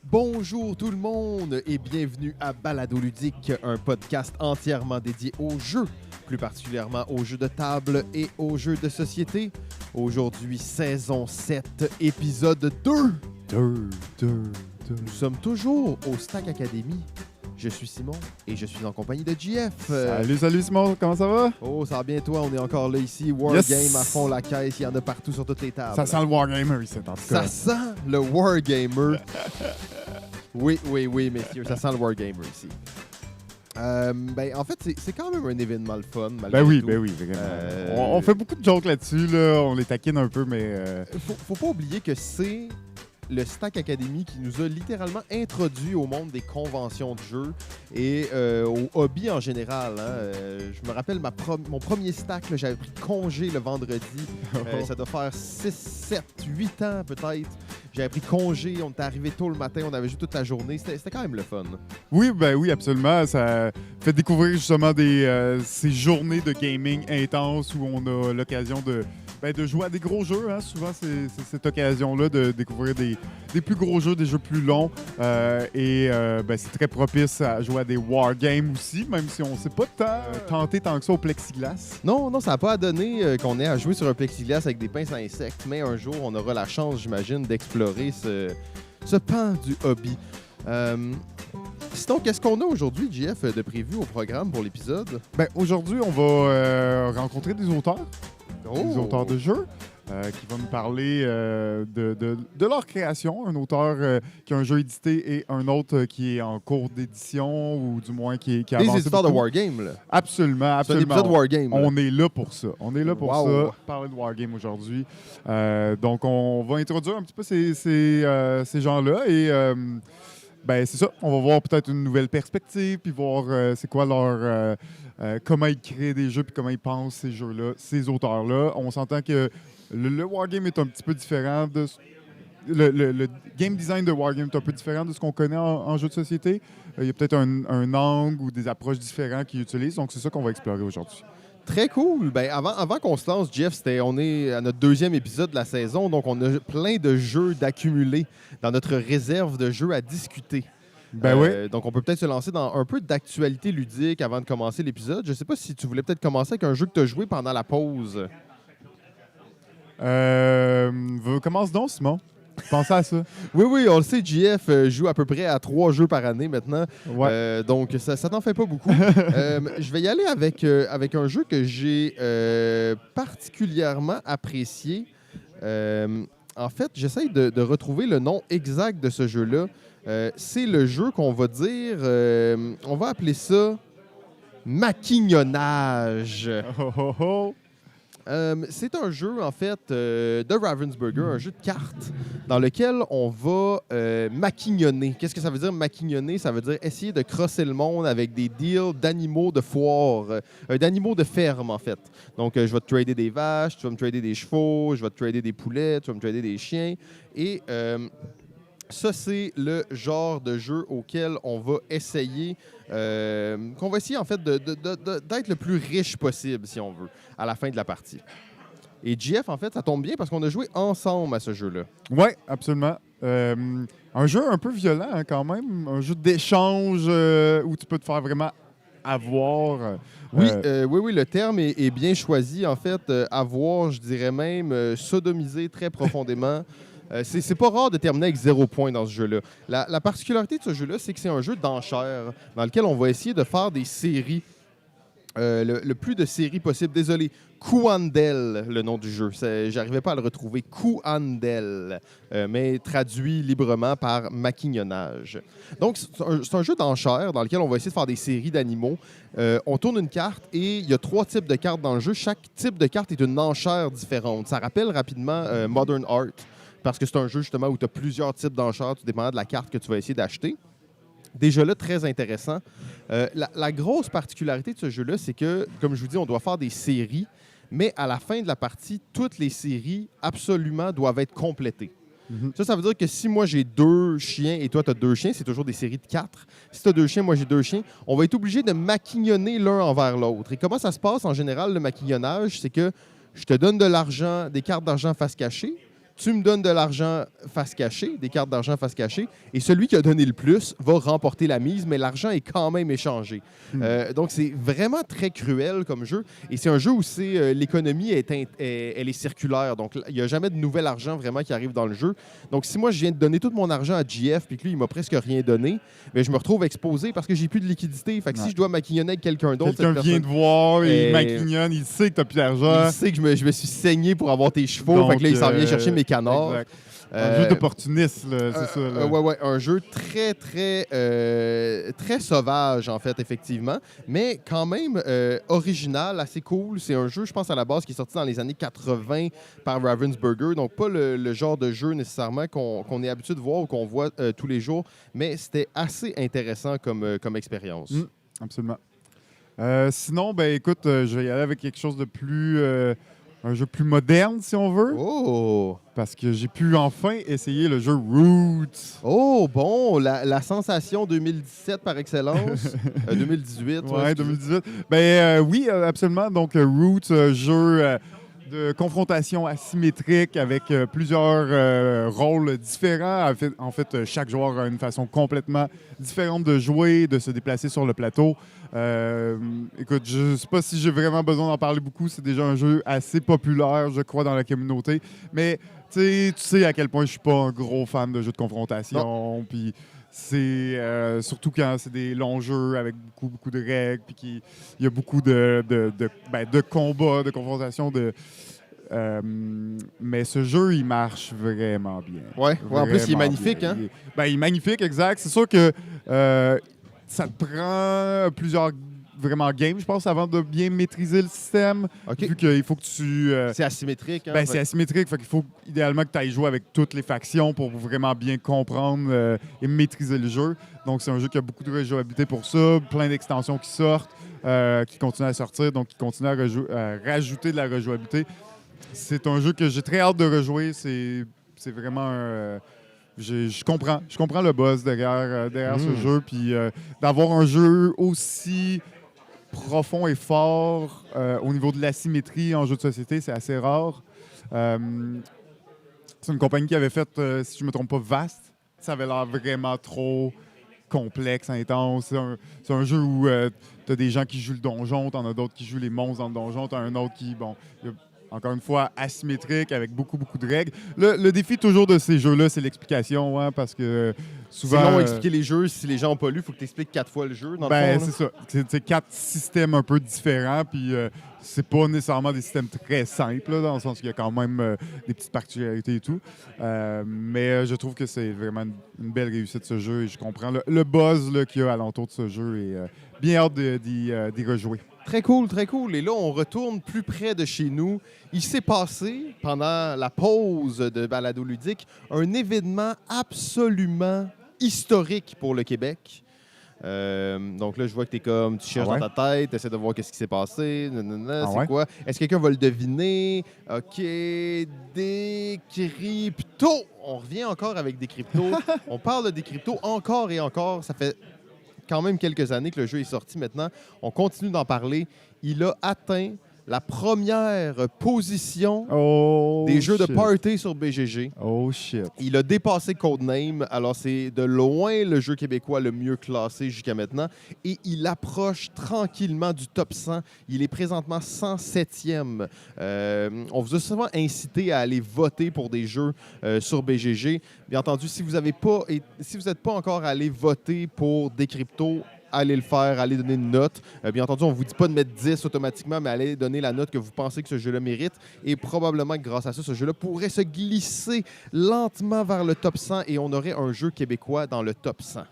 Bonjour tout le monde et bienvenue à Balado Ludique, un podcast entièrement dédié aux jeux, plus particulièrement aux jeux de table et aux jeux de société. Aujourd'hui, saison 7, épisode 2. Nous sommes toujours au Stack Academy. Je suis Simon et je suis en compagnie de JF. Salut Simon, comment ça va? Oh, ça va bien toi? On est encore là ici. Wargame à fond la caisse, il y en a partout sur toutes les tables. Ça sent le Wargamer ici, en tout cas. Ça sent le Wargamer. Oui, messieurs, ça sent le Wargamer ici. En fait, c'est quand même un événement le fun, malgré tout. Ben oui, vraiment. On fait beaucoup de jokes là-dessus, là. On les taquine un peu, mais... Faut pas oublier que c'est le Stack Academy qui nous a littéralement introduit au monde des conventions de jeux et au hobby en général. Je me rappelle mon premier stack, j'avais pris congé le vendredi. Ça doit faire 6, 7, 8 ans peut-être. J'avais pris congé, on était arrivé tôt le matin, on avait joué toute la journée. C'était quand même le fun. Oui, absolument. Ça fait découvrir justement ces journées de gaming intenses où on a l'occasion de jouer à des gros jeux. Hein. Souvent, c'est cette occasion-là de découvrir des plus gros jeux, des jeux plus longs. C'est très propice à jouer à des wargames aussi, même si on ne s'est pas tenté tant que ça au plexiglas. Non, ça n'a pas donné qu'on ait à jouer sur un plexiglas avec des pinces à insectes, mais un jour, on aura la chance, j'imagine, d'explorer ce pan du hobby. Sinon, qu'est-ce qu'on a aujourd'hui, JF, de prévu au programme pour l'épisode? Aujourd'hui, on va rencontrer des auteurs. Des auteurs de jeux qui vont nous parler de leur création. Un auteur qui a un jeu édité et un autre qui est en cours d'édition ou du moins qui a avancé. Des histoires de Wargame, là. Absolument. C'est un épisode Wargame. On est là pour ça. On est là pour ça, parler de Wargame aujourd'hui. Donc, on va introduire un petit peu ces gens-là et... c'est ça. On va voir peut-être une nouvelle perspective, puis voir c'est quoi leur... comment ils créent des jeux, puis comment ils pensent ces jeux-là, ces auteurs-là. On s'entend que le Wargame est un petit peu différent de... Le game design de Wargame est un peu différent de ce qu'on connaît en jeu de société. Il y a peut-être un angle ou des approches différentes qu'ils utilisent. Donc, c'est ça qu'on va explorer aujourd'hui. Très cool. Avant qu'on se lance, Jeff, on est à notre deuxième épisode de la saison, donc on a plein de jeux d'accumuler dans notre réserve de jeux à discuter. Oui. Donc on peut peut-être se lancer dans un peu d'actualité ludique avant de commencer l'épisode. Je sais pas si tu voulais peut-être commencer avec un jeu que tu as joué pendant la pause. Commence donc, Simon. Pensez à ça. Oui, on le sait, JF joue à peu près à 3 jeux par année maintenant. Ouais. Donc, ça n'en fait pas beaucoup. Je vais y aller avec un jeu que j'ai particulièrement apprécié. En fait, j'essaye de retrouver le nom exact de ce jeu-là. C'est le jeu qu'on va dire... on va appeler ça Maquignonnage. C'est un jeu, en fait, de Ravensburger, un jeu de cartes dans lequel on va maquignonner. Qu'est-ce que ça veut dire, maquignonner? Ça veut dire essayer de crosser le monde avec des deals d'animaux de foire, d'animaux de ferme, en fait. Donc, je vais te trader des vaches, tu vas me trader des chevaux, je vais te trader des poulets, tu vas me trader des chiens. Et... ça, c'est le genre de jeu auquel on va essayer, en fait d'être le plus riche possible, si on veut, à la fin de la partie. Et JF, en fait, ça tombe bien parce qu'on a joué ensemble à ce jeu-là. Oui, absolument. Un jeu un peu violent, hein, quand même. Un jeu d'échange où tu peux te faire vraiment avoir. Oui, le terme est bien choisi. En fait, avoir, je dirais même, sodomiser très profondément. C'est pas rare de terminer avec 0 point dans ce jeu-là. La particularité de ce jeu-là, c'est que c'est un jeu d'enchères dans lequel on va essayer de faire des séries. Le plus de séries possible. Désolé. Kuandel, le nom du jeu. J'arrivais pas à le retrouver. Kuandel, mais traduit librement par maquignonnage. Donc, c'est un jeu d'enchères dans lequel on va essayer de faire des séries d'animaux. On tourne une carte et il y a 3 types de cartes dans le jeu. Chaque type de carte est une enchère différente. Ça rappelle rapidement Modern Art. Parce que c'est un jeu, justement, où tu as plusieurs types d'enchères, tout dépendant de la carte que tu vas essayer d'acheter. Déjà là, très intéressant. La grosse particularité de ce jeu-là, c'est que, comme je vous dis, on doit faire des séries, mais à la fin de la partie, toutes les séries, absolument, doivent être complétées. Mm-hmm. Ça veut dire que si moi, j'ai 2 chiens et toi, tu as 2 chiens, c'est toujours des séries de 4. Si tu as 2 chiens, moi, j'ai 2 chiens, on va être obligé de maquignonner l'un envers l'autre. Et comment ça se passe, en général, le maquignonnage? C'est que je te donne de l'argent, des cartes d'argent face cachée. tu me donnes de l'argent face cachée, des cartes d'argent face cachée, et celui qui a donné le plus va remporter la mise, mais l'argent est quand même échangé. Donc, c'est vraiment très cruel comme jeu. Et c'est un jeu où l'économie elle est circulaire. Donc, il n'y a jamais de nouvel argent vraiment qui arrive dans le jeu. Donc, si moi, je viens de donner tout mon argent à GF, puis que lui, il m'a presque rien donné, mais je me retrouve exposé parce que j'ai plus de liquidité. Fait que si je dois maquignonner avec quelqu'un d'autre... Quelqu'un vient te voir, il maquignonne, il sait que tu n'as plus d'argent. Il sait que je me suis saigné pour avoir tes chevaux. Donc, fait que là, il s'en vient chercher mes canards. Exact. Un jeu d'opportuniste, c'est ça. Là. Ouais, un jeu très, très, très sauvage, en fait, effectivement, mais quand même original, assez cool. C'est un jeu, je pense, à la base, qui est sorti dans les années 80 par Ravensburger, donc pas le genre de jeu nécessairement qu'on est habitué de voir ou qu'on voit tous les jours, mais c'était assez intéressant comme expérience. Absolument. Sinon, ben écoute, je vais y aller avec quelque chose de plus... un jeu plus moderne, si on veut. Oh! Parce que j'ai pu enfin essayer le jeu Roots. Oh, bon! La sensation 2017 par excellence. 2018. Ouais, 2018. Ben oui, absolument. Donc, Roots, jeu de confrontation asymétrique avec plusieurs rôles différents. En fait, chaque joueur a une façon complètement différente de jouer, de se déplacer sur le plateau. Écoute, je ne sais pas si j'ai vraiment besoin d'en parler beaucoup. C'est déjà un jeu assez populaire, je crois, dans la communauté. Mais tu sais à quel point je suis pas un gros fan de jeux de confrontation. Puis c'est surtout quand c'est des longs jeux avec beaucoup de règles, puis il y a beaucoup de combats, de confrontations. Mais ce jeu, il marche vraiment bien. Ouais, en plus, il est magnifique. Hein? Il est magnifique, exact. C'est sûr que ça te prend plusieurs vraiment games, je pense, avant de bien maîtriser le système. Okay. Vu qu'il faut que tu... c'est asymétrique. Hein, c'est asymétrique. Fait qu'il faut idéalement que tu ailles jouer avec toutes les factions pour vraiment bien comprendre et maîtriser le jeu. Donc, c'est un jeu qui a beaucoup de rejouabilité pour ça, plein d'extensions qui sortent, qui continuent à sortir, donc qui continuent à rajouter de la rejouabilité. C'est un jeu que j'ai très hâte de rejouer. C'est vraiment un... Je comprends le buzz derrière ce jeu. Puis d'avoir un jeu aussi profond et fort au niveau de l'asymétrie en jeu de société, c'est assez rare. C'est une compagnie qui avait fait, si je ne me trompe pas, Vast. Ça avait l'air vraiment trop complexe, intense. C'est un jeu où tu as des gens qui jouent le donjon, tu en as d'autres qui jouent les monstres dans le donjon, tu as un autre qui... Encore une fois, asymétrique, avec beaucoup de règles. Le défi toujours de ces jeux-là, c'est l'explication, hein, parce que souvent... C'est long expliquer les jeux. Si les gens n'ont pas lu, il faut que tu expliques 4 fois le jeu, dans le fond. C'est ça. C'est 4 systèmes un peu différents, puis c'est pas nécessairement des systèmes très simples, là, dans le sens qu'il y a quand même des petites particularités et tout. Mais je trouve que c'est vraiment une belle réussite, ce jeu, et je comprends le buzz qu'il y a alentour de ce jeu, et bien hâte d'y rejouer. Très cool, très cool. Et là, on retourne plus près de chez nous. Il s'est passé, pendant la pause de Balado Ludique, un événement absolument historique pour le Québec. Donc là, je vois que tu cherches dans ta tête, tu essaies de voir qu'est-ce qui s'est passé. C'est quoi? Est-ce que quelqu'un va le deviner? OK, des cryptos. On revient encore avec des cryptos. On parle des cryptos encore et encore. Ça fait quand même quelques années que le jeu est sorti maintenant. On continue d'en parler. Il a atteint la première position des jeux de party sur BGG. Oh shit. Il a dépassé Codename. Alors, c'est de loin le jeu québécois le mieux classé jusqu'à maintenant. Et il approche tranquillement du top 100. Il est présentement 107e. On vous a souvent incité à aller voter pour des jeux sur BGG. Bien entendu, si vous n'êtes pas encore allé voter pour des cryptos, allez le faire, allez donner une note. Bien entendu, on ne vous dit pas de mettre 10 automatiquement, mais allez donner la note que vous pensez que ce jeu-là mérite. Et probablement que grâce à ça, ce jeu-là pourrait se glisser lentement vers le top 100 et on aurait un jeu québécois dans le top 100.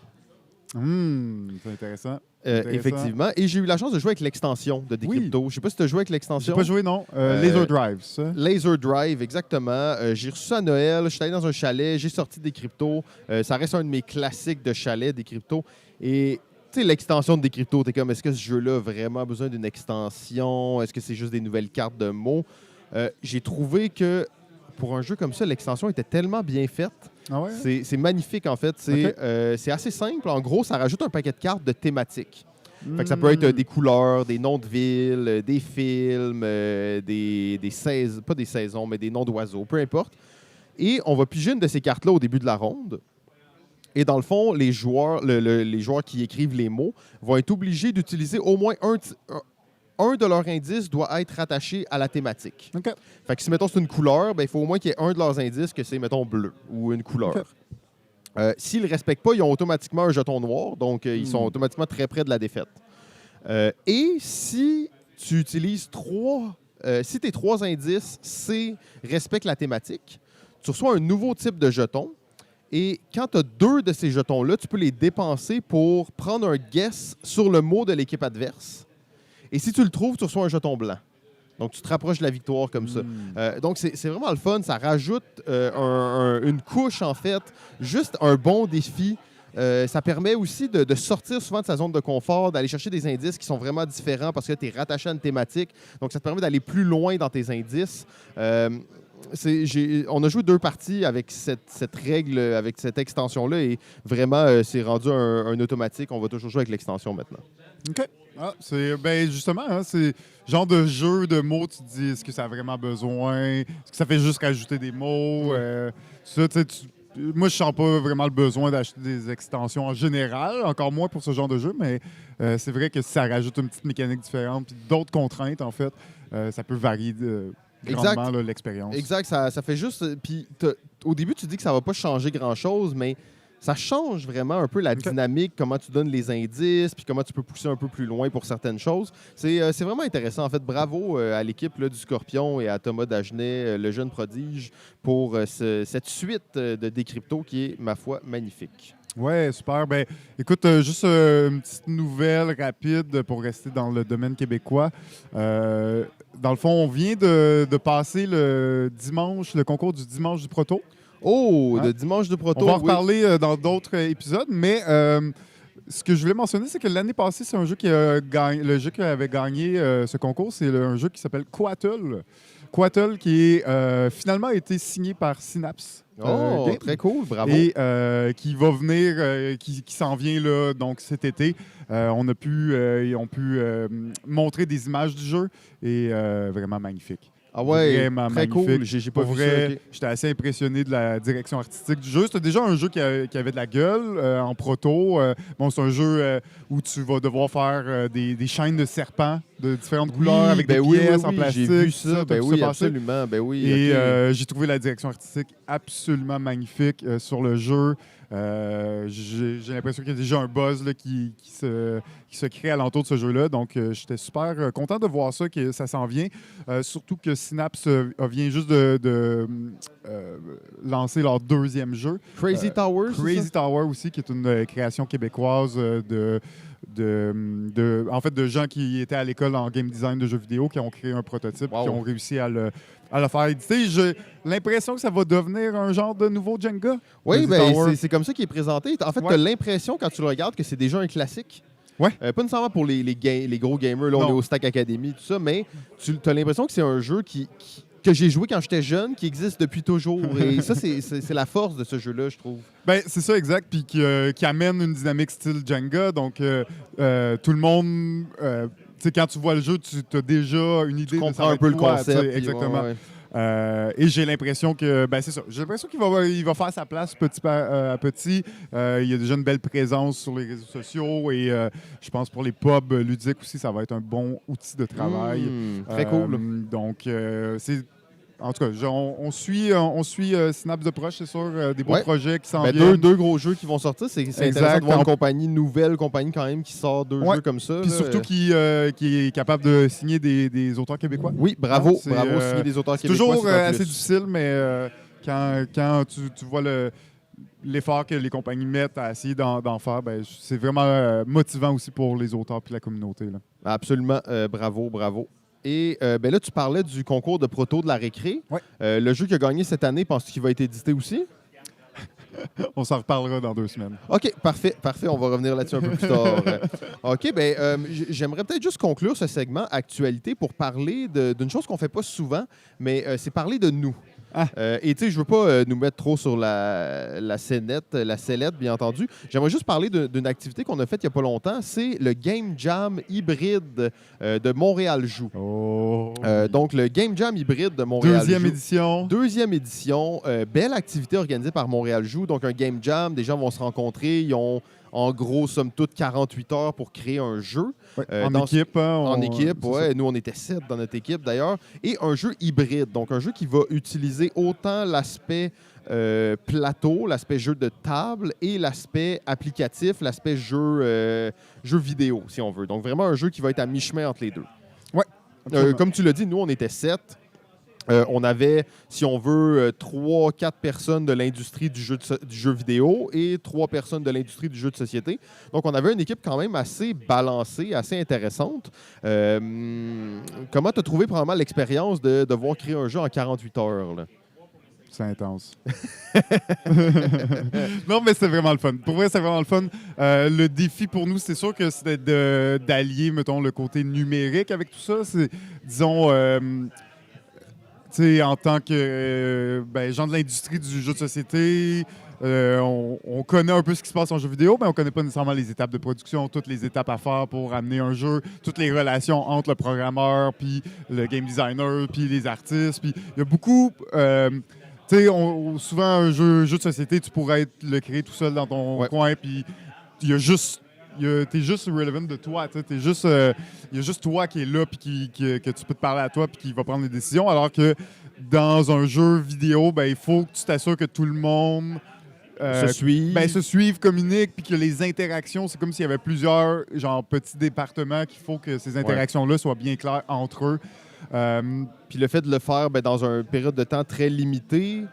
C'est intéressant. Effectivement. Et j'ai eu la chance de jouer avec l'extension de Decrypto. Je ne sais pas si tu as joué avec l'extension. J'ai pas joué, non. Laser Drive, ça. Laser Drive, exactement. J'ai reçu ça à Noël. Je suis allé dans un chalet. J'ai sorti Decrypto. Ça reste un de mes classiques de chalet, Decrypto. Et l'extension de Decrypto, t'es comme, est-ce que ce jeu-là a vraiment besoin d'une extension? Est-ce que c'est juste des nouvelles cartes de mots? J'ai trouvé que pour un jeu comme ça, l'extension était tellement bien faite. Ah ouais? C'est magnifique, en fait. C'est assez simple. En gros, ça rajoute un paquet de cartes de thématiques. Fait que ça peut être des couleurs, des noms de villes, des films, pas des saisons, mais des noms d'oiseaux, peu importe. Et on va piger une de ces cartes-là au début de la ronde. Et dans le fond, les joueurs qui écrivent les mots vont être obligés d'utiliser au moins un de leurs indices doit être rattaché à la thématique. OK. Fait que si, mettons, c'est une couleur, ben, il faut au moins qu'il y ait un de leurs indices que c'est, mettons, bleu ou une couleur. OK. S'ils ne le respectent pas, ils ont automatiquement un jeton noir, donc ils sont automatiquement très près de la défaite. Et si tu utilises si tes 3 indices, respectent la thématique, tu reçois un nouveau type de jeton. Et quand tu as 2 de ces jetons-là, tu peux les dépenser pour prendre un guess sur le mot de l'équipe adverse. Et si tu le trouves, tu reçois un jeton blanc. Donc, tu te rapproches de la victoire comme ça. Donc, c'est vraiment le fun. Ça rajoute une couche, en fait. Juste un bon défi. Ça permet aussi de sortir souvent de sa zone de confort, d'aller chercher des indices qui sont vraiment différents parce que tu es rattaché à une thématique. Donc, ça te permet d'aller plus loin dans tes indices. On a joué 2 parties avec cette règle, avec cette extension-là, et vraiment, c'est rendu un automatique. On va toujours jouer avec l'extension maintenant. OK. Justement, hein, c'est genre de jeu de mots, tu te dis, est-ce que ça a vraiment besoin? Est-ce que ça fait juste rajouter des mots? Moi, je sens pas vraiment le besoin d'acheter des extensions en général, encore moins pour ce genre de jeu, mais c'est vrai que si ça rajoute une petite mécanique différente puis d'autres contraintes, en fait, ça peut varier grandement là, l'expérience. Exact, ça fait juste... Puis au début, tu dis que ça va pas changer grand-chose, mais ça change vraiment un peu la dynamique, comment tu donnes les indices, puis comment tu peux pousser un peu plus loin pour certaines choses. C'est vraiment intéressant. En fait, bravo à l'équipe du Scorpion et à Thomas Dagenet, le jeune prodige, pour cette suite de Décrypto qui est, ma foi, magnifique. Ouais, super. Ben, écoute, juste une petite nouvelle rapide pour rester dans le domaine québécois. Dans le fond, on vient de passer le concours du dimanche du proto. Oh, le dimanche du proto. On va en reparler dans d'autres épisodes, mais ce que je voulais mentionner, c'est que l'année passée, c'est un jeu le jeu qui avait gagné ce concours, c'est un jeu qui s'appelle Quattle. Quattle qui est finalement été signé par Synapse. Très cool, bravo. Et qui va venir, qui s'en vient là, donc cet été. Ils ont pu montrer des images du jeu et vraiment magnifique. Ah ouais, vraiment très magnifique. cool. J'ai pas vu ça. Okay. J'étais assez impressionné de la direction artistique du jeu. C'était déjà un jeu qui avait de la gueule en proto. C'est un jeu où tu vas devoir faire des chaînes de serpents de différentes couleurs avec des pièces en plastique. J'ai vu ça. Absolument. Et j'ai trouvé la direction artistique absolument magnifique sur le jeu. J'ai l'impression qu'il y a déjà un buzz là, qui se crée alentour de ce jeu-là. Donc, j'étais super content de voir ça, que ça s'en vient. Surtout que Synapse vient juste de lancer leur 2e jeu. Crazy Tower, Crazy Tower aussi, qui est une création québécoise en fait, de gens qui étaient à l'école en game design de jeux vidéo, qui ont créé un prototype, qui ont réussi à le faire éditer. J'ai l'impression que ça va devenir un genre de nouveau Jenga. Oui, c'est comme ça qu'il est présenté. En fait, tu as l'impression, quand tu le regardes, que c'est déjà un classique. Ouais. Pas nécessairement pour les gros gamers, là, on est au Stack Academy, tout ça, mais tu as l'impression que c'est un jeu que j'ai joué quand j'étais jeune, qui existe depuis toujours. Et ça, c'est la force de ce jeu-là, je trouve. Ben, c'est ça, exact. Puis qui amène une dynamique style Jenga. Donc, tout le monde... quand tu vois le jeu, tu as déjà une idée. Tu comprends un peu le concept. Exactement. Et j'ai l'impression que... c'est ça. J'ai l'impression qu'il va faire sa place petit à petit. Il y a déjà une belle présence sur les réseaux sociaux. Et je pense pour les pubs ludiques aussi, ça va être un bon outil de travail. Très cool. Donc, c'est... En tout cas, on suit Synapse de proche, c'est sûr, des beaux projets qui s'en viennent. Deux gros jeux qui vont sortir. C'est intéressant de voir une nouvelle compagnie quand même qui sort 2 jeux comme ça. Puis surtout qui est capable de signer des auteurs québécois. Oui, bravo, signer des auteurs québécois. C'est toujours assez difficile, mais quand tu vois l'effort que les compagnies mettent à essayer d'en faire, c'est vraiment motivant aussi pour les auteurs et la communauté. Là. Absolument, bravo. Et là, tu parlais du concours de proto de la récré. Ouais. Le jeu qui a gagné cette année, penses-tu qu'il va être édité aussi? On s'en reparlera dans 2 semaines. OK, parfait. On va revenir là-dessus un peu plus tard. OK, j'aimerais peut-être juste conclure ce segment actualité pour parler d'une chose qu'on ne fait pas souvent, mais c'est parler de nous. Ah. Et tu sais, je veux pas nous mettre trop sur la sellette, bien entendu. J'aimerais juste parler d'une activité qu'on a faite il y a pas longtemps. C'est le Game Jam hybride de Montréal Joue. Donc, le Game Jam hybride de Montréal Deuxième Joue. édition. Deuxième édition. Belle activité organisée par Montréal Joue. Donc, un Game Jam, des gens vont se rencontrer. Ils ont, en gros, somme toute, 48 heures pour créer un jeu. Ouais, en équipe. En équipe, ouais. Nous, on était 7 dans notre équipe, d'ailleurs. Et un jeu hybride. Donc, un jeu qui va utiliser autant l'aspect plateau, l'aspect jeu de table et l'aspect applicatif, l'aspect jeu vidéo, si on veut. Donc, vraiment un jeu qui va être à mi-chemin entre les deux. Ouais. Comme tu l'as dit, nous, on était 7. On avait, si on veut, 3-4 personnes de l'industrie du jeu vidéo et 3 personnes de l'industrie du jeu de société. Donc, on avait une équipe quand même assez balancée, assez intéressante. Comment tu as trouvé probablement l'expérience de devoir créer un jeu en 48 heures? Là? C'est intense. Non, mais c'est vraiment le fun. Pour vrai, c'est vraiment le fun. Le défi pour nous, c'est sûr que c'était d'allier, mettons, le côté numérique avec tout ça. C'est, disons, tu sais, en tant que gens de l'industrie du jeu de société, on connaît un peu ce qui se passe en jeu vidéo, mais on connaît pas nécessairement les étapes de production, toutes les étapes à faire pour amener un jeu, toutes les relations entre le programmeur, puis le game designer, puis les artistes. Puis il y a beaucoup... tu sais, souvent, un jeu de société, tu pourrais le créer tout seul dans ton coin, puis il y a juste... T'es juste relevant de toi. Il y a juste toi qui est là, puis que tu peux te parler à toi, puis qui va prendre les décisions. Alors que dans un jeu vidéo, il faut que tu t'assures que tout le monde se suive, communique, puis que les interactions, c'est comme s'il y avait plusieurs petits départements qu'il faut que ces interactions-là soient bien claires entre eux. Puis le fait de le faire dans une période de temps très limitée,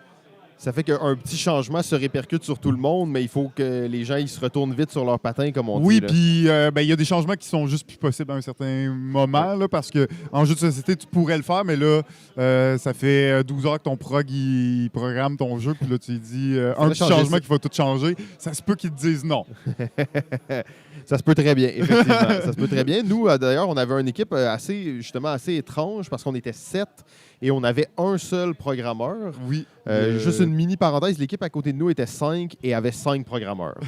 ça fait qu'un petit changement se répercute sur tout le monde, mais il faut que les gens ils se retournent vite sur leurs patins, comme on dit. Oui, puis il y a des changements qui sont juste plus possibles à un certain moment, là, parce qu'en jeu de société, tu pourrais le faire, mais là, ça fait 12 heures que ton prog il programme ton jeu, puis là, tu lui dis un petit changement qui va tout changer. Ça se peut qu'ils te disent non. Ça se peut très bien, effectivement. Ça se peut très bien. Nous, d'ailleurs, on avait une équipe assez étrange parce qu'on était 7 et on avait un seul programmeur. Oui. Juste une mini parenthèse, l'équipe à côté de nous était 5 et avait 5 programmeurs.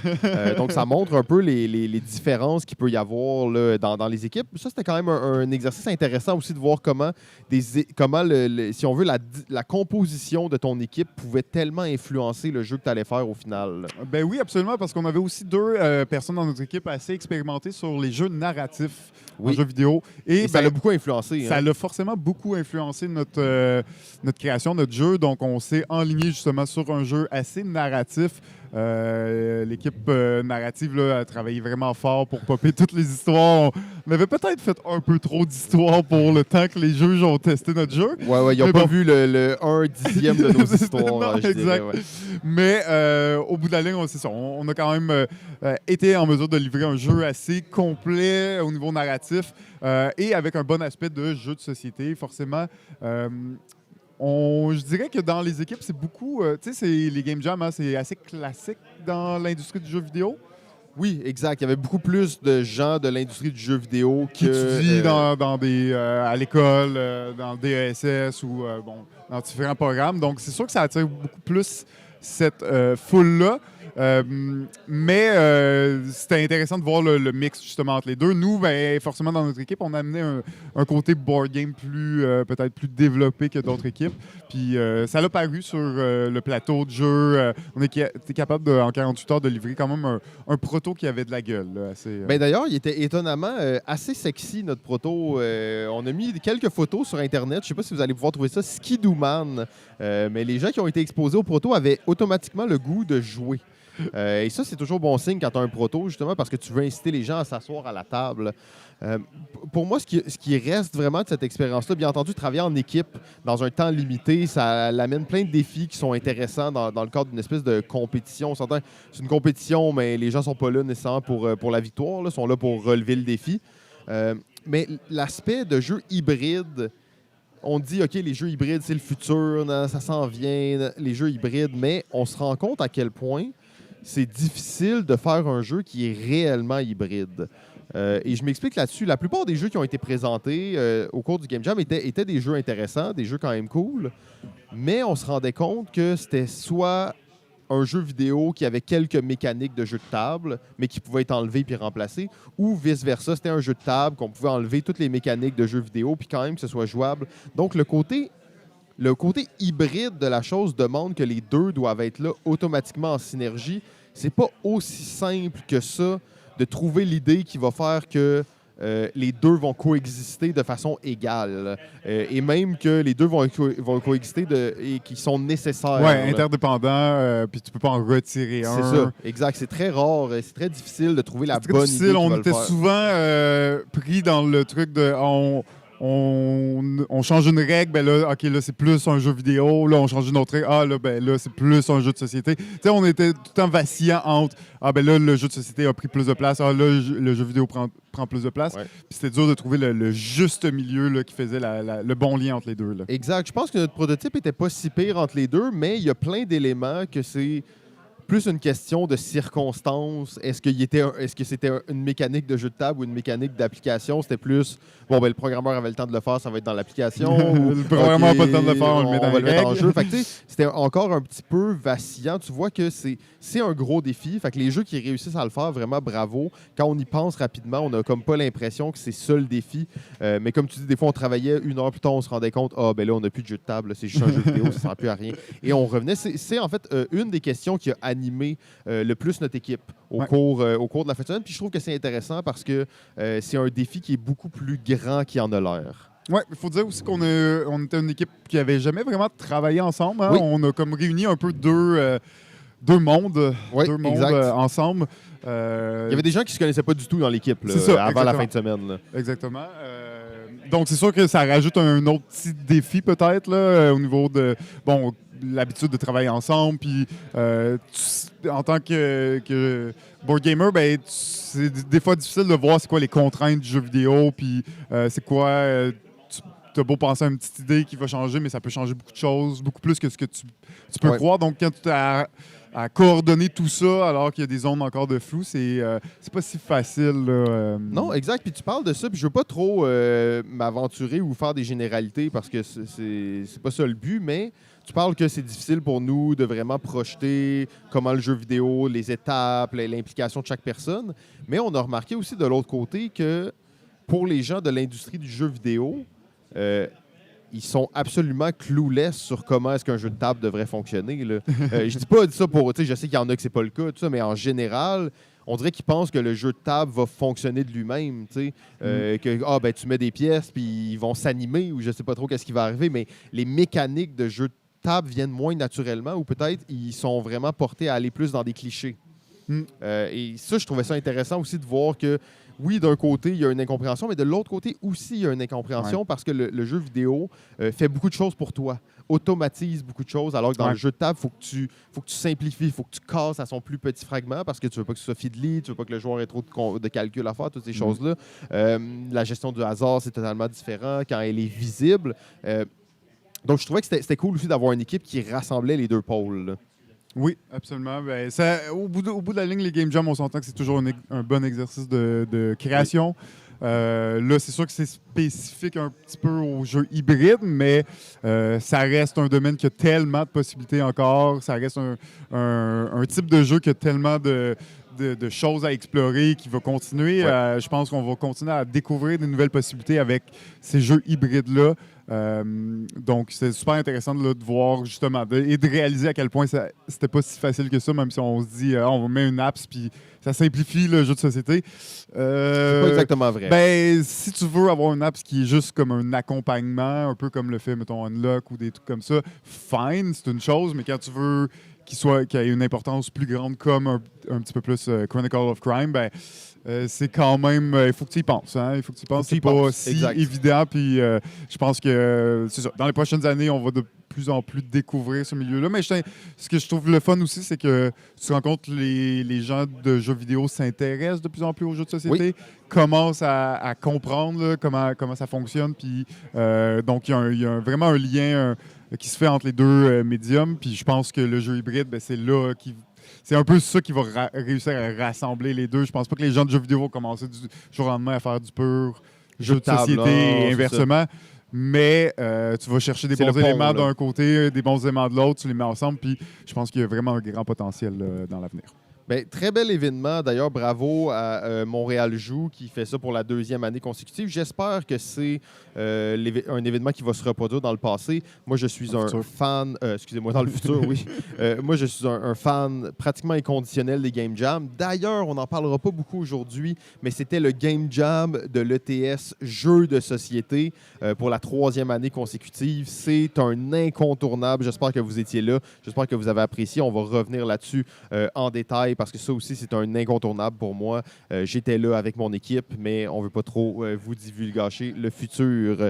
Donc, ça montre un peu les différences qu'il peut y avoir là, dans les équipes. Ça, c'était quand même un exercice intéressant aussi de voir comment si on veut, la composition de ton équipe pouvait tellement influencer le jeu que tu allais faire au final. Ben oui, absolument, parce qu'on avait aussi 2 personnes dans notre équipe assez expérimentées sur les jeux narratifs en jeux vidéo. Et ça l'a beaucoup influencé. Ça l'a forcément beaucoup influencé notre création, notre jeu. Donc, on s'est enligné justement sur un jeu assez narratif. L'équipe narrative là, a travaillé vraiment fort pour popper toutes les histoires. On avait peut-être fait un peu trop d'histoires pour le temps que les juges ont testé notre jeu. Ouais, ils n'ont pas vu le 1/10 de nos histoires. Non, je exact. dirais, Mais au bout de la ligne, c'est ça. On a quand même été en mesure de livrer un jeu assez complet au niveau narratif et avec un bon aspect de jeu de société, forcément. Je dirais que dans les équipes, c'est beaucoup... tu sais, les Game Jam, c'est assez classique dans l'industrie du jeu vidéo. Oui, exact. Il y avait beaucoup plus de gens de l'industrie du jeu vidéo qui étudient à l'école, dans le DESS ou dans différents programmes. Donc, c'est sûr que ça attire beaucoup plus cette foule-là. Mais c'était intéressant de voir le mix justement entre les deux. Nous, forcément, dans notre équipe, on a amené un côté board game peut-être plus développé que d'autres équipes. Puis ça l'a paru sur le plateau de jeu. On était capable, en 48 heures, de livrer quand même un proto qui avait de la gueule. Là, d'ailleurs, il était étonnamment assez sexy, notre proto. On a mis quelques photos sur Internet. Je ne sais pas si vous allez pouvoir trouver ça. Skidooman. Mais les gens qui ont été exposés au proto avaient automatiquement le goût de jouer. Et ça, c'est toujours bon signe quand tu as un proto, justement, parce que tu veux inciter les gens à s'asseoir à la table. Pour moi, ce qui reste vraiment de cette expérience-là, bien entendu, travailler en équipe dans un temps limité, ça amène plein de défis qui sont intéressants dans le cadre d'une espèce de compétition. C'est une compétition, mais les gens ne sont pas là nécessairement pour la victoire, là, sont là pour relever le défi. Mais l'aspect de jeu hybride, on dit, OK, les jeux hybrides, c'est le futur, ça s'en vient, les jeux hybrides, mais on se rend compte à quel point c'est difficile de faire un jeu qui est réellement hybride. Et je m'explique là-dessus. La plupart des jeux qui ont été présentés au cours du Game Jam étaient des jeux intéressants, des jeux quand même cool, mais on se rendait compte que c'était soit un jeu vidéo qui avait quelques mécaniques de jeu de table, mais qui pouvait être enlevé puis remplacé, ou vice-versa, c'était un jeu de table qu'on pouvait enlever toutes les mécaniques de jeu vidéo puis quand même que ce soit jouable. Donc le côté hybride de la chose demande que les deux doivent être là automatiquement en synergie. C'est pas aussi simple que ça de trouver l'idée qui va faire que les deux vont coexister de façon égale. Et même que les deux vont coexister et qui sont nécessaires. Ouais, interdépendants, puis tu peux pas en retirer un. C'est ça, exact. C'est très rare, c'est très difficile de trouver la bonne difficile. idée. On était souvent pris dans le truc de... On change une règle, ben là, OK, là, c'est plus un jeu vidéo. Là, on change une autre règle. Ah, là, ben là, c'est plus un jeu de société. Tu sais, on était tout le temps vacillant entre ah, ben là, le jeu de société a pris plus de place. Ah, là, le jeu vidéo prend plus de place. Ouais. Puis c'était dur de trouver le juste milieu là, qui faisait le bon lien entre les deux. Là. Exact. Je pense que notre prototype était pas si pire entre les deux, mais il y a plein d'éléments que c'est plus une question de circonstances. Est-ce que c'était une mécanique de jeu de table ou une mécanique d'application? C'était plus, bon, ben, le programmeur avait le temps de le faire, ça va être dans l'application. Le programmeur n'a pas le temps de le faire, on va le mettre en jeu. Fait que, règle. c'était encore un petit peu vacillant. Tu vois que c'est un gros défi. Fait que les jeux qui réussissent à le faire, vraiment bravo. Quand on y pense rapidement, on n'a comme pas l'impression que c'est ça le défi. Mais comme tu dis, des fois, on travaillait 1 heure plus tard, on se rendait compte, ah, ben là, on n'a plus de jeu de table, c'est juste un jeu vidéo, ça ne sert plus à rien. Et on revenait. C'est en fait une des questions qui a animé le plus notre équipe au cours de la fin de semaine. Puis je trouve que c'est intéressant parce que c'est un défi qui est beaucoup plus grand qu'il en a l'air. Oui, il faut dire aussi qu'on était une équipe qui n'avait jamais vraiment travaillé ensemble. Hein? Oui. On a comme réuni un peu deux mondes, Oui, deux mondes exact. Ensemble. Il y avait des gens qui ne se connaissaient pas du tout dans l'équipe là, C'est ça, avant la exactement. fin de semaine. Là. Exactement. Donc, c'est sûr que ça rajoute un autre petit défi, peut-être, là, au niveau de l'habitude de travailler ensemble. Puis, en tant que board gamer, ben, c'est des fois difficile de voir c'est quoi les contraintes du jeu vidéo. Puis, c'est quoi. Tu as beau penser à une petite idée qui va changer, mais ça peut changer beaucoup de choses, beaucoup plus que ce que tu peux croire. Donc, quand tu as à coordonner tout ça alors qu'il y a des zones encore de flou, c'est pas si facile. Là, Non, exact. Puis tu parles de ça, puis je veux pas trop m'aventurer ou faire des généralités parce que c'est pas ça le but, mais tu parles que c'est difficile pour nous de vraiment projeter comment le jeu vidéo, les étapes, l'implication de chaque personne. Mais on a remarqué aussi de l'autre côté que pour les gens de l'industrie du jeu vidéo, ils sont absolument clueless sur comment est-ce qu'un jeu de table devrait fonctionner. Là. Je dis pas ça pour... Je sais qu'il y en a que c'est pas le cas, tout ça, mais en général, on dirait qu'ils pensent que le jeu de table va fonctionner de lui-même. Que ben, tu mets des pièces, puis ils vont s'animer, ou je sais pas trop qu'est-ce qui va arriver, mais les mécaniques de jeu de table viennent moins naturellement, ou peut-être ils sont vraiment portés à aller plus dans des clichés. Et ça, je trouvais ça intéressant aussi de voir que oui, d'un côté, il y a une incompréhension, mais de l'autre côté aussi, il y a une incompréhension parce que le jeu vidéo fait beaucoup de choses pour toi, automatise beaucoup de choses, alors que dans le jeu de table, il faut que tu simplifies, il faut que tu casses à son plus petit fragment parce que tu veux pas que ce soit fiddly, tu veux pas que le joueur ait trop de calculs à faire, toutes ces choses-là. La gestion du hasard, c'est totalement différent quand elle est visible. Donc, je trouvais que c'était cool aussi d'avoir une équipe qui rassemblait les deux pôles. Là. Oui, absolument. Ben, au bout de la ligne, les Game Jam, on s'entend que c'est toujours un bon exercice de création. Oui. Là, c'est sûr que c'est spécifique un petit peu au jeu hybride, mais ça reste un domaine qui a tellement de possibilités encore. Ça reste un type de jeu qui a tellement de choses à explorer, qui va continuer. Ouais. Je pense qu'on va continuer à découvrir de nouvelles possibilités avec ces jeux hybrides-là. Donc, c'est super intéressant de voir justement et de réaliser à quel point c'était pas si facile que ça, même si on se dit on met une apps puis ça simplifie le jeu de société. C'est pas exactement vrai. Ben, si tu veux avoir une apps qui est juste comme un accompagnement, un peu comme le fait, mettons, Unlock ou des trucs comme ça, fine, c'est une chose, mais quand tu veux qu'il ait une importance plus grande comme un petit peu plus Chronicle of Crime, ben, c'est quand même... Il faut que tu y penses. Hein? Il faut que tu y penses. C'est pas si évident. Puis je pense que c'est ça. Dans les prochaines années, on va de plus en plus découvrir ce milieu-là. Mais ce que je trouve le fun aussi, c'est que tu te rends compte que les gens de jeux vidéo s'intéressent de plus en plus aux jeux de société, commencent à comprendre là, comment ça fonctionne. Puis, donc, il y a vraiment un lien qui se fait entre les deux médiums. Puis je pense que le jeu hybride, ben, c'est là c'est un peu ça qui va réussir à rassembler les deux. Je pense pas que les gens de jeux vidéo vont commencer du jour au lendemain à faire du pur jeu de société et inversement. Mais tu vas chercher des bons éléments d'un côté, des bons éléments de l'autre, tu les mets ensemble, puis je pense qu'il y a vraiment un grand potentiel dans l'avenir. Bien, très bel événement. D'ailleurs, bravo à Montréal Joue qui fait ça pour la 2e année consécutive. J'espère que c'est un événement qui va se reproduire dans le passé. Moi, je suis un fan... excusez-moi, dans le futur, oui. Moi, je suis un fan pratiquement inconditionnel des Game Jam. D'ailleurs, on n'en parlera pas beaucoup aujourd'hui, mais c'était le Game Jam de l'ETS Jeux de société pour la 3e année consécutive. C'est un incontournable. J'espère que vous étiez là. J'espère que vous avez apprécié. On va revenir là-dessus en détail parce que ça aussi, c'est un incontournable pour moi. J'étais là avec mon équipe, mais on ne veut pas trop vous divulgacher le futur.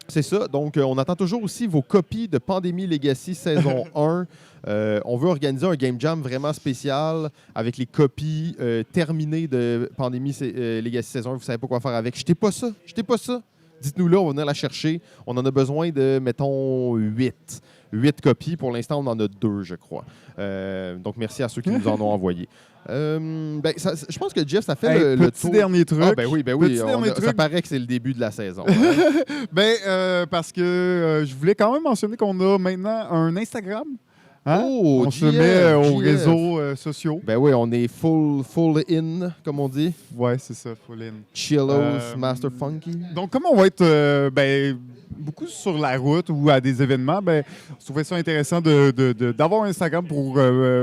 C'est ça. Donc, on attend toujours aussi vos copies de Pandémie Legacy saison 1. On veut organiser un Game Jam vraiment spécial avec les copies terminées de Pandémie Legacy saison 1. Vous ne savez pas quoi faire avec. Jetez pas ça. Jetez pas ça. Dites-nous là, on va venir la chercher. On en a besoin de, mettons, 8 copies. Pour l'instant, on en a 2, je crois. Donc, merci à ceux qui nous en ont envoyé. Je pense que Jeff, ça fait le petit tour. Dernier truc. Ah, ben oui. Ça paraît que c'est le début de la saison. Parce que je voulais quand même mentionner qu'on a maintenant un Instagram. Hein? Oh, on se met aux réseaux sociaux. Ben oui, on est full in, comme on dit. Ouais, c'est ça, full in. Chillos, Master Funky. Donc, comme on va être beaucoup sur la route ou à des événements, je trouvais ça intéressant d'avoir un Instagram pour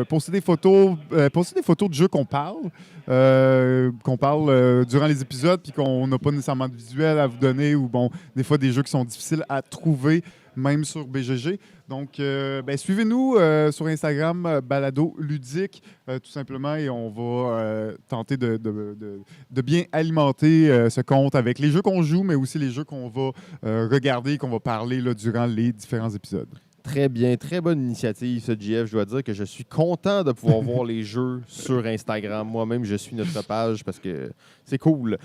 poster des photos de jeux qu'on parle durant les épisodes, puis qu'on n'a pas nécessairement de visuel à vous donner, ou des fois des jeux qui sont difficiles à trouver, même sur BGG. Donc, suivez-nous sur Instagram, Balado Ludique, tout simplement, et on va tenter de bien alimenter ce compte avec les jeux qu'on joue, mais aussi les jeux qu'on va regarder, qu'on va parler là, durant les différents épisodes. Très bien, très bonne initiative, ça, JF. Je dois dire que je suis content de pouvoir voir les jeux sur Instagram. Moi-même, je suis notre page parce que c'est cool.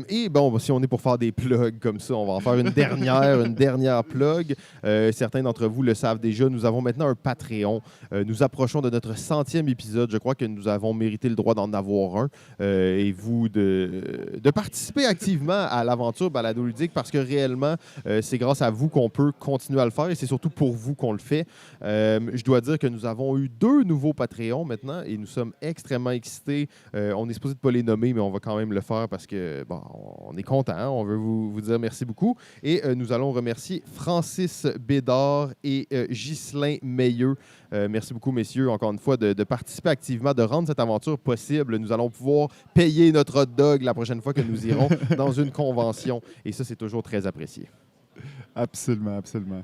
Et bon, si on est pour faire des plugs comme ça, on va en faire une dernière plug. Certains d'entre vous le savent déjà, nous avons maintenant un Patreon. Nous approchons de notre 100e épisode. Je crois que nous avons mérité le droit d'en avoir un. Et vous, de participer activement à l'aventure Balado Ludique parce que réellement, c'est grâce à vous qu'on peut continuer à le faire et c'est surtout pour vous qu'on le fait. Je dois dire que nous avons eu 2 nouveaux Patreons maintenant et nous sommes extrêmement excités. On est supposé de ne pas les nommer, mais on va quand même le faire parce que on est content. Hein? On veut vous dire merci beaucoup. Et nous allons remercier Francis Bédard et Ghislain Meilleux. Merci beaucoup, messieurs, encore une fois, de participer activement, de rendre cette aventure possible. Nous allons pouvoir payer notre hot dog la prochaine fois que nous irons dans une convention. Et ça, c'est toujours très apprécié. Absolument, absolument.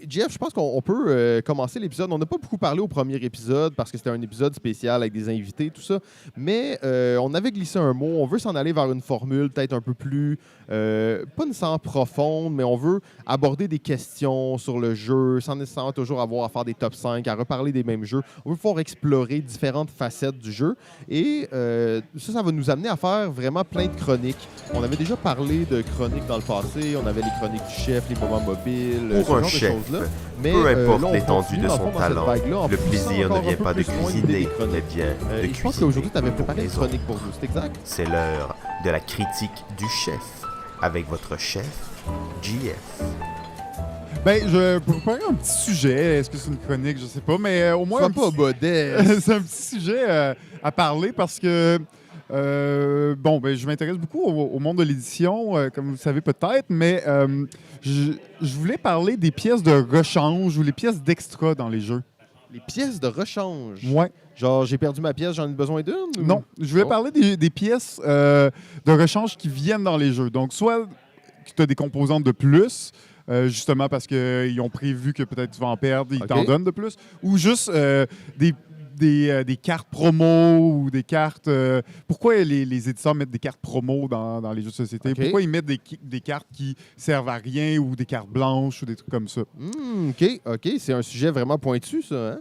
Jeff, je pense qu'on peut commencer l'épisode. On n'a pas beaucoup parlé au premier épisode parce que c'était un épisode spécial avec des invités, tout ça. Mais on avait glissé un mot. On veut s'en aller vers une formule peut-être un peu plus, pas nécessairement profonde, mais on veut aborder des questions sur le jeu sans nécessairement toujours avoir à faire des top 5, à reparler des mêmes jeux. On veut pouvoir explorer différentes facettes du jeu. Et ça va nous amener à faire vraiment plein de chroniques. On avait déjà parlé de chroniques dans le passé. On avait les chroniques du chef, les moments mobiles. Pour un chef, peu importe l'étendue de son talent, le plaisir ne vient pas de cuisiner, mais bien de cuisiner. Je pense qu'aujourd'hui, tu avais préparé une chronique pour nous, c'est exact? C'est l'heure de la critique du chef, avec votre chef, JF. Je préparais un petit sujet. Est-ce que c'est une chronique? Je sais pas, mais au moins... Pas modeste. C'est un petit sujet à parler parce que... je m'intéresse beaucoup au monde de l'édition, comme vous le savez peut-être, mais je voulais parler des pièces de rechange ou les pièces d'extra dans les jeux. Les pièces de rechange? Ouais. Genre, j'ai perdu ma pièce, j'en ai besoin d'une? Ou... Non, je voulais parler des pièces de rechange qui viennent dans les jeux. Donc, soit que tu as des composantes de plus, justement parce qu'ils ont prévu que peut-être tu vas en perdre, ils t'en donnent de plus, ou juste des cartes promo ou des cartes... pourquoi les éditeurs mettent des cartes promo dans les jeux de société? Pourquoi ils mettent des cartes qui servent à rien ou des cartes blanches ou des trucs comme ça? OK. C'est un sujet vraiment pointu, ça, hein?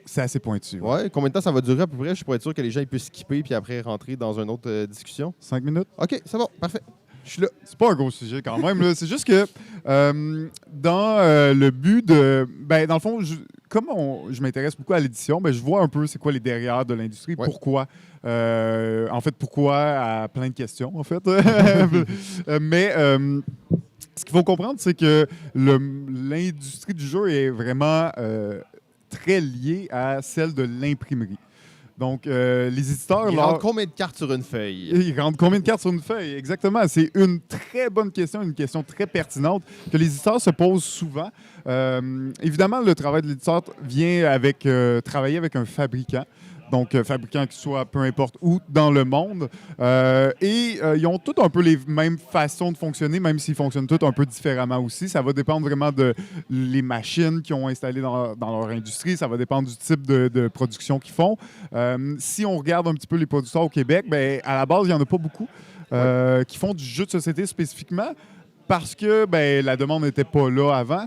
C'est assez pointu. Ouais. Combien de temps ça va durer à peu près? Je pourrais être sûr que les gens ils puissent skipper puis après rentrer dans une autre discussion. 5 minutes? OK, c'est bon. Parfait. Je suis là. C'est pas un gros sujet quand même. C'est juste que dans le but de... dans le fond, comme je m'intéresse beaucoup à l'édition, je vois un peu c'est quoi les derrière de l'industrie, pourquoi. En fait, pourquoi à plein de questions, en fait. Mais ce qu'il faut comprendre, c'est que l'industrie du jeu est vraiment très liée à celle de l'imprimerie. Donc, les éditeurs... Ils rendent combien de cartes sur une feuille? Ils rendent combien de cartes sur une feuille? Exactement. C'est une très bonne question, une question très pertinente que les éditeurs se posent souvent. Évidemment, le travail de l'éditeur vient avec travailler avec un fabricant. Donc, fabricant qui soit peu importe où dans le monde. Ils ont tous un peu les mêmes façons de fonctionner, même s'ils fonctionnent tous un peu différemment aussi. Ça va dépendre vraiment de les machines qu'ils ont installées dans leur industrie. Ça va dépendre du type de production qu'ils font. Si on regarde un petit peu les producteurs au Québec, à la base, il n'y en a pas beaucoup qui font du jeu de société spécifiquement parce que la demande n'était pas là avant.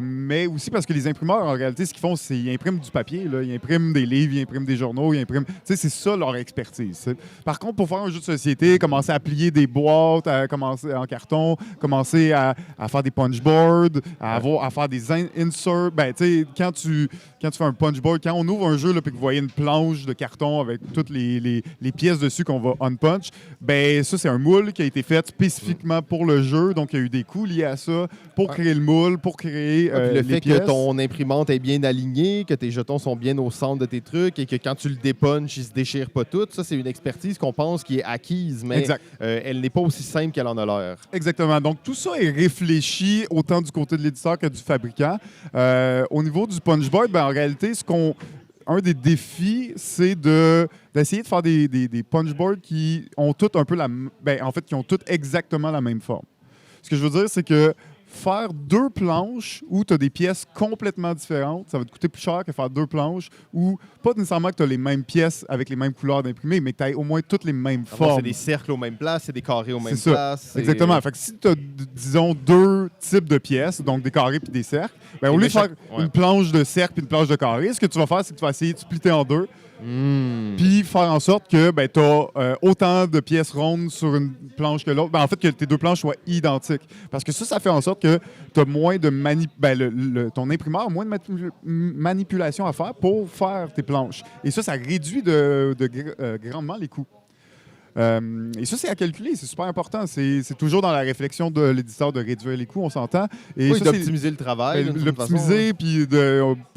Mais aussi parce que les imprimeurs, en réalité, ce qu'ils font, c'est qu'ils impriment du papier. Là. Ils impriment des livres, ils impriment des journaux, ils impriment... C'est ça leur expertise. T'sais. Par contre, pour faire un jeu de société, commencer à plier des boîtes, à commencer en carton, commencer à faire des punchboards, à faire des inserts... Quand tu fais un punchboard, quand on ouvre un jeu et que vous voyez une planche de carton avec toutes les pièces dessus qu'on va unpunch, ça, c'est un moule qui a été fait spécifiquement pour le jeu. Donc, il y a eu des coûts liés à ça pour créer le moule, pour créer le fait pièces. Que ton imprimante est bien alignée, que tes jetons sont bien au centre de tes trucs et que quand tu le dépunches, ils ne se déchirent pas tout. Ça, c'est une expertise qu'on pense qui est acquise, mais elle n'est pas aussi simple qu'elle en a l'air. Exactement. Donc, tout ça est réfléchi autant du côté de l'éditeur que du fabricant. Au niveau du punchboard, en réalité, un des défis, c'est d'essayer de faire des punchboards qui ont toutes un peu qui ont toutes exactement la même forme. Ce que je veux dire, c'est que faire 2 planches où tu as des pièces complètement différentes, ça va te coûter plus cher que faire 2 planches où, pas nécessairement que tu as les mêmes pièces avec les mêmes couleurs d'imprimés, mais que tu as au moins toutes les mêmes formes. C'est des cercles aux mêmes places, c'est des carrés aux mêmes places. Exactement. Fait que si tu as, disons, 2 types de pièces, donc des carrés puis des cercles, au lieu de faire une planche de cercle puis une planche de carré, ce que tu vas faire, c'est que tu vas essayer de splitter en 2. Puis faire en sorte que tu as autant de pièces rondes sur une planche que l'autre. En fait, que tes 2 planches soient identiques. Parce que ça fait en sorte que tu as moins de ton imprimeur a moins de manipulation à faire pour faire tes planches. Et ça réduit grandement les coûts. Et ça, c'est à calculer, c'est super important. C'est toujours dans la réflexion de l'éditeur de réduire les coûts, on s'entend. Et oui, d'optimiser le travail. L'optimiser, puis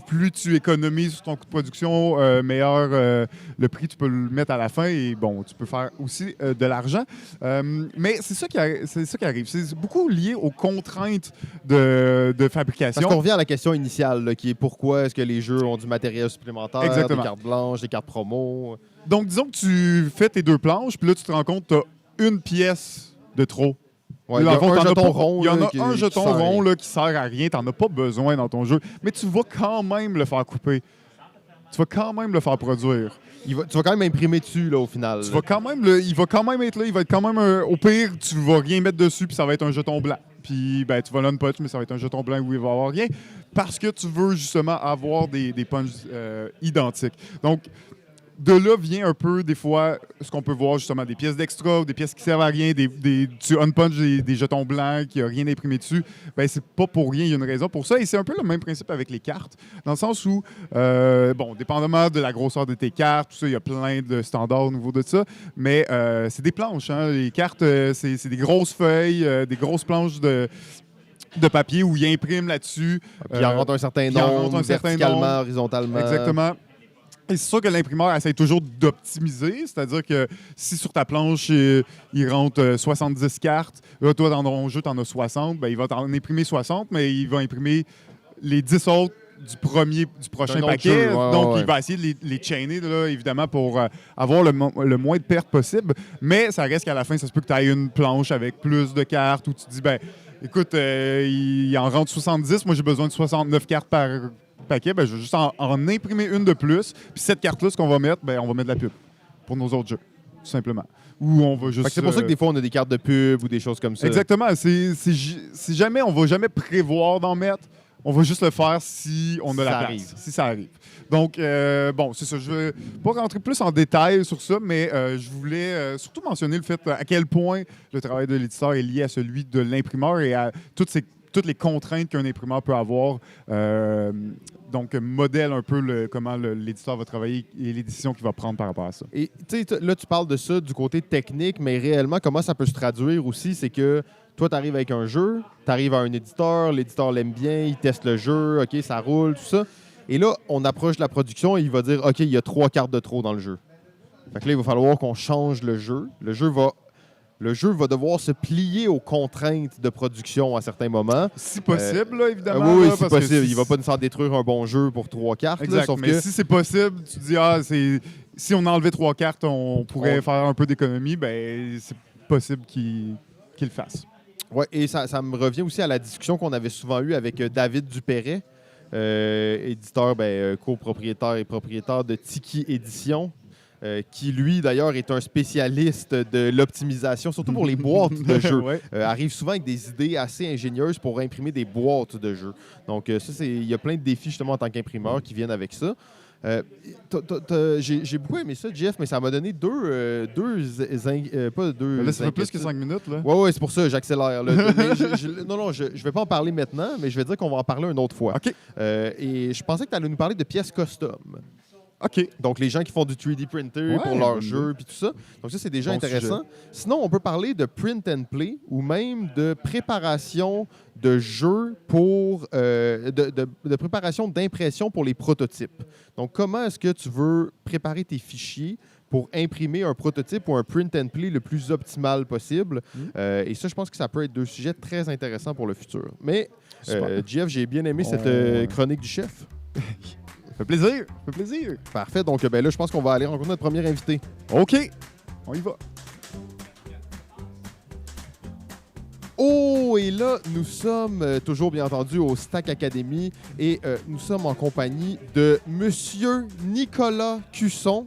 plus tu économises sur ton coût de production, meilleur le prix tu peux le mettre à la fin et tu peux faire aussi de l'argent. Mais c'est ça qui arrive. C'est beaucoup lié aux contraintes de fabrication. Parce qu'on revient à la question initiale, là, qui est pourquoi est-ce que les jeux ont du matériel supplémentaire, des cartes blanches, des cartes promo. Donc, disons que tu fais tes 2 planches, puis là, tu te rends compte que tu as une pièce de trop. Ouais, il y a un jeton rond. Il y en a un jeton rond là, qui sert à rien. Tu n'en as pas besoin dans ton jeu. Mais tu vas quand même le faire couper. Tu vas quand même le faire produire. Tu vas quand même imprimer dessus, là, au final. Il va quand même être là. Il va être quand même au pire, tu ne vas rien mettre dessus, puis ça va être un jeton blanc. Puis, tu vas l'unpunch, mais ça va être un jeton blanc où il va y avoir rien. Parce que tu veux justement avoir des punches identiques. Donc, de là vient un peu, des fois, ce qu'on peut voir, justement, des pièces d'extra, des pièces qui servent à rien, tu unpunches des jetons blancs qui n'ont rien imprimé dessus. C'est pas pour rien, il y a une raison pour ça. Et c'est un peu le même principe avec les cartes, dans le sens où, dépendamment de la grosseur de tes cartes, tout ça, il y a plein de standards au niveau de ça, mais c'est des planches. Hein? Les cartes, c'est des grosses feuilles, des grosses planches de papier où ils impriment là-dessus. Puis ils en rentrent un certain nombre, verticalement, horizontalement. Exactement. Et c'est sûr que l'imprimeur essaie toujours d'optimiser, c'est-à-dire que si sur ta planche, il rentre 70 cartes, là, toi, dans ton jeu, tu en as 60, il va t'en imprimer 60, mais il va imprimer les 10 autres du prochain paquet. Donc, il va essayer de les chainer, là, évidemment, pour avoir le moins de pertes possible. Mais ça reste qu'à la fin, ça se peut que tu aies une planche avec plus de cartes où tu te dis, écoute, il en rentre 70, moi, j'ai besoin de 69 cartes par paquet, je vais juste en imprimer une de plus. Puis cette carte-là, ce qu'on va mettre, on va mettre de la pub pour nos autres jeux, tout simplement. Ou on va juste. C'est pour ça que des fois, on a des cartes de pub ou des choses comme ça. Exactement. On va jamais prévoir d'en mettre. On va juste le faire si on a la place. Si ça arrive. Donc, c'est ça. Je ne vais pas rentrer plus en détail sur ça, mais je voulais surtout mentionner le fait à quel point le travail de l'éditeur est lié à celui de l'imprimeur et à toutes les contraintes qu'un imprimeur peut avoir donc modèle un peu comment l'éditeur va travailler et les décisions qu'il va prendre par rapport à ça. Et là, tu parles de ça du côté technique, mais réellement, comment ça peut se traduire aussi, c'est que toi, tu arrives avec un jeu, tu arrives à un éditeur, l'éditeur l'aime bien, il teste le jeu, OK, ça roule, tout ça. Et là, on approche de la production et il va dire, OK, il y a 3 cartes de trop dans le jeu. Fait que là, il va falloir qu'on change le jeu. Le jeu va devoir se plier aux contraintes de production à certains moments. Si possible, là, évidemment. Oui, là, si possible. Il ne va pas nous faire détruire un bon jeu pour 3 cartes. Exact, Là, sauf mais que... si c'est possible, tu dis, si on enlevait 3 cartes, on pourrait faire un peu d'économie, ben c'est possible qu'il le fasse. Oui, et ça me revient aussi à la discussion qu'on avait souvent eue avec David Dupéret, éditeur, copropriétaire et propriétaire de Tiki Édition, qui, lui, d'ailleurs, est un spécialiste de l'optimisation, surtout pour les boîtes de jeux. Ouais. Arrive souvent avec des idées assez ingénieuses pour imprimer des boîtes de jeux. Donc, il y a plein de défis, justement, en tant qu'imprimeur qui viennent avec ça. J'ai beaucoup aimé ça, Jeff, mais ça m'a donné pas deux. Là, ça fait plus que 5 minutes, là. Oui, c'est pour ça, j'accélère. Non, je vais pas en parler maintenant, mais je vais dire qu'on va en parler une autre fois. OK. Et je pensais que tu allais nous parler de pièces custom. OK. Donc, les gens qui font du 3D printer pour leurs jeux puis tout ça. Donc, ça, c'est déjà intéressant. Sinon, on peut parler de print and play ou même de préparation de jeux pour... de préparation d'impression pour les prototypes. Donc, comment est-ce que tu veux préparer tes fichiers pour imprimer un prototype ou un print and play le plus optimal possible? Et ça, je pense que ça peut être 2 sujets très intéressants pour le futur. Mais, Jeff, j'ai bien aimé cette chronique du chef. Ça fait plaisir. Ça fait plaisir. Parfait. Donc, là, je pense qu'on va aller rencontrer notre premier invité. OK. On y va. Oh, et là, nous sommes toujours, bien entendu, au Stack Academy et nous sommes en compagnie de Monsieur Nicolas Cusson.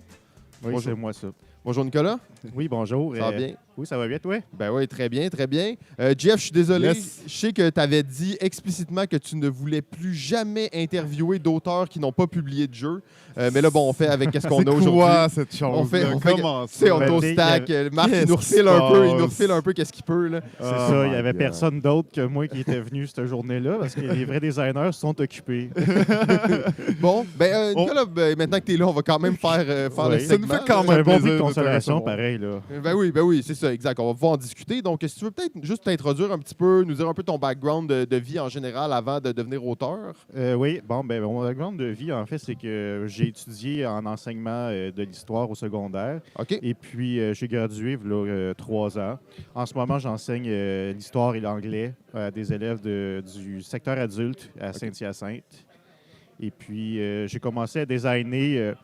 Oui, c'est moi, ça. Bonjour, Nicolas. Oui, bonjour. Ça va bien? Oui, ça va bien, toi? Ben oui, très bien, très bien. Jeff, je suis désolé. Yes. Je sais que tu avais dit explicitement que tu ne voulais plus jamais interviewer d'auteurs qui n'ont pas publié de jeu. Mais là, bon, on fait avec ce qu'on a aujourd'hui. C'est quoi cette chose? On fait comment ça? C'est auto-stack. Marc, il nous refile un peu qu'est-ce qu'il peut. Là. C'est ça, il n'y avait personne d'autre que moi qui était venu cette journée-là parce que les vrais designers sont occupés. Bon, Nicolas, maintenant que tu es là, on va quand même faire le Ça segment. nous fait quand C'est même un bon prix plaisir de de te consolation, recevoir. pareil, là. Ben oui, c'est ça, exact. On va pouvoir en discuter. Donc, si tu veux peut-être juste t'introduire un petit peu, nous dire un peu ton background de vie en général avant de devenir auteur. Oui, bon, mon background de vie, en fait, c'est que j'ai étudié en enseignement de l'histoire au secondaire. OK. Et puis, j'ai gradué il y a 3 ans. En ce moment, j'enseigne l'histoire et l'anglais à des élèves du secteur adulte à Saint-Hyacinthe. Et puis, j'ai commencé à designer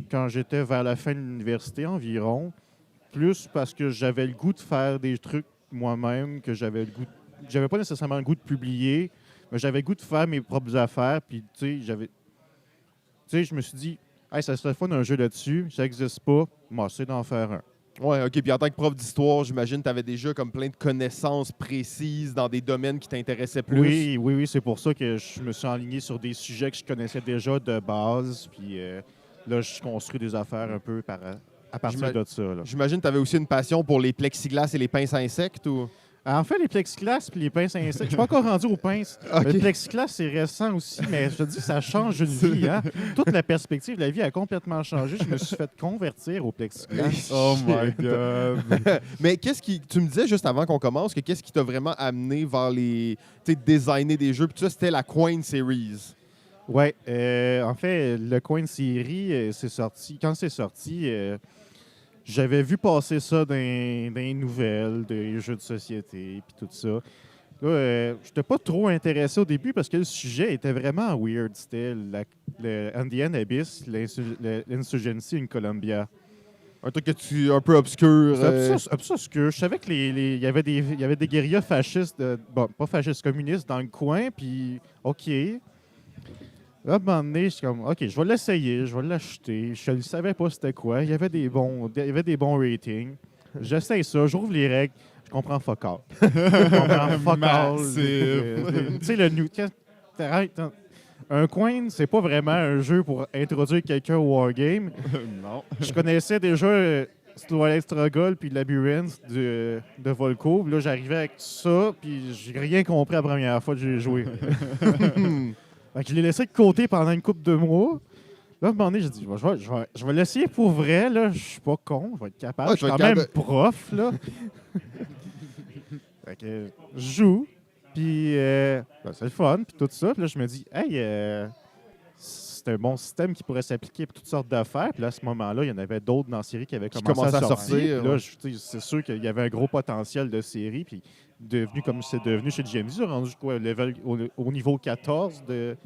quand j'étais vers la fin de l'université environ, plus parce que j'avais le goût de faire des trucs moi-même, que j'avais pas nécessairement le goût de publier, mais j'avais le goût de faire mes propres affaires. Puis, tu sais, je me suis dit, hey, ça serait fun un jeu là-dessus, ça n'existe pas, moi, c'est d'en faire un. Ouais, OK. Puis en tant que prof d'histoire, j'imagine que tu avais déjà comme plein de connaissances précises dans des domaines qui t'intéressaient plus. Oui, c'est pour ça que je me suis enligné sur des sujets que je connaissais déjà de base. Puis là, je construis des affaires un peu à partir de ça. Là. J'imagine que tu avais aussi une passion pour les plexiglas et les pinces à insectes ou... En fait, les plexiglas et les pinces à insectes, je suis pas encore rendu aux pinces. Okay. Le plexiglas, c'est récent aussi, mais je te dis, ça change une vie. Hein? Toute la perspective de la vie a complètement changé. Je me suis fait convertir au plexiglas. Oh my God! Mais tu me disais juste avant qu'on commence que qu'est-ce qui t'a vraiment amené vers designer des jeux? Puis ça, c'était la Coin Series. Oui, en fait, le Coin Series, c'est sorti. Quand c'est sorti, j'avais vu passer ça dans les nouvelles, des jeux de société, puis tout ça. Là, je n'étais pas trop intéressé au début parce que le sujet était vraiment weird. C'était le Andean Abyss, l'Insurgency in Colombia. Un truc un peu obscur. C'est obscur. Je savais qu'il y avait des guérillas fascistes, pas fascistes, communistes dans le coin, puis OK. Là, à un moment donné, je suis comme, OK, je vais l'essayer, je vais l'acheter. Je ne savais pas c'était quoi. Il y avait des bons ratings. J'essaye ça, j'ouvre les règles, je comprends fuck all. Je comprends fuck all. Tu sais, le new... Un coin, c'est pas vraiment un jeu pour introduire quelqu'un au wargame. Non. Je connaissais déjà Twilight Struggle puis Labyrinth de Volco. Là, j'arrivais avec ça, puis j'ai rien compris la première fois que j'ai joué. Fait que je l'ai laissé de côté pendant une couple de mois. Là, à un moment donné, j'ai dit, je vais l'essayer pour vrai. Là. Je suis pas con, je vais être capable. Je suis quand même prof. Là. Fait que je joue, puis c'est le fun, puis tout ça. Puis là, je me dis, hey, c'est un bon système qui pourrait s'appliquer pour toutes sortes d'affaires. Puis là, à ce moment-là, il y en avait d'autres dans la série qui avaient commencé à sortir. Puis là, c'est sûr qu'il y avait un gros potentiel de série. Puis devenu comme c'est devenu chez GMZ, rendu au niveau 14 de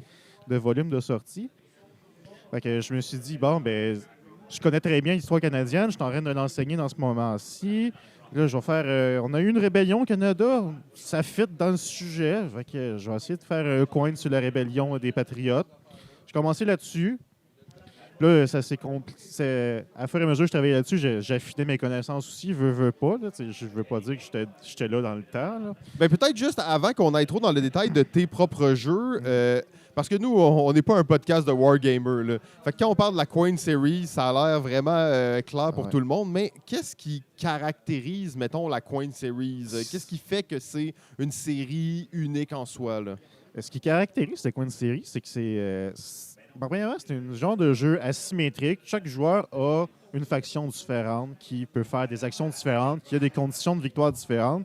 volume de sortie. Fait que je me suis dit, bon, ben, je connais très bien l'histoire canadienne, je suis en train de l'enseigner dans ce moment-ci. Là, je vais faire. On a eu une rébellion au Canada, ça fit dans le sujet. Fait que je vais essayer de faire un coin sur la rébellion des Patriotes. J'ai commencé là-dessus. Là, ça s'est à fur et à mesure que je travaillais là-dessus, j'affinais mes connaissances aussi, veux pas. Là, je veux pas dire que j'étais là dans le temps. Là. Ben, peut-être juste avant qu'on aille trop dans le détail de tes propres jeux, parce que nous, on n'est pas un podcast de Wargamer. Là. Fait que quand on parle de la Coin Series, ça a l'air vraiment clair pour tout le monde. Mais qu'est-ce qui caractérise, mettons, la Coin Series? Qu'est-ce qui fait que c'est une série unique en soi? Là? Ce qui caractérise cette Coin Series, c'est que premièrement, c'est un genre de jeu asymétrique. Chaque joueur a une faction différente qui peut faire des actions différentes, qui a des conditions de victoire différentes.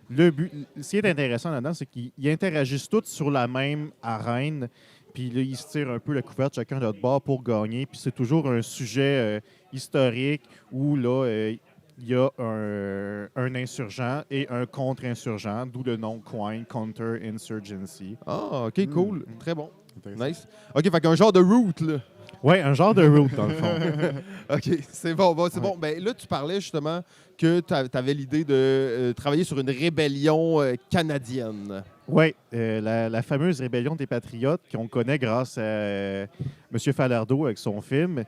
Le but, ce qui est intéressant là-dedans, c'est qu'ils interagissent tous sur la même arène, puis là, ils se tirent un peu la couverte chacun de notre bord pour gagner. Puis c'est toujours un sujet historique où là, il y a un insurgent et un contre-insurgent, d'où le nom Coin, Counter-Insurgency. Ah, OK, cool. Très bon. Nice. OK, fait qu'un genre de route, là. Oui, un genre de route, dans le fond. OK, c'est bon. C'est bon. Ben, là, tu parlais justement que tu avais l'idée de travailler sur une rébellion canadienne. Oui, la fameuse rébellion des Patriotes qu'on connaît grâce à M. Falardeau avec son film.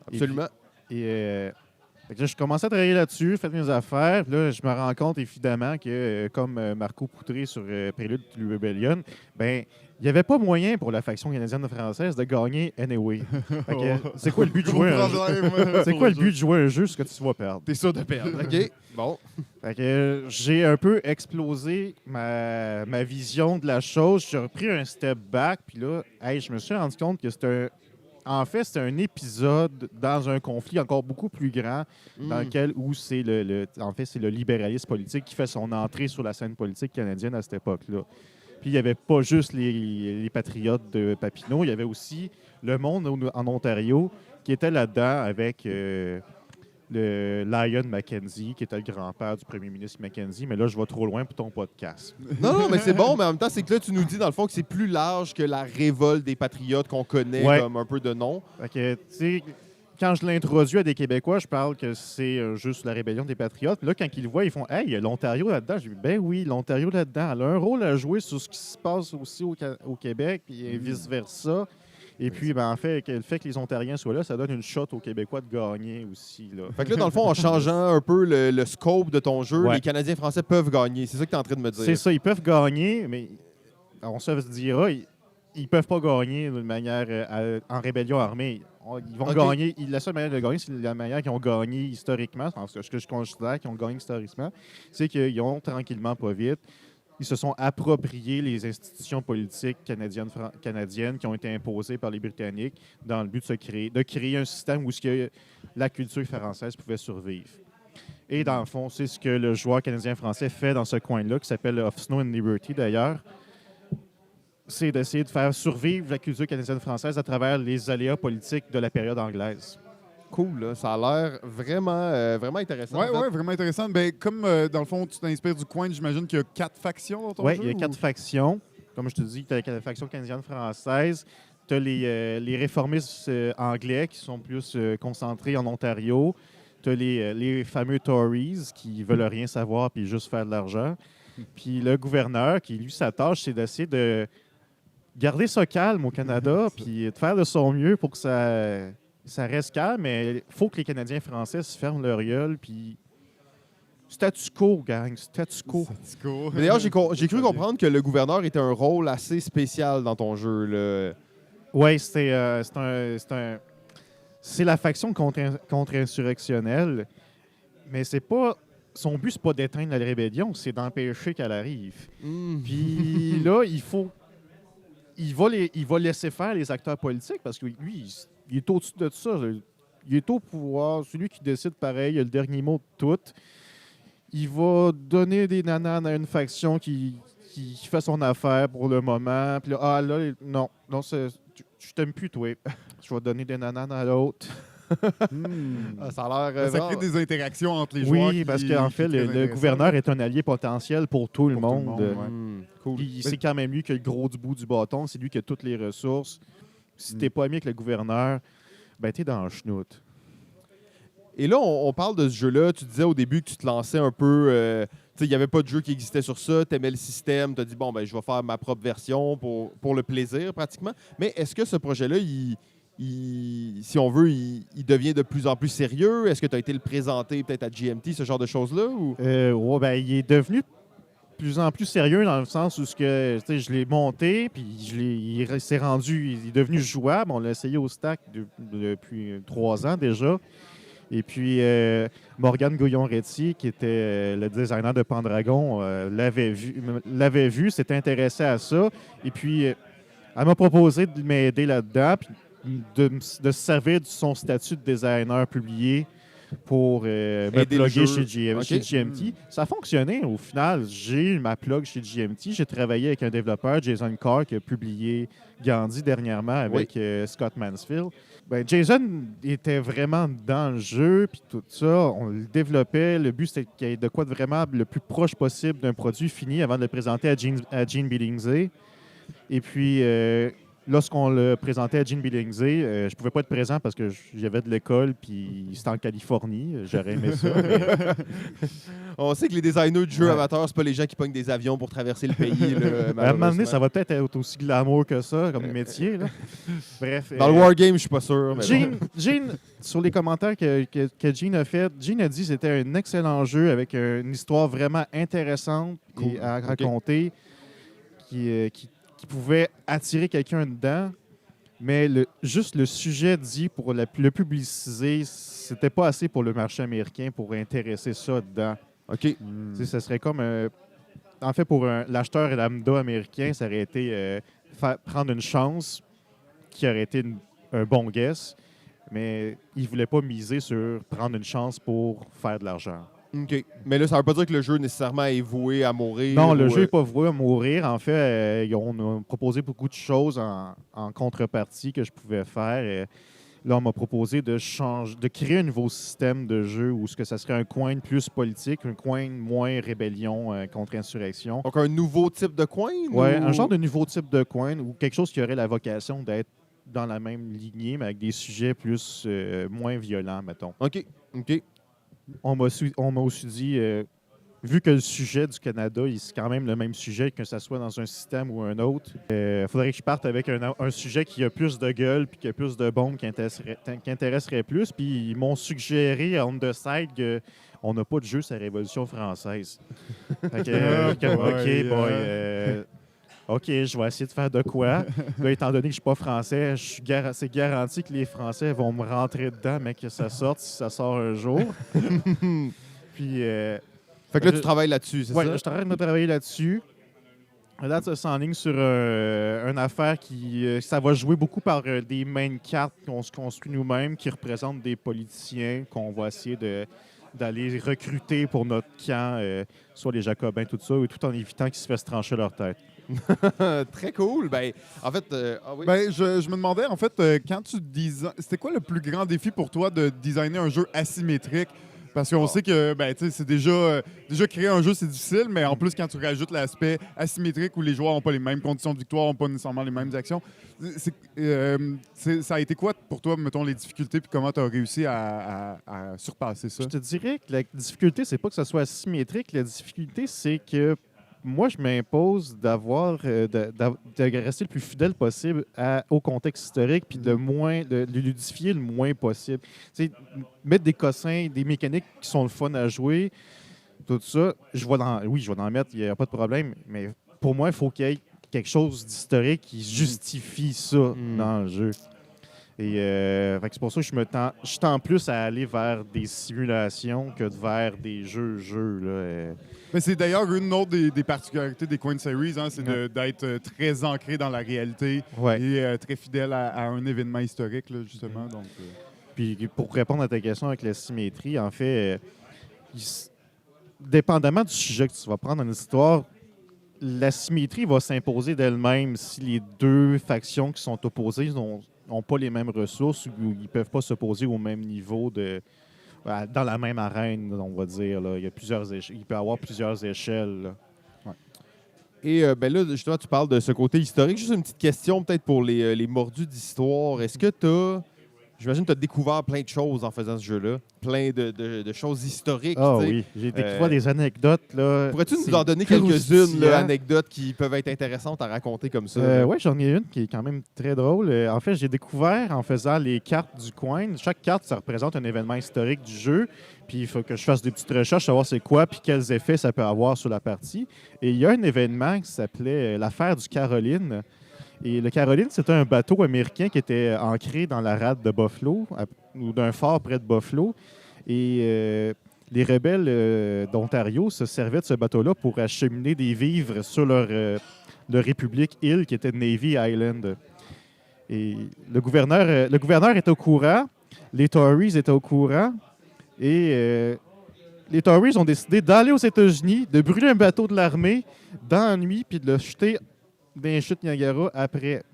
Absolument. Fait que là, je commençais à travailler là-dessus, faire mes affaires. Puis là, je me rends compte évidemment que, comme Marco Poutré sur Prélude to Rebellion, ben il n'y avait pas moyen pour la faction canadienne-française de gagner anyway. Fait que, c'est quoi le but de jouer un jeu? C'est quoi le but de jouer un jeu, ce que tu vas perdre? T'es sûr de perdre. OK, bon. Fait que j'ai un peu explosé ma vision de la chose. J'ai repris un step back, puis là, je me suis rendu compte que c'était c'est un épisode dans un conflit encore beaucoup plus grand, dans lequel c'est c'est le libéralisme politique qui fait son entrée sur la scène politique canadienne à cette époque-là. Puis il n'y avait pas juste les patriotes de Papineau, il y avait aussi le monde en Ontario qui était là-dedans avec le Lyon Mackenzie, qui était le grand-père du premier ministre Mackenzie. Mais là, je vais trop loin pour ton podcast. Non, mais c'est bon, mais en même temps, c'est que là, tu nous dis, dans le fond, que c'est plus large que la révolte des Patriotes qu'on connaît comme un peu de nom. Fait que, tu sais, quand je l'introduis à des Québécois, je parle que c'est juste la rébellion des Patriotes. Puis là, quand ils le voient, ils font « Hey, il y a l'Ontario là-dedans. » Je dis « Ben oui, l'Ontario là-dedans. Elle a un rôle à jouer sur ce qui se passe aussi au Québec, puis vice-versa. » Et puis, en fait, le fait que les Ontariens soient là, ça donne une shot aux Québécois de gagner aussi. Là. Fait que là, dans le fond, en changeant un peu le scope de ton jeu, les Canadiens français peuvent gagner. C'est ça que tu es en train de me dire. C'est ça, ils peuvent gagner, mais on se dira, ils peuvent pas gagner d'une manière en rébellion armée. Ils vont gagner. La seule manière de gagner, c'est la manière qu'ils ont gagné historiquement. Ce que je considère qu'ils ont gagné historiquement, c'est qu'ils ont tranquillement, pas vite, ils se sont appropriés les institutions politiques canadiennes qui ont été imposées par les Britanniques dans le but de créer un système où la culture française pouvait survivre. Et dans le fond, c'est ce que le joueur canadien-français fait dans ce coin-là, qui s'appelle Of Snow and Liberty d'ailleurs. C'est d'essayer de faire survivre la culture canadienne-française à travers les aléas politiques de la période anglaise. Cool, là. Ça a l'air vraiment intéressant. Oui, vraiment intéressant. Ben, comme, dans le fond, tu t'inspires du coin, j'imagine qu'il y a 4 factions dans ton jeu? Oui, il y a 4 factions. Comme je te dis, tu as la faction canadienne-française. Tu as les réformistes anglais qui sont plus concentrés en Ontario. Tu as les fameux Tories qui veulent rien savoir puis juste faire de l'argent. Puis le gouverneur, qui, lui, sa tâche, c'est d'essayer de garder ça calme au Canada puis de faire de son mieux pour que ça reste calme, mais il faut que les Canadiens français se ferment leur gueule, puis statu quo, gang, statu quo. Mais d'ailleurs, j'ai cru comprendre que le gouverneur était un rôle assez spécial dans ton jeu. Oui, c'est la faction contre-insurrectionnelle, mais c'est pas... Son but, c'est pas d'éteindre la rébellion, c'est d'empêcher qu'elle arrive. Puis là, il faut il va laisser faire les acteurs politiques parce que lui, il est au-dessus de ça. Il est au pouvoir. C'est lui qui décide pareil. Il a le dernier mot de tout. Il va donner des nananes à une faction qui fait son affaire pour le moment. Puis là, non, je t'aime plus, toi. Je vais donner des nananes à l'autre. Ça a l'air. Ça crée des interactions entre les joueurs. Oui, parce qu'en fait, le gouverneur est un allié potentiel pour tout le monde. Cool. C'est quand même lui qui a le gros du bout du bâton. C'est lui qui a toutes les ressources. Si t'es pas ami avec le gouverneur, ben t'es dans le schnout. Et là, on parle de ce jeu-là. Tu disais au début que tu te lançais un peu. Il n'y avait pas de jeu qui existait sur ça. Tu aimais le système. Tu as dit, bon, ben, je vais faire ma propre version pour le plaisir, pratiquement. Mais est-ce que ce projet-là, si on veut, il devient de plus en plus sérieux? Est-ce que tu as été le présenter peut-être à GMT, ce genre de choses-là? Ou... Il est devenu de plus en plus sérieux dans le sens où je l'ai monté, puis il s'est rendu, il est devenu jouable. On l'a essayé au stack depuis 3 ans déjà. Et puis, Morgane Gouillon-Retty, qui était le designer de Pendragon, l'avait vu, s'était intéressé à ça. Et puis, elle m'a proposé de m'aider là-dedans, puis de se servir de son statut de designer publié pour me plugger chez GMT. Ça a fonctionné au final. J'ai eu ma plug chez GMT. J'ai travaillé avec un développeur, Jason Carr, qui a publié Gandhi dernièrement avec Scott Mansfield. Ben, Jason était vraiment dans le jeu, puis tout ça. On le développait. Le but, c'était qu'il y ait de quoi de vraiment le plus proche possible d'un produit fini avant de le présenter à Gene Billingsley. Et puis, lorsqu'on le présentait à Gene Billingsley, je ne pouvais pas être présent parce que j'avais de l'école, puis c'était en Californie. J'aurais aimé ça. On sait que les designers de jeux amateurs, c'est pas les gens qui pognent des avions pour traverser le pays. À un moment donné, ça va peut-être être aussi glamour que ça, comme métier. Là. Bref. Dans le Wargame, je suis pas sûr. Mais Gene, sur les commentaires que Gene a fait, Gene a dit que c'était un excellent jeu avec une histoire vraiment intéressante à raconter qui pouvait attirer quelqu'un dedans, mais juste le sujet dit pour le publiciser, c'était pas assez pour le marché américain pour intéresser ça dedans. OK. Ça serait comme... en fait, pour l'acheteur et lambda américain, ça aurait été prendre une chance qui aurait été un bon guess, mais il voulait pas miser sur prendre une chance pour faire de l'argent. OK. Mais là, ça veut pas dire que le jeu nécessairement est voué à mourir. Non, le jeu n'est pas voué à mourir. En fait, on a proposé beaucoup de choses en contrepartie que je pouvais faire. Et là, on m'a proposé de créer un nouveau système de jeu où ça serait un coin plus politique, un coin moins rébellion contre insurrection. Donc, un nouveau type de coin? Oui, un genre de nouveau type de coin ou quelque chose qui aurait la vocation d'être dans la même lignée, mais avec des sujets plus moins violents, mettons. OK. On m'a aussi dit, vu que le sujet du Canada, c'est quand même le même sujet, que ce soit dans un système ou un autre, il faudrait que je parte avec un sujet qui a plus de gueule puis qui a plus de bombes qui intéresserait plus. Puis ils m'ont suggéré, on the side, qu'on n'a pas de jeu sur la Révolution française. Fait que, OK, je vais essayer de faire de quoi. Là, étant donné que je ne suis pas français, c'est garanti que les Français vont me rentrer dedans, mais que ça sorte si ça sort un jour. Puis... fait que là, tu travailles là-dessus, c'est ça? Oui, je suis en train de travailler là-dessus. Là, ça s'enligne sur une affaire ça va jouer beaucoup par des main cartes qu'on se construit nous-mêmes, qui représentent des politiciens qu'on va essayer d'aller recruter pour notre camp, soit les Jacobins, tout ça, tout en évitant qu'ils se fassent trancher leur tête. Très cool. Ben, en fait, oui. Ben, je me demandais, en fait, quand tu c'était quoi le plus grand défi pour toi de designer un jeu asymétrique? Parce qu'on sait que c'est déjà créer un jeu, c'est difficile, mais en plus, quand tu rajoutes l'aspect asymétrique où les joueurs n'ont pas les mêmes conditions de victoire, n'ont pas nécessairement les mêmes actions, ça a été quoi pour toi, mettons, les difficultés, puis comment tu as réussi à surpasser ça? Je te dirais que la difficulté, c'est pas que ça soit asymétrique. La difficulté, c'est que moi, je m'impose de rester le plus fidèle possible au contexte historique puis de ludifier le moins possible. T'sais, mettre des cossins, des mécaniques qui sont le fun à jouer, tout ça, je vais en mettre, il n'y a pas de problème, mais pour moi, il faut qu'il y ait quelque chose d'historique qui justifie ça dans le jeu. Et c'est pour ça que je tends plus à aller vers des simulations que vers des jeux. Là. Mais c'est d'ailleurs une autre des particularités des Coin Series, hein, c'est d'être très ancré dans la réalité et très fidèle à un événement historique, là, justement. Donc, Puis pour répondre à ta question avec la symétrie, en fait, dépendamment du sujet que tu vas prendre dans l'histoire, la symétrie va s'imposer d'elle-même si les deux factions qui sont opposées n'ont pas les mêmes ressources ou ils ne peuvent pas s'opposer au même niveau dans la même arène, on va dire. Là. Il peut y avoir plusieurs échelles. Là. Et là, justement, tu parles de ce côté historique. Juste une petite question peut-être pour les mordus d'histoire. Est-ce que tu as... J'imagine que tu as découvert plein de choses en faisant ce jeu-là. Plein de choses historiques. Ah oui, j'ai découvert des anecdotes. Pourrais-tu nous en donner quelques-unes, anecdotes qui peuvent être intéressantes à raconter comme ça? Oui, j'en ai une qui est quand même très drôle. En fait, j'ai découvert en faisant les cartes du coin. Chaque carte, ça représente un événement historique du jeu. Puis il faut que je fasse des petites recherches, savoir c'est quoi, puis quels effets ça peut avoir sur la partie. Et il y a un événement qui s'appelait l'affaire du Caroline. Et le Caroline, c'était un bateau américain qui était ancré dans la rade de Buffalo, ou d'un fort près de Buffalo. Et les rebelles d'Ontario se servaient de ce bateau-là pour acheminer des vivres sur leur république île qui était Navy Island. Et le gouverneur était au courant, les Tories étaient au courant, et les Tories ont décidé d'aller aux États-Unis, de brûler un bateau de l'armée dans la nuit, puis de le jeter dans les chutes Niagara après.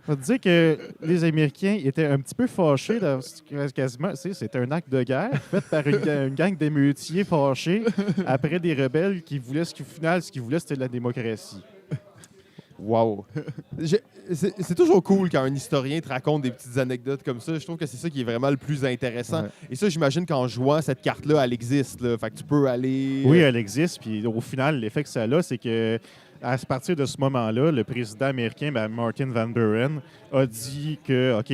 On va dire que les Américains étaient un petit peu fâchés. Quasiment, c'était un acte de guerre fait par une gang d'émeutiers fâchés après des rebelles qui voulaient, au final, ce qu'ils voulaient, c'était de la démocratie. Wow! C'est toujours cool quand un historien te raconte des petites anecdotes comme ça. Je trouve que c'est ça qui est vraiment le plus intéressant. Ouais. Et ça, j'imagine qu'en jouant, cette carte-là, elle existe. Là. Fait que tu peux aller... Oui, elle existe. Puis au final, l'effet que ça a, c'est que à partir de ce moment-là, le président américain, Martin Van Buren, a dit que, OK,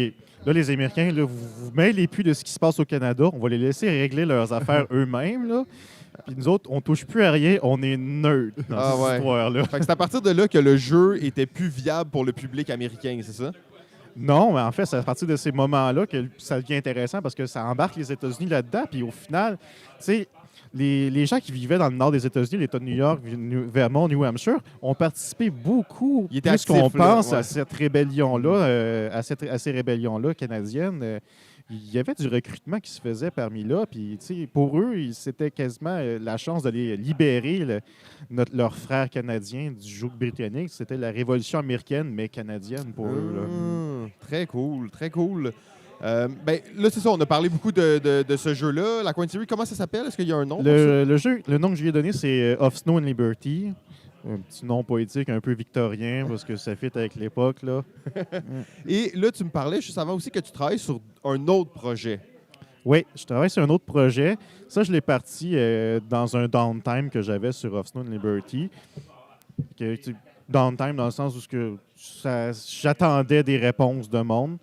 là, les Américains, là, vous mêlez plus de ce qui se passe au Canada. On va les laisser régler leurs affaires eux-mêmes, là. Puis nous autres, on touche plus à rien, on est neutre dans cette histoire-là. Fait que c'est à partir de là que le jeu était plus viable pour le public américain, c'est ça? Non, mais en fait, c'est à partir de ces moments-là que ça devient intéressant parce que ça embarque les États-Unis là-dedans. Puis au final, tu sais, les gens qui vivaient dans le nord des États-Unis, l'État de New York, Vermont, New Hampshire, ont participé beaucoup plus qu'on pense à cette rébellion-là, à ces rébellions-là canadiennes. Il y avait du recrutement qui se faisait parmi là. Puis, pour eux, c'était quasiment la chance de les libérer, leurs frères canadiens du joug britannique. C'était la révolution américaine, mais canadienne pour eux. Là. Très cool, très cool. Là, c'est ça, on a parlé beaucoup de ce jeu-là. La Coin Series, comment ça s'appelle? Est-ce qu'il y a un nom? Le nom que je lui ai donné, c'est Of Snow and Liberty. Un petit nom poétique un peu victorien parce que ça fit avec l'époque. Là. Et là, tu me parlais juste avant aussi que tu travailles sur un autre projet. Oui, je travaille sur un autre projet. Ça, je l'ai parti dans un downtime que j'avais sur Of Snow and Liberty. Downtime dans le sens où j'attendais des réponses de monde.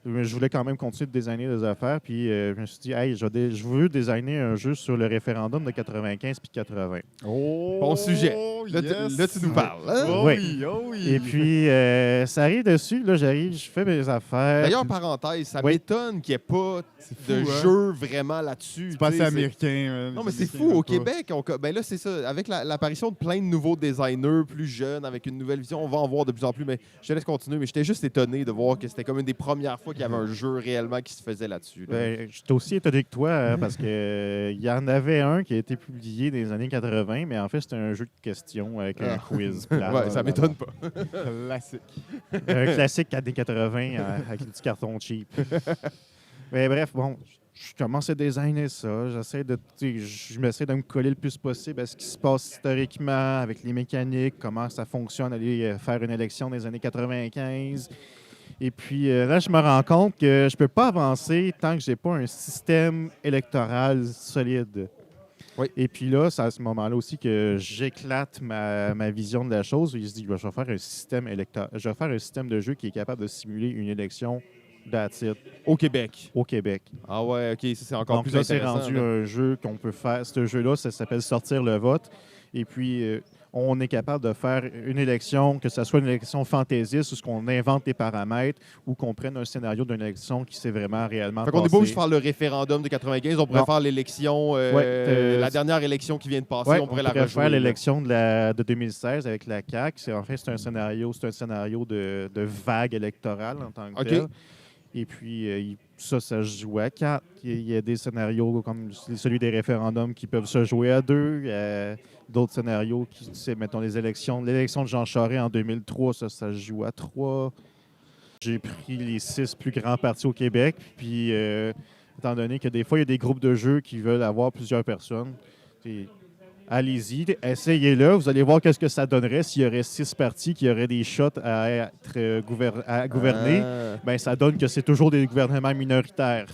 Mais je voulais quand même continuer de designer des affaires. Puis je me suis dit, hey, je veux designer un jeu sur le référendum de 95 puis 80. Oh, bon sujet. Là, tu nous parles. Hein? Oh oui, oh oui. Et puis, ça arrive dessus. Là, j'arrive, je fais mes affaires. D'ailleurs, parenthèse, ça m'étonne qu'il n'y ait pas de jeu vraiment là-dessus. C'est pas assez américain. Non, mais c'est fou. Au Québec, là, c'est ça. Avec l'apparition de plein de nouveaux designers plus jeunes, avec une nouvelle vision, on va en voir de plus en plus. Mais je te laisse continuer. Mais j'étais juste étonné de voir que c'était comme une des premières fois qu'il y avait un jeu réellement qui se faisait là-dessus. Là. J'étais aussi étonné que toi, parce qu'il y en avait un qui a été publié dans les années 80, mais en fait, c'était un jeu de questions avec un quiz. Ouais, ça m'étonne pas. Classique. Un classique années 80 avec du carton cheap. Mais bref, bon, je commence à designer ça. Je m'essaie de me coller le plus possible à ce qui se passe historiquement avec les mécaniques, comment ça fonctionne, aller faire une élection des années 95. Et puis là, je me rends compte que je ne peux pas avancer tant que je n'ai pas un système électoral solide. Oui. Et puis là, c'est à ce moment-là aussi que j'éclate ma vision de la chose. Il se dit, je vais faire un système de jeu qui est capable de simuler une élection au Québec. Au Québec. Ah ouais, OK, ça c'est encore plus intéressant. Donc là, c'est rendu un jeu qu'on peut faire. Ce jeu-là, ça s'appelle Sortir le vote. Et puis, on est capable de faire une élection, que ce soit une élection fantaisiste, où qu'on invente des paramètres, ou qu'on prenne un scénario d'une élection qui s'est vraiment réellement passée. On n'est pas obligé de faire le référendum de 95, on pourrait faire l'élection, la dernière élection qui vient de passer, on pourrait la rejouer. Faire l'élection de 2016 avec la CAQ. En fait, c'est un scénario de vague électorale en tant que tel. Et puis, ça se joue à 4. Il y a des scénarios comme celui des référendums qui peuvent se jouer à 2. Il y a d'autres scénarios mettons, l'élection de Jean Charest en 2003, ça se joue à 3. J'ai pris les 6 plus grands partis au Québec. Puis, étant donné que des fois, il y a des groupes de jeux qui veulent avoir plusieurs personnes, allez-y, essayez-le. Vous allez voir qu'est-ce que ça donnerait s'il y aurait 6 partis qui auraient des shots à gouverner. Ben, ça donne que c'est toujours des gouvernements minoritaires.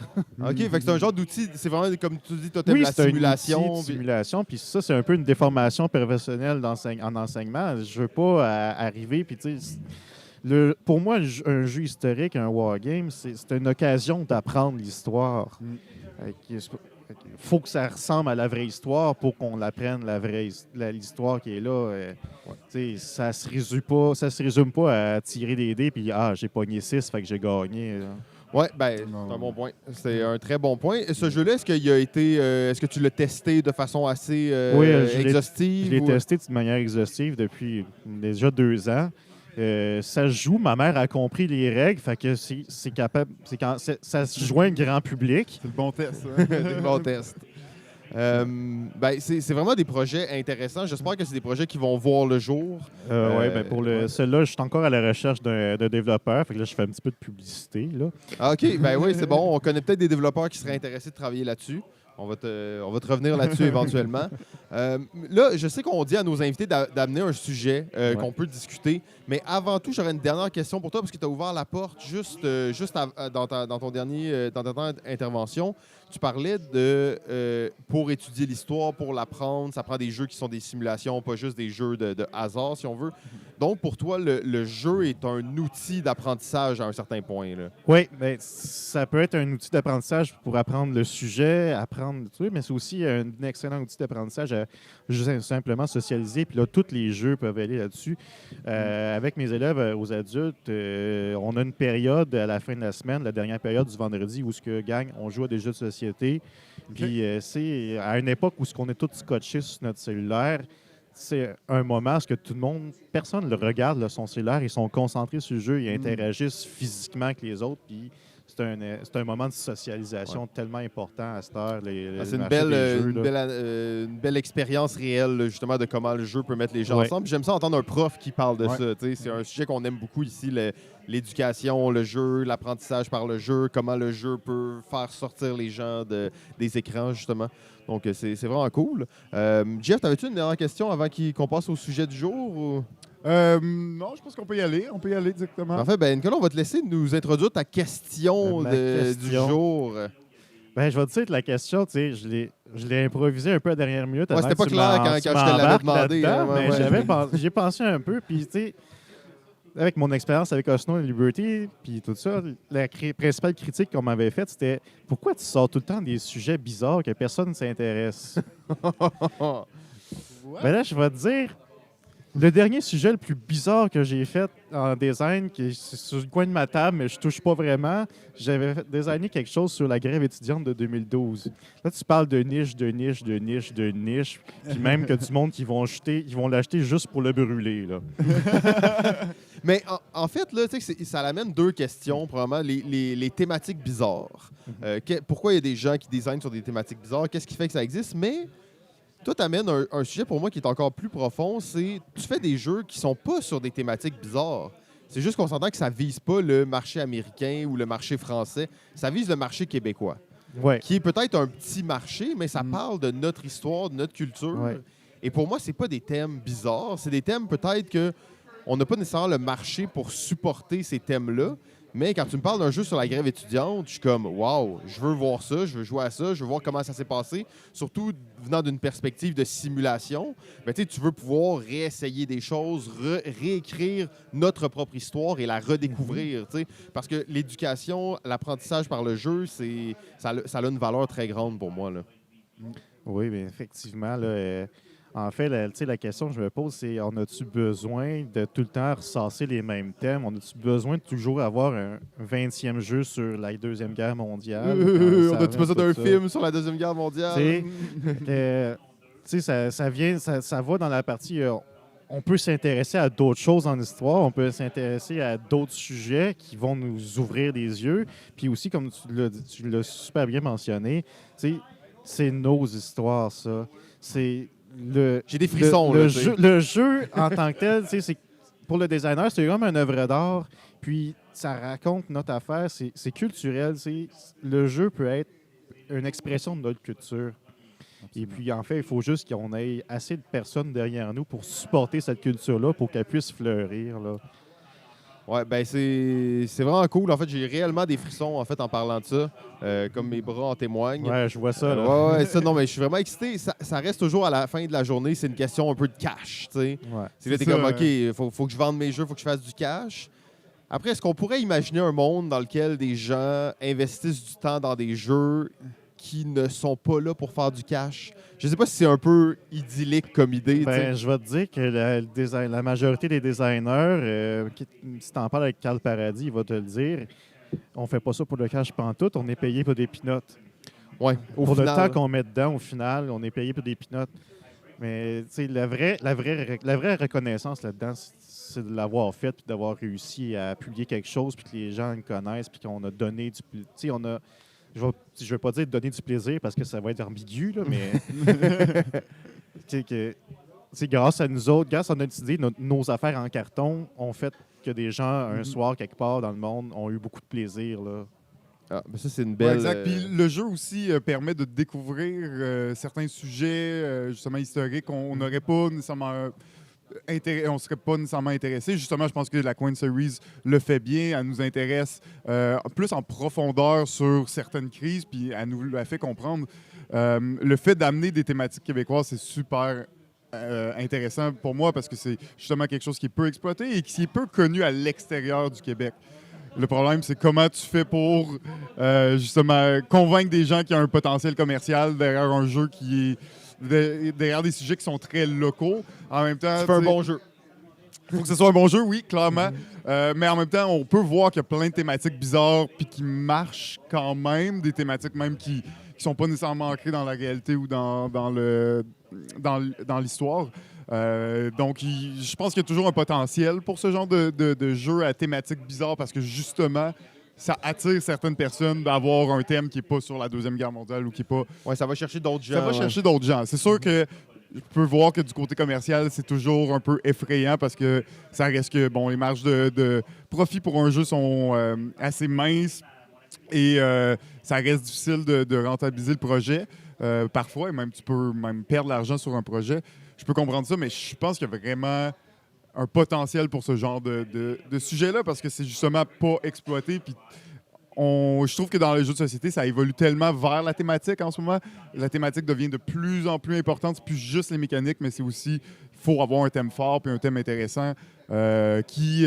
OK, fait que c'est un genre d'outil, c'est vraiment comme tu dis, totem la simulation. Un outil de simulation, puis ça, c'est un peu une déformation professionnelle en enseignement. Je veux pas arriver, puis tu sais... Pour moi, un jeu historique, un wargame, c'est une occasion d'apprendre l'histoire. Il faut que ça ressemble à la vraie histoire pour qu'on l'apprenne, l'histoire qui est là. Ça se résume pas à tirer des dés puis j'ai pogné 6, fait que j'ai gagné. Oui, c'est un bon point. C'est un très bon point. Et ce jeu-là, est-ce que tu l'as testé de façon assez exhaustive? Je l'ai testé de manière exhaustive depuis déjà 2 ans. Ça se joue, ma mère a compris les règles, fait que c'est capable. Ça se joue un grand public. C'est le bon test. C'est le bon test. C'est vraiment des projets intéressants. J'espère que c'est des projets qui vont voir le jour. Pour celui-là, je suis encore à la recherche d'un développeur. Fait que là, je fais un petit peu de publicité. Là. OK, oui, c'est bon. On connaît peut-être des développeurs qui seraient intéressés de travailler là-dessus. On va te revenir là-dessus éventuellement. Là, je sais qu'on dit à nos invités d'amener un sujet qu'on peut discuter, mais avant tout, j'aurais une dernière question pour toi parce que tu as ouvert la porte juste dans ta dernière intervention. Tu parlais pour étudier l'histoire, pour l'apprendre, ça prend des jeux qui sont des simulations, pas juste des jeux de hasard, si on veut. Donc, pour toi, le jeu est un outil d'apprentissage à un certain point. Là. Oui, ça peut être un outil d'apprentissage pour apprendre le sujet, mais c'est aussi un excellent outil d'apprentissage à juste simplement socialiser. Puis là, tous les jeux peuvent aller là-dessus. Avec mes élèves aux adultes, on a une période à la fin de la semaine, la dernière période du vendredi, où on joue à des jeux de société. Puis c'est à une époque où on est tous scotchés sur notre cellulaire. C'est un moment où personne ne le regarde, son cellulaire, ils sont concentrés sur le jeu, ils interagissent physiquement avec les autres, puis c'est un moment de socialisation tellement important à cette heure. C'est une belle expérience réelle, justement, de comment le jeu peut mettre les gens ensemble. J'aime ça entendre un prof qui parle de ça. C'est un sujet qu'on aime beaucoup ici, l'éducation, le jeu, l'apprentissage par le jeu, comment le jeu peut faire sortir les gens des écrans, justement. Donc, c'est vraiment cool. Jeff, t'avais-tu une dernière question avant qu'on passe au sujet du jour? Ou... Non, je pense qu'on peut y aller. On peut y aller directement. En fait, Nicolas, on va te laisser nous introduire ta question du jour. Je vais te dire que la question, je l'ai improvisée un peu à la dernière minute. C'était pas clair quand je te l'avais demandé. J'ai pensé un peu, puis tu sais, avec mon expérience avec Osno et Liberty, puis tout ça, la principale critique qu'on m'avait faite, c'était « Pourquoi tu sors tout le temps des sujets bizarres que personne ne s'intéresse? » Là, je vais te dire, le dernier sujet le plus bizarre que j'ai fait en design, qui est sur le coin de ma table, mais je touche pas vraiment, j'avais designé quelque chose sur la grève étudiante de 2012. Là, tu parles de niche, puis même que du monde qui vont l'acheter juste pour le brûler. Là. Mais en fait, là, ça amène 2 questions, probablement. Les thématiques bizarres. Pourquoi il y a des gens qui designent sur des thématiques bizarres? Qu'est-ce qui fait que ça existe? Mais toi, tu amènes un sujet pour moi qui est encore plus profond. C'est tu fais des jeux qui sont pas sur des thématiques bizarres. C'est juste qu'on s'entend que ça vise pas le marché américain ou le marché français. Ça vise le marché québécois. Ouais. Qui est peut-être un petit marché, mais ça parle de notre histoire, de notre culture. Ouais. Et pour moi, c'est pas des thèmes bizarres. C'est des thèmes peut-être que on n'a pas nécessairement le marché pour supporter ces thèmes-là, mais quand tu me parles d'un jeu sur la grève étudiante, je suis comme « Wow, je veux voir ça, je veux jouer à ça, je veux voir comment ça s'est passé. » Surtout venant d'une perspective de simulation, tu veux pouvoir réessayer des choses, réécrire notre propre histoire et la redécouvrir. Parce que l'éducation, l'apprentissage par le jeu, ça a une valeur très grande pour moi. Là. Oui, bien, effectivement. Là, En fait, la question que je me pose, c'est on a-tu besoin de tout le temps ressasser les mêmes thèmes? On a-tu besoin de toujours avoir un 20e jeu sur la Deuxième Guerre mondiale? On a-tu besoin d'un film sur la Deuxième Guerre mondiale? Ça va dans la partie... on peut s'intéresser à d'autres choses en histoire, on peut s'intéresser à d'autres sujets qui vont nous ouvrir les yeux. Puis aussi, comme tu l'as super bien mentionné, c'est nos histoires, ça. J'ai des frissons. Le jeu en tant que tel, pour le designer, c'est comme une œuvre d'art. Puis ça raconte notre affaire, c'est culturel. Le jeu peut être une expression de notre culture. Et puis, en fait, il faut juste qu'on ait assez de personnes derrière nous pour supporter cette culture-là, pour qu'elle puisse fleurir. Là. Ouais, ben c'est vraiment cool. En fait, j'ai réellement des frissons en fait en parlant de ça, comme mes bras en témoignent. Ouais, je vois ça. Là. Ouais, ça, non, mais je suis vraiment excité. Ça reste toujours à la fin de la journée, c'est une question un peu de cash, tu sais. Ouais. C'est là, t'es comme, OK, faut que je vende mes jeux, faut que je fasse du cash. Après, est-ce qu'on pourrait imaginer un monde dans lequel des gens investissent du temps dans des jeux qui ne sont pas là pour faire du cash? Je sais pas si c'est un peu idyllique comme idée. Je vais te dire que la majorité des designers, si tu en parles avec Carl Paradis, il va te le dire, on fait pas ça pour le cash pantoute, on est payé pour des pinottes. Ouais, pour le temps qu'on met dedans, au final, on est payé pour des pinottes. Mais la vraie reconnaissance là-dedans, c'est de l'avoir fait puis d'avoir réussi à publier quelque chose puis que les gens le connaissent puis qu'on a donné du... Je ne vais pas dire donner du plaisir parce que ça va être ambigu, là, mais grâce à nous autres, grâce à notre idée, nos affaires en carton ont fait que des gens, un soir, quelque part dans le monde, ont eu beaucoup de plaisir. Là. Ah, ben ça, c'est une belle... Ouais, exact. Puis le jeu aussi permet de découvrir certains sujets, justement, historiques qu'on n'aurait pas nécessairement... on ne serait pas nécessairement intéressé. Justement, je pense que la Coin Series le fait bien. Elle nous intéresse plus en profondeur sur certaines crises, puis elle nous l'a fait comprendre. Le fait d'amener des thématiques québécoises, c'est super intéressant pour moi parce que c'est justement quelque chose qui est peu exploité et qui est peu connu à l'extérieur du Québec. Le problème, c'est comment tu fais pour justement convaincre des gens qu'il y a un potentiel commercial derrière un jeu qui est derrière des sujets qui sont très locaux. En même temps, tu fais un bon jeu. Il faut que ce soit un bon jeu, oui, clairement. Mais en même temps, on peut voir qu'il y a plein de thématiques bizarres puis qui marchent quand même, des thématiques même qui sont pas nécessairement ancrées dans la réalité ou dans l'histoire. Donc, je pense qu'il y a toujours un potentiel pour ce genre de jeu à thématiques bizarres parce que justement, ça attire certaines personnes d'avoir un thème qui n'est pas sur la Deuxième Guerre mondiale ou qui n'est pas... Ouais, ça va chercher d'autres gens. Ça va chercher d'autres gens. C'est sûr que je peux voir que du côté commercial, c'est toujours un peu effrayant parce que ça reste que, bon, les marges de profit pour un jeu sont assez minces et ça reste difficile de rentabiliser le projet. Parfois, et même tu peux même perdre l'argent sur un projet. Je peux comprendre ça, mais je pense qu'il y a vraiment un potentiel pour ce genre de sujet-là parce que c'est justement pas exploité. Puis je trouve que dans les jeux de société, ça évolue tellement vers la thématique en ce moment. La thématique devient de plus en plus importante. C'est plus juste les mécaniques, mais c'est aussi, il faut avoir un thème fort puis un thème intéressant qui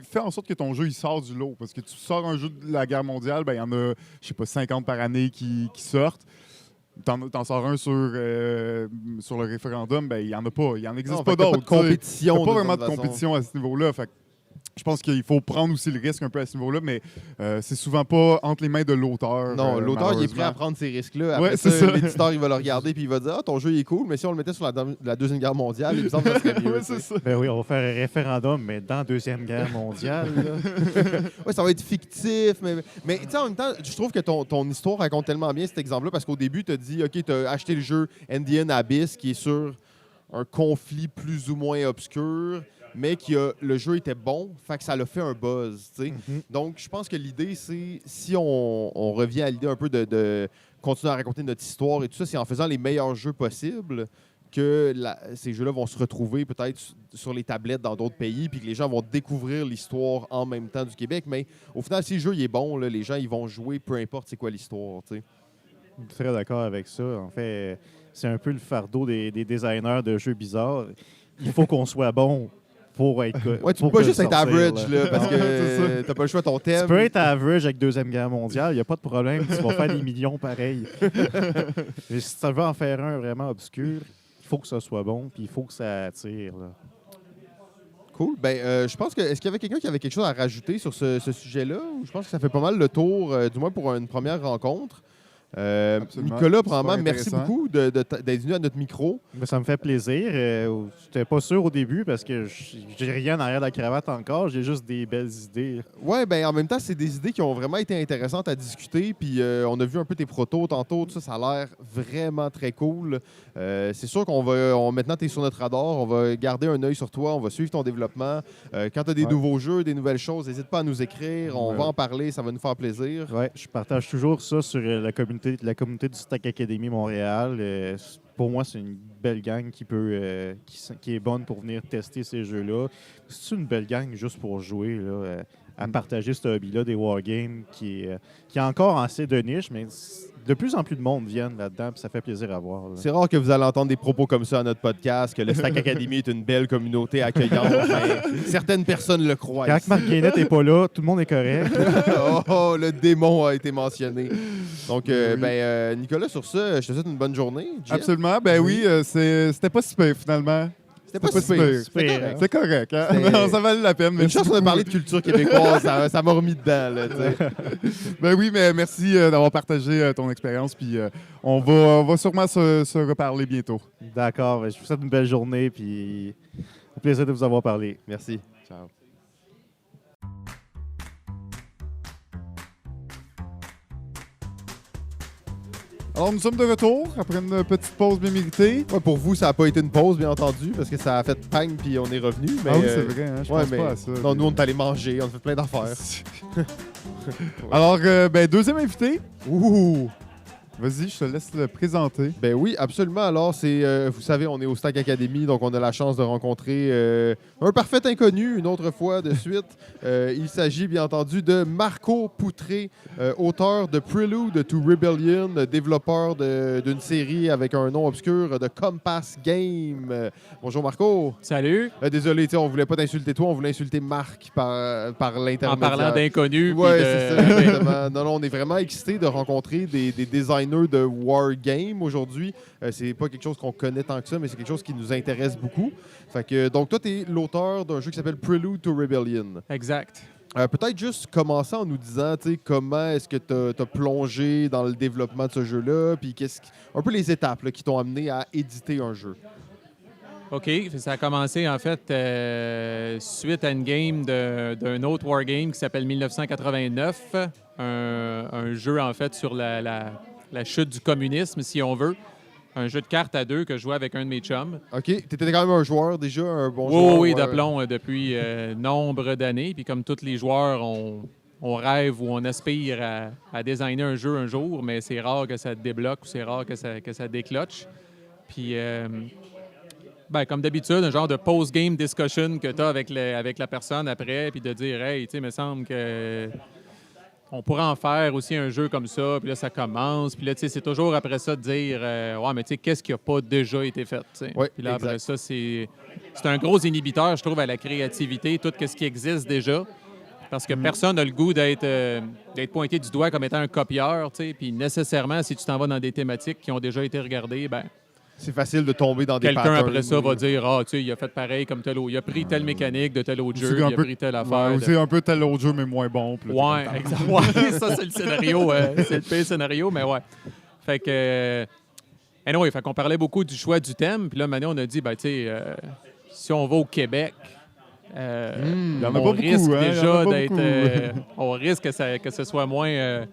fait en sorte que ton jeu il sort du lot. Parce que tu sors un jeu de la guerre mondiale, ben, il y en a, je sais pas, 50 par année qui sortent. T'en sors un sur le référendum, ben il n'y en a pas. Il n'en existe pas d'autres. Il n'y a pas de compétition. Il n'y a pas vraiment de compétition à ce niveau-là. Fait je pense qu'il faut prendre aussi le risque un peu à ce niveau-là, mais c'est souvent pas entre les mains de l'auteur. Non, l'auteur, il est prêt à prendre ces risques-là. Après ouais, ça, l'éditeur, il va le regarder puis il va dire « Ah, ton jeu, il est cool, mais si on le mettait sur la Deuxième Guerre mondiale, il me semble que ça serait mieux. ouais, c'est ça. Ben oui, on va faire un référendum, mais dans la Deuxième Guerre mondiale. Oui, ça va être fictif, mais tu sais, en même temps, je trouve que ton histoire raconte tellement bien cet exemple-là parce qu'au début, tu as dit « OK, tu as acheté le jeu Indian Abyss qui est sur un conflit plus ou moins obscur. » mais le jeu était bon, fait que ça l'a fait un buzz. Donc, je pense que l'idée, c'est, si on revient à l'idée un peu de continuer à raconter notre histoire et tout ça, c'est en faisant les meilleurs jeux possibles que ces jeux-là vont se retrouver peut-être sur les tablettes dans d'autres pays, puis que les gens vont découvrir l'histoire en même temps du Québec. Mais au final, si le jeu il est bon, là, les gens ils vont jouer, peu importe c'est quoi l'histoire. Je suis très d'accord avec ça. En fait, c'est un peu le fardeau des designers de jeux bizarres. Il faut qu'on soit bon pour être... Ouais, tu peux pas juste être average, là, parce que t'as pas le choix de ton thème. Tu peux être average avec Deuxième Guerre mondiale, il n'y a pas de problème, tu vas faire des millions pareils. Mais si tu veux en faire un vraiment obscur, il faut que ça soit bon, puis il faut que ça attire. Là. Cool. Je pense que. Est-ce qu'il y avait quelqu'un qui avait quelque chose à rajouter sur ce sujet-là? Je pense que ça fait pas mal le tour, du moins pour une première rencontre. Nicolas, probablement, merci beaucoup d'être venu à notre micro. Mais ça me fait plaisir. J'étais pas sûr au début parce que j'ai rien en arrière de la cravate encore. J'ai juste des belles idées. Ouais, en même temps, c'est des idées qui ont vraiment été intéressantes à discuter. Puis on a vu un peu tes protos tantôt. Tout ça, ça a l'air vraiment très cool. C'est sûr qu'on va. Maintenant, tu es sur notre radar. On va garder un œil sur toi. On va suivre ton développement. Quand tu as des nouveaux jeux, des nouvelles choses, n'hésite pas à nous écrire. On va en parler. Ça va nous faire plaisir. Ouais, je partage toujours ça sur la communauté du Stack Academy Montréal. Pour moi, c'est une belle gang qui est bonne pour venir tester ces jeux-là. C'est une belle gang juste pour jouer, là, à partager ce hobby-là des wargames qui est encore assez de niche, mais de plus en plus de monde viennent là-dedans, puis ça fait plaisir à voir. Là. C'est rare que vous allez entendre des propos comme ça à notre podcast, que le Stack Academy est une belle communauté accueillante. Certaines personnes le croient. Quand Marc Guénette n'est pas là, tout le monde est correct. Le démon a été mentionné. Donc, Nicolas, sur ça, je te souhaite une bonne journée. Jeff. Absolument. C'était pas si pire, finalement. C'était pas si pire. C'est correct. Hein? Non, ça valait la peine. Une chance qu'on a parlé de culture québécoise, ça m'a remis dedans. Là, oui, mais merci d'avoir partagé ton expérience. Puis on va sûrement se reparler bientôt. D'accord. Je vous souhaite une belle journée. Puis au plaisir de vous avoir parlé. Merci. Ciao. Alors, nous sommes de retour après une petite pause bien méritée. Ouais, pour vous, ça n'a pas été une pause, bien entendu, parce que ça a fait pang puis on est revenu. Mais, oui, c'est vrai. Hein, je pense pas à ça. Non, nous, on est allés manger. On a fait plein d'affaires. Alors, deuxième invité. Ouh! Vas-y, je te laisse le présenter. Ben oui, absolument. Alors, vous savez, on est au Stack Academy, donc on a la chance de rencontrer un parfait inconnu une autre fois de suite. Il s'agit bien entendu de Marco Poutré, auteur de Prelude to Rebellion, développeur d'une série avec un nom obscur de Compass Game. Bonjour Marco. Salut. Désolé, on voulait pas t'insulter toi, on voulait insulter Marc par l'intermédiaire. En parlant d'inconnus. Oui, c'est ça, exactement. Non, on est vraiment excités de rencontrer des designers de Wargame aujourd'hui. C'est pas quelque chose qu'on connaît tant que ça, mais c'est quelque chose qui nous intéresse beaucoup. Donc, toi, tu es l'auteur d'un jeu qui s'appelle Prelude to Rebellion. Exact. Peut-être juste commencer en nous disant comment est-ce que tu as plongé dans le développement de ce jeu-là, puis un peu les étapes là, qui t'ont amené à éditer un jeu. OK. Ça a commencé, en fait, suite à une game d'un autre wargame qui s'appelle 1989. Un jeu, en fait, sur la chute du communisme, si on veut. Un jeu de cartes à deux que je jouais avec un de mes chums. OK. Tu étais quand même un joueur déjà, un bon joueur? Oui, d'aplomb depuis nombre d'années. Puis comme tous les joueurs, on rêve ou on aspire à designer un jeu un jour, mais c'est rare que ça débloque ou c'est rare que ça décloche. Puis, comme d'habitude, un genre de post-game discussion que tu as avec la personne après, puis de dire « Hey, tu sais, il me semble que... » On pourrait en faire aussi un jeu comme ça, puis là, ça commence. Puis là, tu sais, c'est toujours après ça de dire ouais, mais tu sais, qu'est-ce qui n'a pas déjà été fait? Ouais, puis là, exact. après ça, c'est un gros inhibiteur, je trouve, à la créativité, tout ce qui existe déjà. Parce que personne n'a le goût d'être pointé du doigt comme étant un copieur, tu sais. Puis nécessairement, si tu t'en vas dans des thématiques qui ont déjà été regardées, c'est facile de tomber dans des patterns. Quelqu'un après ça va dire tu sais, il a fait pareil comme tel autre. Il a pris telle mécanique de tel autre jeu, il a pris telle affaire. C'est un peu tel autre jeu, mais moins bon. Ouais, exactement. Ouais, ça, c'est le scénario. C'est le pire scénario, mais ouais. Fait que. Anyway, fait qu'on parlait beaucoup du choix du thème. Puis là, maintenant, on a dit, tu sais, si on va au Québec, on risque déjà d'être. On risque que ce soit moins.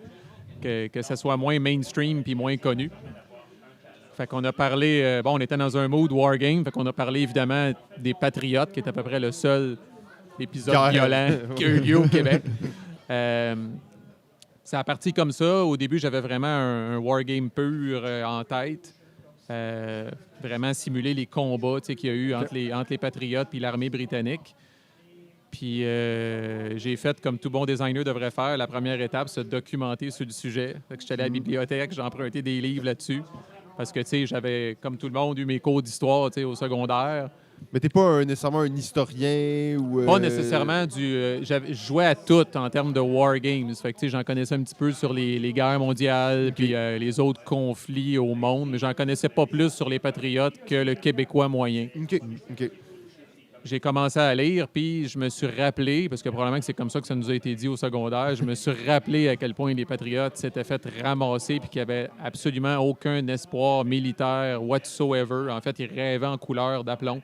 Que ce soit moins mainstream puis moins connu. Fait qu'on a parlé... on était dans un mood wargame, fait qu'on a parlé évidemment des Patriotes, qui est à peu près le seul épisode violent qui a eu lieu au Québec. Ça a parti comme ça. Au début, j'avais vraiment un wargame pur en tête. Vraiment simuler les combats qu'il y a eu entre les Patriotes et l'armée britannique. Puis j'ai fait, comme tout bon designer devrait faire, la première étape, se documenter sur le sujet. Fait que j'étais allé à la bibliothèque, j'ai emprunté des livres là-dessus. Parce que, tu sais, j'avais, comme tout le monde, eu mes cours d'histoire, tu sais, au secondaire. Mais t'es pas nécessairement un historien ou... Pas nécessairement je jouais à tout en termes de War Games. Fait que, j'en connaissais un petit peu sur les guerres mondiales puis les autres conflits au monde, mais j'en connaissais pas plus sur les patriotes que le Québécois moyen. OK. J'ai commencé à lire, puis je me suis rappelé, parce que probablement que c'est comme ça que ça nous a été dit au secondaire, je me suis rappelé à quel point les patriotes s'étaient fait ramasser puis qu'il n'y avait absolument aucun espoir militaire whatsoever. En fait, ils rêvaient en couleur d'aplomb.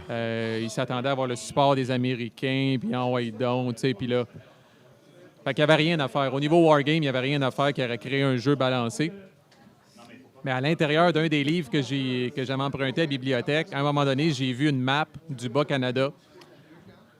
Ils s'attendaient à avoir le support des Américains, puis en white down, tu sais, puis là... Fait qu'il n'y avait rien à faire. Au niveau Wargame, il n'y avait rien à faire qui aurait créé un jeu balancé. Mais à l'intérieur d'un des livres que j'avais emprunté à la bibliothèque, à un moment donné, j'ai vu une map du Bas-Canada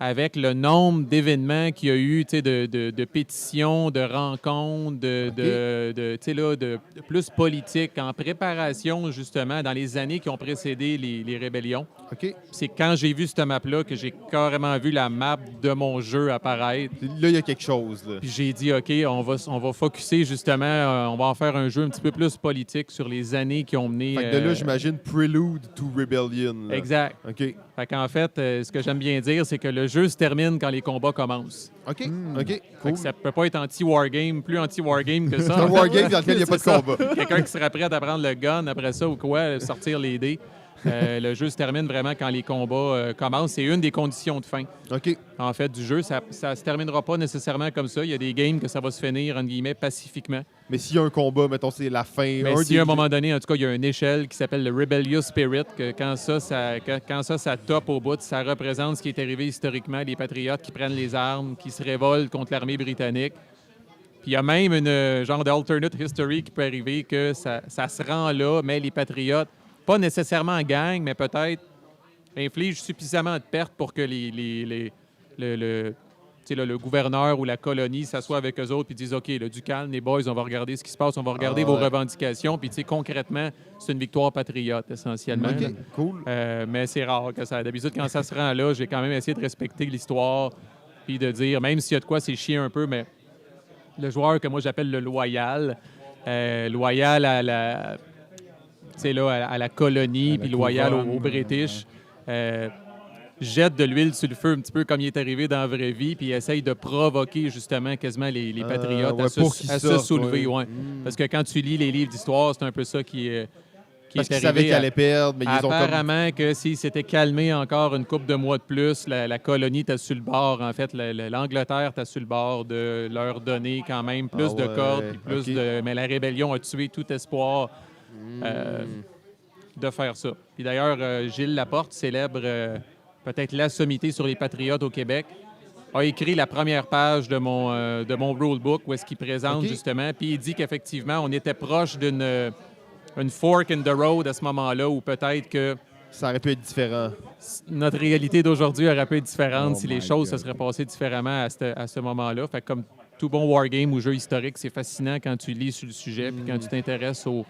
avec le nombre d'événements qu'il y a eu, de pétitions, de rencontres, de plus politiques en préparation, justement, dans les années qui ont précédé les rébellions. OK. C'est quand j'ai vu cette map-là que j'ai carrément vu la map de mon jeu apparaître. Là, il y a quelque chose. Là. Puis j'ai dit, OK, on va focusser, justement, on va en faire un jeu un petit peu plus politique sur les années qui ont mené... Fait que de là, j'imagine Prelude to Rebellion. Là. Exact. OK. Fait qu'en fait, ce que j'aime bien dire, c'est que le jeu se termine quand les combats commencent. OK. OK. Fait Cool. que ça peut pas être anti-wargame, plus anti-wargame que C'est ça. un wargame dans lequel il n'y a pas de C'est ça. combat. Quelqu'un qui serait prêt à prendre le gun après ça ou quoi, sortir les dés. Le jeu se termine vraiment quand les combats commencent. C'est une des conditions de fin, OK. en fait, du jeu. Ça se terminera pas nécessairement comme ça. Il y a des games que ça va se finir, entre guillemets, pacifiquement. Mais s'il y a un combat, mettons, c'est la fin. Mais si à un moment donné, en tout cas, il y a une échelle qui s'appelle le Rebellious Spirit, que quand ça top au bout, ça représente ce qui est arrivé historiquement, les patriotes qui prennent les armes, qui se révoltent contre l'armée britannique. Puis il y a même une genre d'alternate history qui peut arriver que ça se rend là, mais les patriotes, pas nécessairement en gang, mais peut-être infligent suffisamment de pertes pour que le gouverneur ou la colonie s'assoit avec eux autres et disent OK, là, du calme, les boys, on va regarder ce qui se passe, on va regarder vos revendications. Puis concrètement, c'est une victoire patriote, essentiellement. OK, cool. Mais c'est rare que ça. D'habitude, quand ça se rend là, j'ai quand même essayé de respecter l'histoire puis de dire, même s'il y a de quoi, c'est chier un peu, mais le joueur que moi j'appelle le loyal à la... à la colonie, puis loyal aux British, jette de l'huile sur le feu un petit peu comme il est arrivé dans la vraie vie, puis essaye de provoquer justement quasiment les patriotes à se soulever. Ouais. Parce que quand tu lis les livres d'histoire, c'est un peu ça qui est Parce qu'ils arrivé. savaient qu'ils allaient perdre, mais ils ont apparemment que s'ils s'étaient calmés encore une couple de mois de plus, la colonie était sur le bord. En fait, l'Angleterre était sur le bord de leur donner quand même plus de cordes, puis plus de... Mais la rébellion a tué tout espoir de faire ça. Puis d'ailleurs, Gilles Laporte, célèbre peut-être la sommité sur les patriotes au Québec, a écrit la première page de mon rulebook où est-ce qu'il présente justement, puis il dit qu'effectivement, on était proche d'une fork in the road à ce moment-là, où peut-être que ça aurait pu être différent. Notre réalité d'aujourd'hui aurait pu être différente si les choses se seraient passées différemment à ce moment-là. Fait que comme tout bon wargame ou jeu historique, c'est fascinant quand tu lis sur le sujet puis quand tu t'intéresses au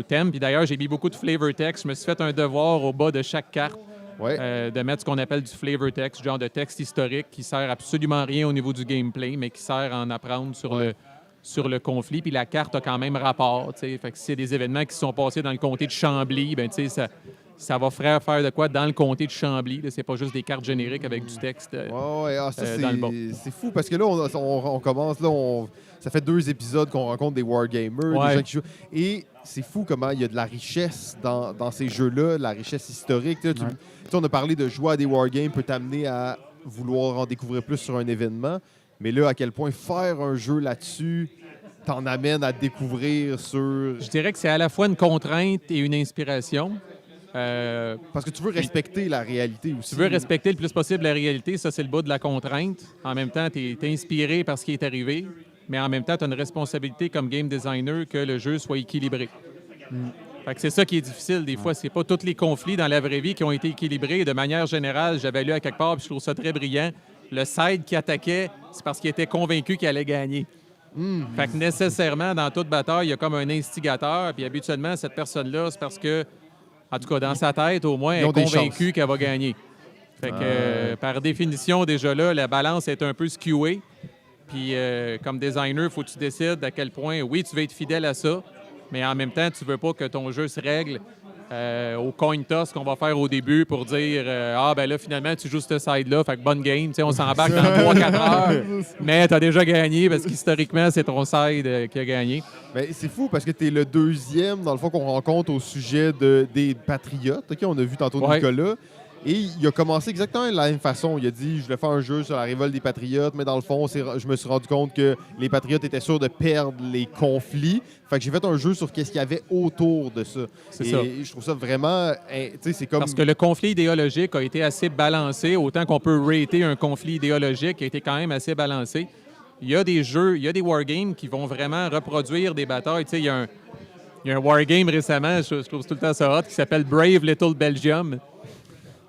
thème. Puis d'ailleurs, j'ai mis beaucoup de flavor text. Je me suis fait un devoir au bas de chaque carte de mettre ce qu'on appelle du flavor text, genre de texte historique qui sert absolument rien au niveau du gameplay, mais qui sert à en apprendre sur le conflit. Puis la carte a quand même rapport. Fait que si c'est des événements qui se sont passés dans le comté de Chambly, ben ça va faire de quoi dans le comté de Chambly. C'est pas juste des cartes génériques avec du texte dans le bon. C'est fou parce que là, on commence, là, ça fait 2 épisodes qu'on rencontre des wargamers, des gens qui jouent. Et c'est fou comment il y a de la richesse dans ces jeux-là, de la richesse historique. Là, on a parlé de jouer à des wargames peut t'amener à vouloir en découvrir plus sur un événement. Mais là, à quel point faire un jeu là-dessus t'en amène à découvrir sur... Je dirais que c'est à la fois une contrainte et une inspiration. Parce que tu veux respecter la réalité aussi. Tu veux respecter le plus possible la réalité, ça c'est le bas de la contrainte. En même temps, tu es inspiré par ce qui est arrivé, mais en même temps, tu as une responsabilité comme game designer que le jeu soit équilibré. Fait que c'est ça qui est difficile des fois. C'est pas tous les conflits dans la vraie vie qui ont été équilibrés. De manière générale, j'avais lu à quelque part, puis je trouve ça très brillant. Le side qui attaquait, c'est parce qu'il était convaincu qu'il allait gagner. Fait que nécessairement, dans toute bataille, il y a comme un instigateur, puis habituellement, cette personne-là, c'est parce que, en tout cas, dans sa tête, au moins, elle est convaincue qu'elle va gagner. Fait que, par définition, déjà là, la balance est un peu skewée. Puis, comme designer, il faut que tu décides à quel point, oui, tu veux être fidèle à ça, mais en même temps, tu veux pas que ton jeu se règle au coin toss qu'on va faire au début pour dire ben là, finalement, tu joues ce side-là, fait que bonne game. On s'embarque dans 3-4 heures, mais tu as déjà gagné parce qu'historiquement, c'est ton side qui a gagné. Ben, c'est fou parce que tu es le deuxième, dans le fond, qu'on rencontre au sujet des Patriotes. Okay, on a vu tantôt Nicolas. Et il a commencé exactement de la même façon. Il a dit, je voulais faire un jeu sur la révolte des Patriotes, mais dans le fond, je me suis rendu compte que les Patriotes étaient sûrs de perdre les conflits. Fait que j'ai fait un jeu sur qu'est-ce qu'il y avait autour de ça. C'est ça. Et je trouve ça vraiment... c'est comme... Parce que le conflit idéologique a été assez balancé, autant qu'on peut rater un conflit idéologique qui a été quand même assez balancé. Il y a des jeux, il y a des wargames qui vont vraiment reproduire des batailles. Il y a un wargame récemment, je trouve tout le temps ça hot, qui s'appelle Brave Little Belgium,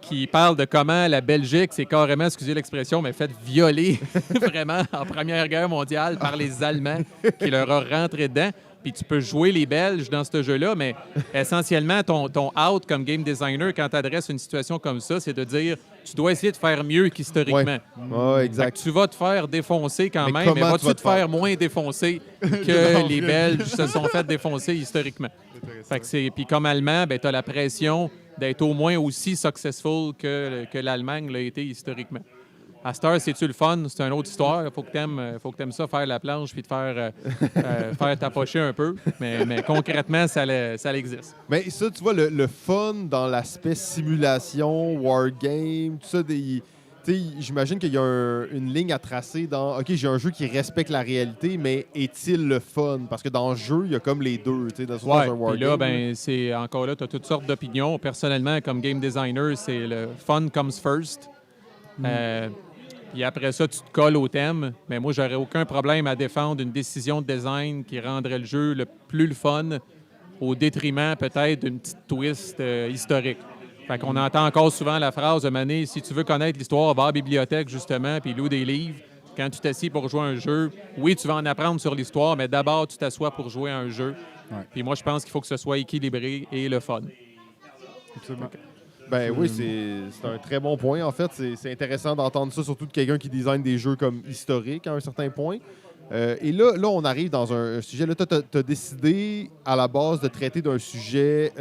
qui parle de comment la Belgique s'est carrément, excusez l'expression, mais fait violer vraiment en Première Guerre mondiale par les Allemands qui leur ont rentré dedans. Puis tu peux jouer les Belges dans ce jeu-là, mais essentiellement, ton out comme game designer, quand tu adresses une situation comme ça, c'est de dire tu dois essayer de faire mieux qu'historiquement. Ouais, exact. Tu vas te faire défoncer quand même, mais vas-tu te faire moins défoncer que les Belges se sont fait défoncer historiquement? Puis comme Allemand, tu as la pression d'être au moins aussi successful que l'Allemagne l'a été historiquement. À cette heure, c'est-tu le fun? C'est une autre histoire. Il faut que tu aimes ça, faire la planche puis te faire tapocher un peu. Mais concrètement, ça existe. Mais ça, tu vois, le fun dans l'aspect simulation, wargame, tout ça, j'imagine qu'il y a une ligne à tracer dans « OK, j'ai un jeu qui respecte la réalité, mais est-il le fun? » Parce que dans le jeu, il y a comme les deux, dans un wargame. Puis là, c'est encore là, tu as toutes sortes d'opinions. Personnellement, comme game designer, c'est le fun comes first. Puis après ça, tu te colles au thème. Mais moi, j'aurais aucun problème à défendre une décision de design qui rendrait le jeu le plus fun au détriment peut-être d'une petite twist historique. Fait qu'on entend encore souvent la phrase de Mané, si tu veux connaître l'histoire, va à la bibliothèque justement, puis loue des livres. Quand tu t'assieds pour jouer à un jeu, oui, tu vas en apprendre sur l'histoire, mais d'abord, tu t'assois pour jouer à un jeu. Ouais. Puis moi, je pense qu'il faut que ce soit équilibré et le fun. Absolument. Ben oui, c'est un très bon point. En fait, c'est intéressant d'entendre ça, surtout de quelqu'un qui design des jeux comme historiques à un certain point. Et là, on arrive dans un sujet. Là, tu as décidé à la base de traiter d'un sujet,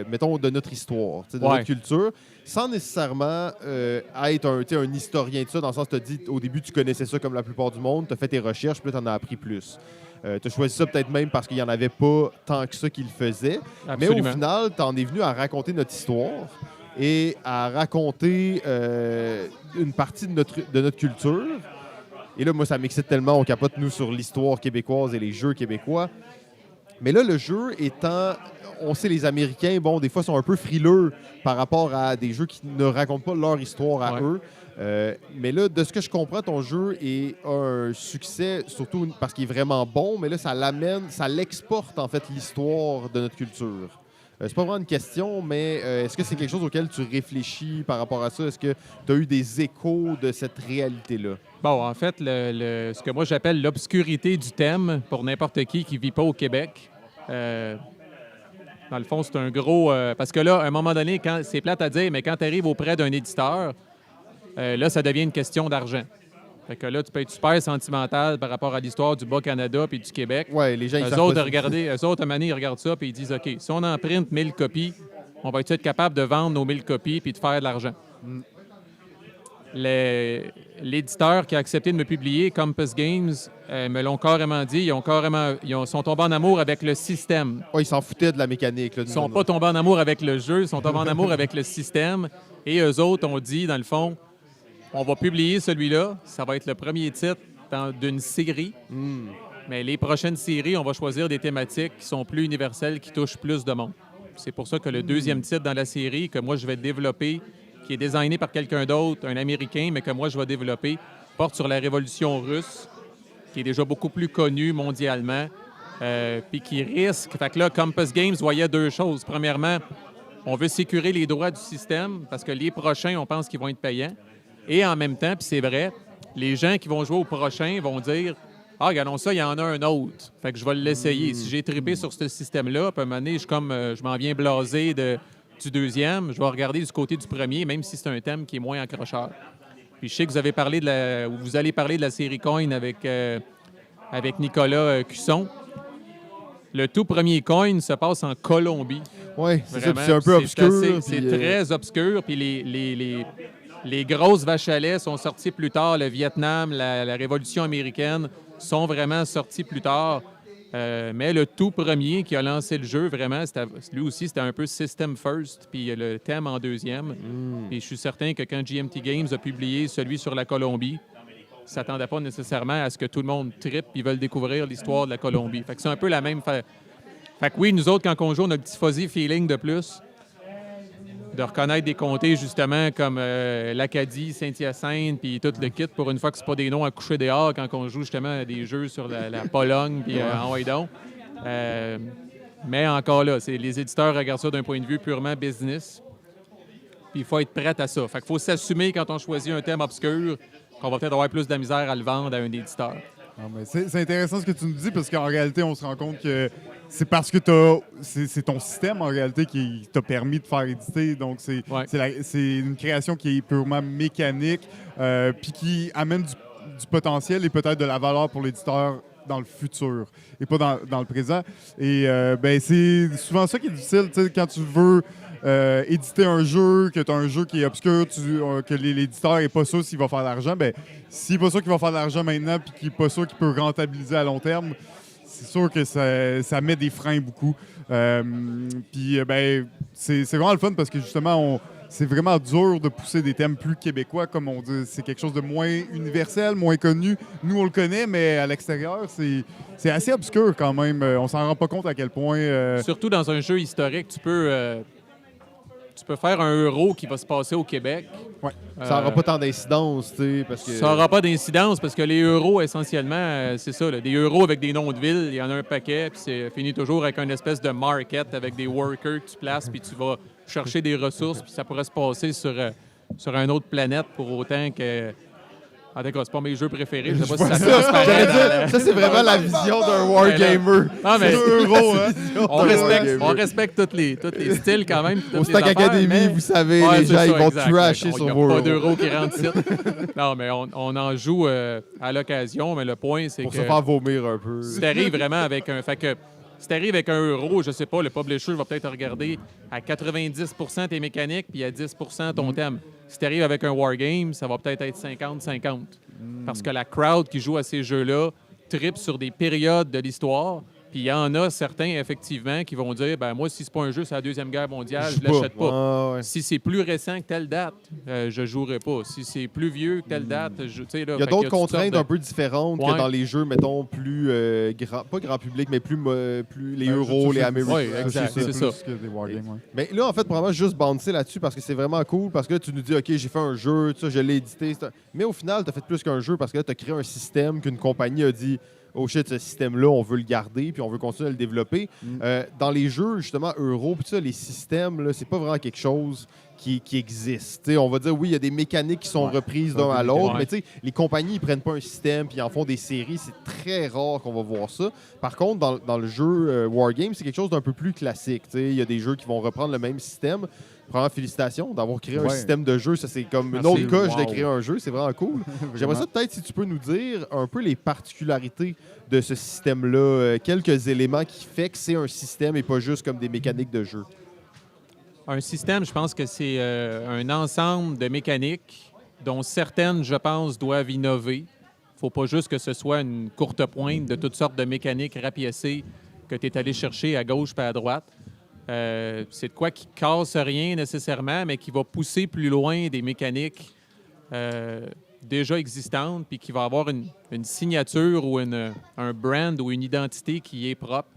mettons, de notre histoire, de notre culture, sans nécessairement être un historien de ça, dans le sens que tu as dit au début, tu connaissais ça comme la plupart du monde, tu as fait tes recherches, puis là, tu en as appris plus. Tu as choisi ça peut-être même parce qu'il n'y en avait pas tant que ça qui le faisait. Absolument. Mais au final, tu en es venu à raconter notre histoire et à raconter une partie de notre culture. Et là, moi, ça m'excite tellement. On capote, nous, sur l'histoire québécoise et les jeux québécois. Mais là, le jeu étant... On sait, les Américains, bon, des fois, sont un peu frileux par rapport à des jeux qui ne racontent pas leur histoire à eux. Mais là, de ce que je comprends, ton jeu est un succès, surtout parce qu'il est vraiment bon, mais là, ça l'exporte, en fait, l'histoire de notre culture. C'est pas vraiment une question, mais est-ce que c'est quelque chose auquel tu réfléchis par rapport à ça? Est-ce que tu as eu des échos de cette réalité-là? Bon, en fait, ce que moi j'appelle l'obscurité du thème pour n'importe qui ne vit pas au Québec, dans le fond, c'est un gros... parce que là, à un moment donné, c'est plate à dire, mais quand tu arrives auprès d'un éditeur, là, ça devient une question d'argent. Fait que là, tu peux être super sentimental par rapport à l'histoire du Bas-Canada puis du Québec. Oui, les gens, ils eux autres, à un moment donné, ils regardent ça puis ils disent, OK, si on en print 1000 copies, on va être capable de vendre nos 1000 copies puis de faire de l'argent. L'éditeur qui a accepté de me publier, Compass Games, me l'ont carrément dit. Ils sont tombés en amour avec le système. Oui, ils s'en foutaient de la mécanique. Là, ils ne sont pas tombés en amour avec le jeu, ils sont tombés en amour avec le système. Et eux autres ont dit, dans le fond, on va publier celui-là. Ça va être le premier titre d'une série. Mais les prochaines séries, on va choisir des thématiques qui sont plus universelles, qui touchent plus de monde. C'est pour ça que le deuxième titre dans la série, que moi, je vais développer, qui est designé par quelqu'un d'autre, un Américain, mais que moi, je vais développer, porte sur la Révolution russe, qui est déjà beaucoup plus connue mondialement, puis qui risque... Fait que là, Compass Games voyait deux choses. Premièrement, on veut sécuriser les droits du système, parce que les prochains, on pense qu'ils vont être payants. Et en même temps, puis c'est vrai, les gens qui vont jouer au prochain vont dire « Ah, regardons ça, il y en a un autre. Fait que je vais l'essayer. Si j'ai trippé sur ce système-là, puis à un moment donné, je m'en viens blasé du deuxième, je vais regarder du côté du premier, même si c'est un thème qui est moins accrocheur. » Puis je sais que vous allez parler de la série Coin avec Nicolas Cusson. Le tout premier coin se passe en Colombie. Oui, c'est ça. Vraiment, C'est un peu obscur. C'est très obscur. Puis les grosses vaches à lait sont sorties plus tard. Le Vietnam, la Révolution américaine sont vraiment sorties plus tard. Mais le tout premier qui a lancé le jeu, vraiment, lui aussi, c'était un peu System First, puis le thème en deuxième. Puis je suis certain que quand GMT Games a publié celui sur la Colombie, ils ne s'attendaient pas nécessairement à ce que tout le monde trippe et veulent découvrir l'histoire de la Colombie. Fait que c'est un peu la même... Fait que oui, nous autres, quand on joue, on a le petit fuzzy feeling de plus, de reconnaître des comtés, justement, comme l'Acadie, Saint-Hyacinthe, puis tout le kit, pour une fois que c'est pas des noms à coucher dehors quand on joue, justement, à des jeux sur la Pologne, puis en Haïdon. Mais encore là, les éditeurs regardent ça d'un point de vue purement business, puis il faut être prêt à ça. Fait qu'il faut s'assumer quand on choisit un thème obscur qu'on va peut-être avoir plus de la misère à le vendre à un éditeur. Non, mais c'est intéressant ce que tu nous dis parce qu'en réalité, on se rend compte que c'est parce que c'est ton système en réalité qui t'a permis de faire éditer. Donc, c'est une création qui est purement mécanique puis qui amène du potentiel et peut-être de la valeur pour l'éditeur dans le futur et pas dans le présent. Et c'est souvent ça qui est difficile quand tu veux éditer un jeu, que tu as un jeu qui est obscur, que l'éditeur n'est pas sûr s'il va faire de l'argent. S'il n'est pas sûr qu'il va faire de l'argent maintenant puis qu'il n'est pas sûr qu'il peut rentabiliser à long terme, c'est sûr que ça met des freins beaucoup. Puis c'est vraiment le fun parce que justement, c'est vraiment dur de pousser des thèmes plus québécois, comme on dit. C'est quelque chose de moins universel, moins connu. Nous, on le connaît, mais à l'extérieur, c'est assez obscur quand même. On s'en rend pas compte à quel point... Surtout dans un jeu historique, tu peux faire un euro qui va se passer au Québec. Ouais. Ça n'aura pas tant d'incidence, tu sais, parce que... Ça n'aura pas d'incidence parce que les euros, essentiellement, c'est ça, là, des euros avec des noms de villes, il y en a un paquet, puis c'est fini toujours avec une espèce de market avec des workers que tu places, puis tu vas chercher des ressources, puis ça pourrait se passer sur une autre planète pour autant que... En tout cas, c'est pas mes jeux préférés. Je sais pas si ça passe pareil. Ça, c'est vraiment la vision d'un wargamer. Non, mais hein? on respecte tous les styles quand même. Au Stack Academy, vous savez, les gens, ils vont trasher sur vos euros. Pas d'euros qui rentrent ici. Non, mais on en joue à l'occasion, mais le point, c'est que... Pour se faire vomir un peu. Si t'arrives vraiment avec un... Fait que si t'arrives avec un euro, je sais pas, le publisher va peut-être regarder à 90% tes mécaniques puis à 10% ton thème. Si t'arrives avec un wargame, ça va peut-être être 50-50. Parce que la crowd qui joue à ces jeux-là tripe sur des périodes de l'histoire. Puis il y en a certains, effectivement, qui vont dire moi, si c'est pas un jeu, c'est la Deuxième Guerre mondiale, je l'achète pas. Ouais. Si c'est plus récent que telle date, je jouerai pas. Si c'est plus vieux que telle date, il y a d'autres contraintes un peu différentes que dans les jeux, mettons, plus pas grand public, mais plus les euros, les américains. Oui, exact, c'est ça. Mais là, en fait, probablement juste bouncer là-dessus parce que c'est vraiment cool. Parce que là, tu nous dis, OK, j'ai fait un jeu, je l'ai édité. Mais au final, tu as fait plus qu'un jeu parce que là, tu as créé un système qu'une compagnie a dit, oh shit, ce système-là, on veut le garder puis on veut continuer à le développer. Dans les jeux, justement, Euro, puis ça, les systèmes, là, c'est pas vraiment quelque chose qui existe. T'sais, on va dire, oui, il y a des mécaniques qui sont reprises d'un à l'autre, mais les compagnies, ils prennent pas un système puis ils en font des séries. C'est très rare qu'on va voir ça. Par contre, dans le jeu Wargame, c'est quelque chose d'un peu plus classique. Il y a des jeux qui vont reprendre le même système. Premièrement, félicitations d'avoir créé un système de jeu. Ça, c'est comme une autre coche de créer un jeu. C'est vraiment cool. J'aimerais ça peut-être si tu peux nous dire un peu les particularités de ce système-là, quelques éléments qui fait que c'est un système et pas juste comme des mécaniques de jeu. Un système, je pense que c'est un ensemble de mécaniques dont certaines, je pense, doivent innover. Il ne faut pas juste que ce soit une courte pointe de toutes sortes de mécaniques rapiécées que tu es allé chercher à gauche et à droite. C'est de quoi qui casse rien nécessairement, mais qui va pousser plus loin des mécaniques déjà existantes, puis qui va avoir une signature ou un brand ou une identité qui est propre,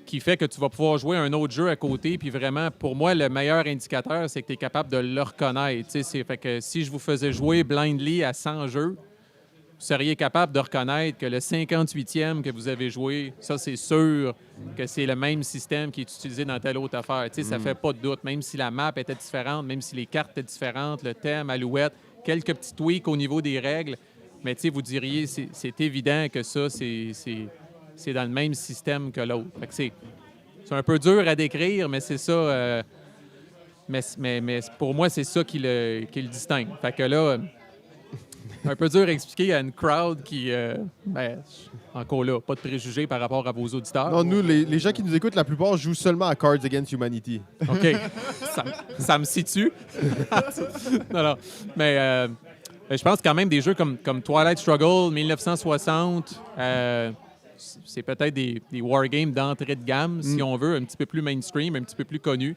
qui fait que tu vas pouvoir jouer un autre jeu à côté. Puis vraiment, pour moi, le meilleur indicateur, c'est que tu es capable de le reconnaître. Fait que si je vous faisais jouer blindly à 100 jeux, vous seriez capable de reconnaître que le 58e que vous avez joué, ça, c'est sûr que c'est le même système qui est utilisé dans telle autre affaire. Ça fait pas de doute. Même si la map était différente, même si les cartes étaient différentes, le thème, Alouette, quelques petits tweaks au niveau des règles, mais vous diriez, c'est évident que ça, c'est dans le même système que l'autre. C'est un peu dur à décrire, mais c'est ça. Mais pour moi, c'est ça qui le distingue. Fait que là... un peu dur à expliquer à une crowd qui, encore là, pas de préjugés par rapport à vos auditeurs. Non, nous, les gens qui nous écoutent, la plupart jouent seulement à Cards Against Humanity. OK. ça me situe. non. Mais je pense quand même des jeux comme Twilight Struggle, 1960, c'est peut-être des wargames d'entrée de gamme, si on veut, un petit peu plus mainstream, un petit peu plus connu.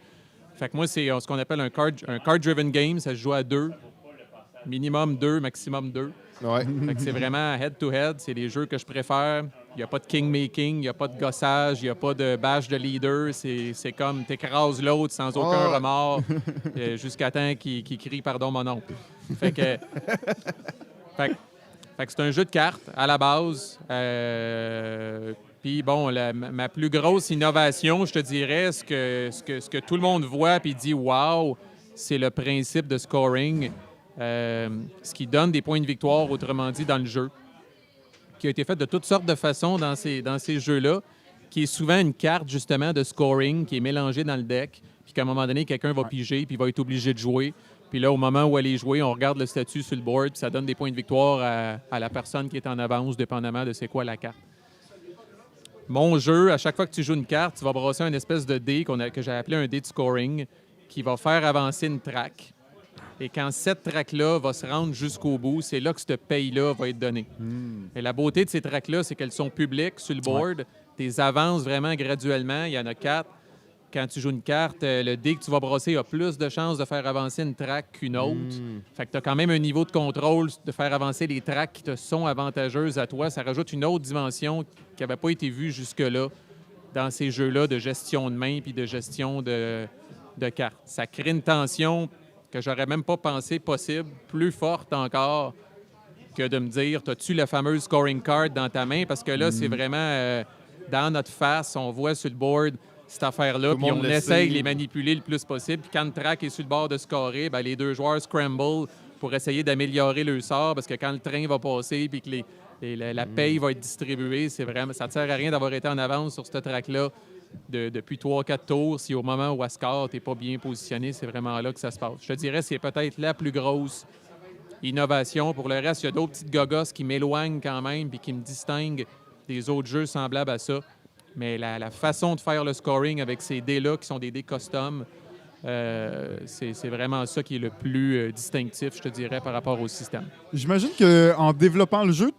Fait que moi, c'est ce qu'on appelle un card-driven game. Ça se joue à 2. Minimum 2, maximum 2. Ouais. Fait que c'est vraiment head-to-head. C'est les jeux que je préfère. Il n'y a pas de king-making, il n'y a pas de gossage, il n'y a pas de bash de leader. C'est comme t'écrases l'autre sans aucun remords jusqu'à temps qu'il crie « Pardon, mon oncle ». Fait que c'est un jeu de cartes à la base. Puis bon, ma plus grosse innovation, je te dirais, ce que tout le monde voit puis dit « Wow », c'est le principe de scoring. Ce qui donne des points de victoire, autrement dit, dans le jeu, qui a été fait de toutes sortes de façons dans ces jeux-là, qui est souvent une carte, justement, de scoring qui est mélangée dans le deck, puis qu'à un moment donné, quelqu'un va piger, puis va être obligé de jouer. Puis là, au moment où elle est jouée, on regarde le statut sur le board, puis ça donne des points de victoire à la personne qui est en avance, dépendamment de c'est quoi la carte. Mon jeu, à chaque fois que tu joues une carte, tu vas brasser une espèce de dé que j'ai appelé un dé de scoring, qui va faire avancer une track. Et quand cette track-là va se rendre jusqu'au bout, c'est là que ce paye-là va être donné. Et la beauté de ces tracks-là, c'est qu'elles sont publiques sur le board. Tu les avances vraiment graduellement. Il y en a 4. Quand tu joues une carte, le dé que tu vas brasser a plus de chances de faire avancer une track qu'une autre. Fait que tu as quand même un niveau de contrôle de faire avancer les tracks qui te sont avantageuses à toi. Ça rajoute une autre dimension qui n'avait pas été vue jusque-là dans ces jeux-là de gestion de main puis de gestion de cartes. Ça crée une tension que j'aurais même pas pensé possible, plus forte encore que de me dire, as-tu la fameuse scoring card dans ta main? Parce que là, c'est vraiment dans notre face, on voit sur le board cette affaire-là, puis on essaye de les manipuler le plus possible. Puis quand le track est sur le bord de scorer, bien, les deux joueurs scramble pour essayer d'améliorer leur sort, parce que quand le train va passer puis que la paye va être distribuée, c'est vraiment, ça ne sert à rien d'avoir été en avance sur ce track-là depuis 3-4 tours. Si au moment où elle score, tu n'es pas bien positionné, c'est vraiment là que ça se passe. Je te dirais c'est peut-être la plus grosse innovation. Pour le reste, il y a d'autres petites gogosses qui m'éloignent quand même puis qui me distinguent des autres jeux semblables à ça. Mais la façon de faire le scoring avec ces dés-là, qui sont des dés custom, c'est vraiment ça qui est le plus distinctif, je te dirais, par rapport au système. J'imagine qu'en développant le jeu,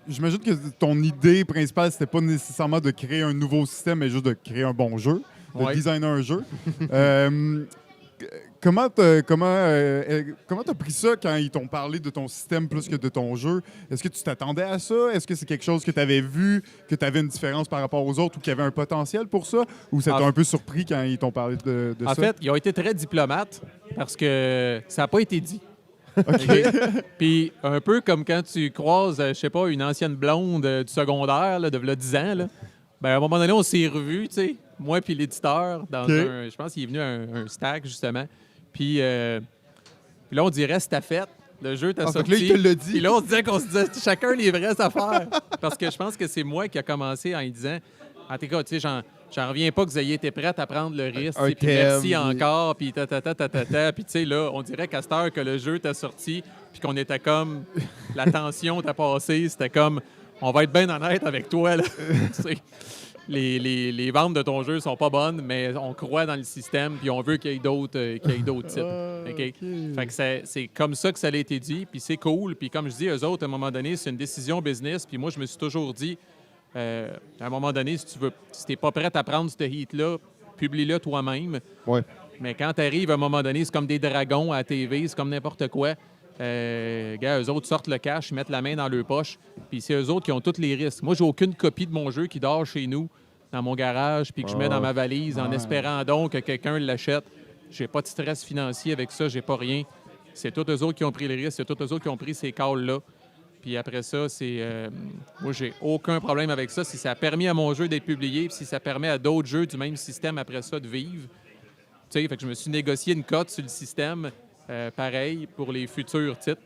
j'imagine que ton idée principale, c'était pas nécessairement de créer un nouveau système, mais juste de créer un bon jeu, de designer un jeu. Comment t'as pris ça quand ils t'ont parlé de ton système plus que de ton jeu? Est-ce que tu t'attendais à ça? Est-ce que c'est quelque chose que tu avais vu, que tu avais une différence par rapport aux autres ou qu'il y avait un potentiel pour ça? Ou ça t'a un peu surpris quand ils t'ont parlé de ça? En fait, ils ont été très diplomates parce que ça n'a pas été dit. OK. Puis un peu comme quand tu croises, je sais pas, une ancienne blonde du secondaire là, de 10 ans, là, ben, à un moment donné, on s'est revus, tu sais, moi puis l'éditeur, dans je pense qu'il est venu un stack, justement. Puis là, on dirait c'était fait. Le jeu t'a sorti. Là, il te l'a dit. Puis là, on se disait chacun les vraies affaires. Parce que je pense que c'est moi qui a commencé en lui disant, en tout cas, tu sais, j'en reviens pas que vous ayez été prête à prendre le risque. Puis merci encore, puis Puis tu sais, là, on dirait qu'à cette heure que le jeu t'a sorti, puis qu'on était comme, la tension t'a passé, c'était comme, on va être bien honnête avec toi, là. Les ventes de ton jeu sont pas bonnes, mais on croit dans le système, puis on veut qu'il y ait d'autres titres. Okay? Fait que c'est comme ça que ça a été dit, puis c'est cool. Puis comme je dis, eux autres, à un moment donné, c'est une décision business. Puis moi, je me suis toujours dit, à un moment donné, si t'es pas prête à prendre ce heat-là, publie-le toi-même. Ouais. Mais quand tu arrives, à un moment donné, c'est comme des dragons à la TV, c'est comme n'importe quoi. Gars, eux autres sortent le cash, ils mettent la main dans leur poche, puis c'est eux autres qui ont tous les risques. Moi, j'ai aucune copie de mon jeu qui dort chez nous, dans mon garage, puis que je mets dans ma valise en espérant donc que quelqu'un l'achète. J'ai pas de stress financier avec ça, j'ai pas rien. C'est tous eux autres qui ont pris les risques, c'est tous eux autres qui ont pris ces calls-là. Puis après ça, moi, j'ai aucun problème avec ça. Si ça a permis à mon jeu d'être publié, puis si ça permet à d'autres jeux du même système après ça de vivre, tu sais, fait que je me suis négocié une cote sur le système. Pareil pour les futurs titres.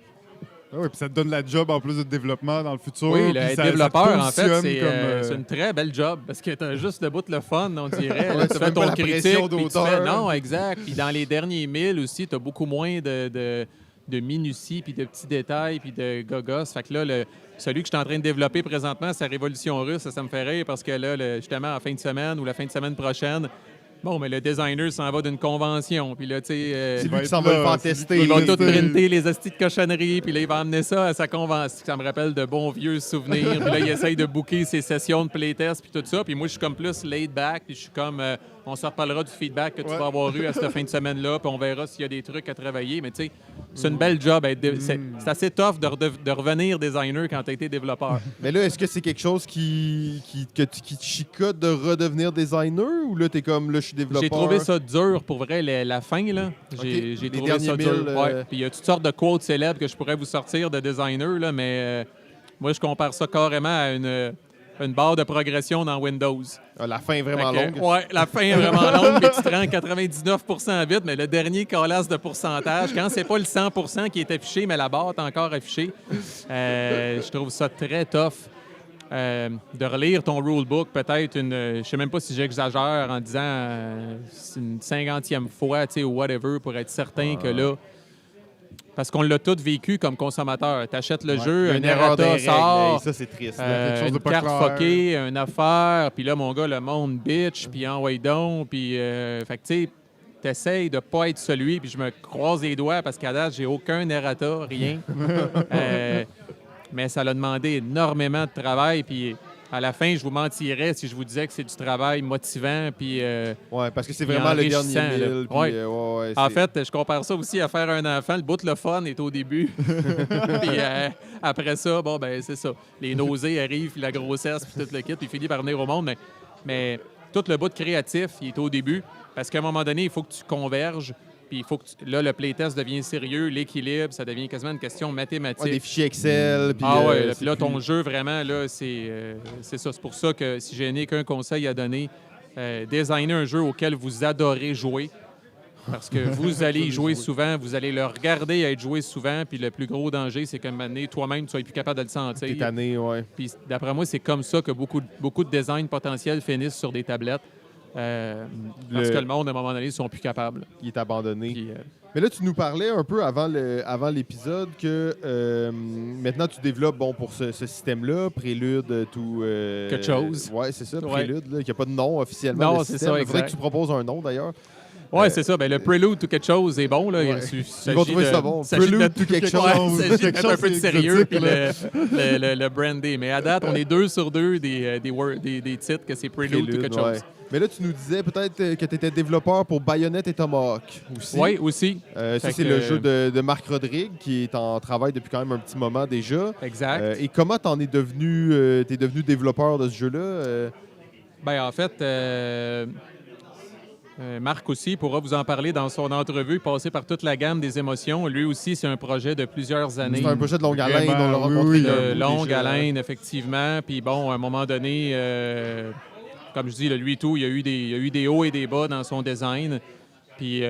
Oui, puis ça te donne la job en plus de développement dans le futur. Oui, être développeur, en fait, c'est une très belle job parce que tu as juste le bout de le fun, on dirait. Ouais, tu fais ton critique. d'auteur. Non, exact. Puis dans les derniers 1000 aussi, tu as beaucoup moins de de minutie, puis de petits détails, puis de gogos. Fait que là, celui que je suis en train de développer présentement, c'est Révolution russe. Ça me fait rire parce que là, justement, en fin de semaine ou la fin de semaine prochaine, bon, mais le designer s'en va d'une convention. Puis là, tu sais... c'est lui qui s'en va le faire tester. Il va tout printer les hosties de cochonnerie, puis là, il va amener ça à sa convention. Ça me rappelle de bons vieux souvenirs. Puis là, il essaye de booker ses sessions de playtest, puis tout ça. Puis moi, je suis comme plus laid back, puis je suis comme... on se reparlera du feedback que tu vas avoir eu à cette fin de semaine-là, puis on verra s'il y a des trucs à travailler. Mais tu sais, c'est une belle job. C'est assez tough de revenir designer quand tu as été développeur. Mais là, est-ce que c'est quelque chose qui te chicote de redevenir designer, ou là, t'es comme, là, je suis développeur? J'ai trouvé ça dur, pour vrai, la fin, là. J'ai trouvé ça dur. Ouais. Puis il y a toutes sortes de quotes célèbres que je pourrais vous sortir de designer, là, mais moi, je compare ça carrément à une barre de progression dans Windows. La fin est vraiment longue. Oui, la fin est vraiment longue, mais tu te rends 99% vite, mais le dernier calasse de pourcentage, quand c'est pas le 100% qui est affiché, mais la barre est encore affichée, je trouve ça très tough. De relire ton rulebook, peut-être je sais même pas si j'exagère en disant c'est une 50e fois, tu sais, ou whatever, pour être certain que là... Parce qu'on l'a tous vécu comme consommateur. Tu achètes le jeu, un errata sort, ça, c'est triste. quelque chose de une pas carte clair. fuckée, une affaire, puis là, mon gars, le monde bitch, puis envoie donc, puis... fait que, tu sais, t'essayes de pas être celui, puis je me croise les doigts parce qu'à date, j'ai aucun errata, rien. Mais ça l'a demandé énormément de travail, puis à la fin, je vous mentirais si je vous disais que c'est du travail motivant, puis... ouais, parce que c'est vraiment le dernier mille. Puis, ouais. En fait, je compare ça aussi à faire un enfant. Le bout de le fun est au début. Puis après ça, bon, ben c'est ça. Les nausées arrivent, puis la grossesse, puis tout le kit, puis il finit par venir au monde. Mais tout le bout créatif, il est au début, parce qu'à un moment donné, il faut que tu converges. Puis il faut que là, le playtest devient sérieux, l'équilibre, ça devient quasiment une question mathématique. Des fichiers Excel. Puis, puis là, ton jeu, vraiment, là, c'est ça. C'est pour ça que si je n'ai qu'un conseil à donner, designer un jeu auquel vous adorez jouer. Parce que vous allez y jouer souvent, vous allez le regarder être joué souvent, puis le plus gros danger, c'est qu'à un moment donné, toi-même, tu sois plus capable de le sentir. T'es tanné, ouais. Puis d'après moi, c'est comme ça que beaucoup de designs potentiels finissent sur des tablettes. Parce que le monde, à un moment donné, ils sont plus capables. Il est abandonné. Puis, mais là, tu nous parlais un peu avant l'épisode que maintenant, tu développes pour ce système-là, Prélude, tout... quelque chose. Oui, c'est ça, Prélude, là, qui n'a pas de nom officiellement. Non, le c'est système. ça, Il faudrait exact. que tu proposes un nom, d'ailleurs. Oui, c'est ça. Ben, le Prélude to quelque chose est bon. Là. Ouais. Ils vont trouver ça bon. Prélude to quelque chose. Il s'agit de mettre un peu de sérieux exotique, puis le brandé. Mais à date, on est 2 sur 2 des titres que c'est Prélude to quelque chose. Mais là, tu nous disais peut-être que tu étais développeur pour Bayonetta et Tomahawk aussi. Oui, aussi. Ça, c'est le jeu de Marc Rodrigue qui est en travail depuis quand même un petit moment déjà. Exact. Et comment t'es devenu développeur de ce jeu-là? Ben, en fait, Marc aussi pourra vous en parler dans son entrevue, passer par toute la gamme des émotions. Lui aussi, c'est un projet de plusieurs années. C'est un projet de longue haleine. Vraiment, On l'a rencontré. De longue haleine, effectivement. Puis bon, à un moment donné, comme je dis, lui et tout, il y a eu des hauts et des bas dans son design. Puis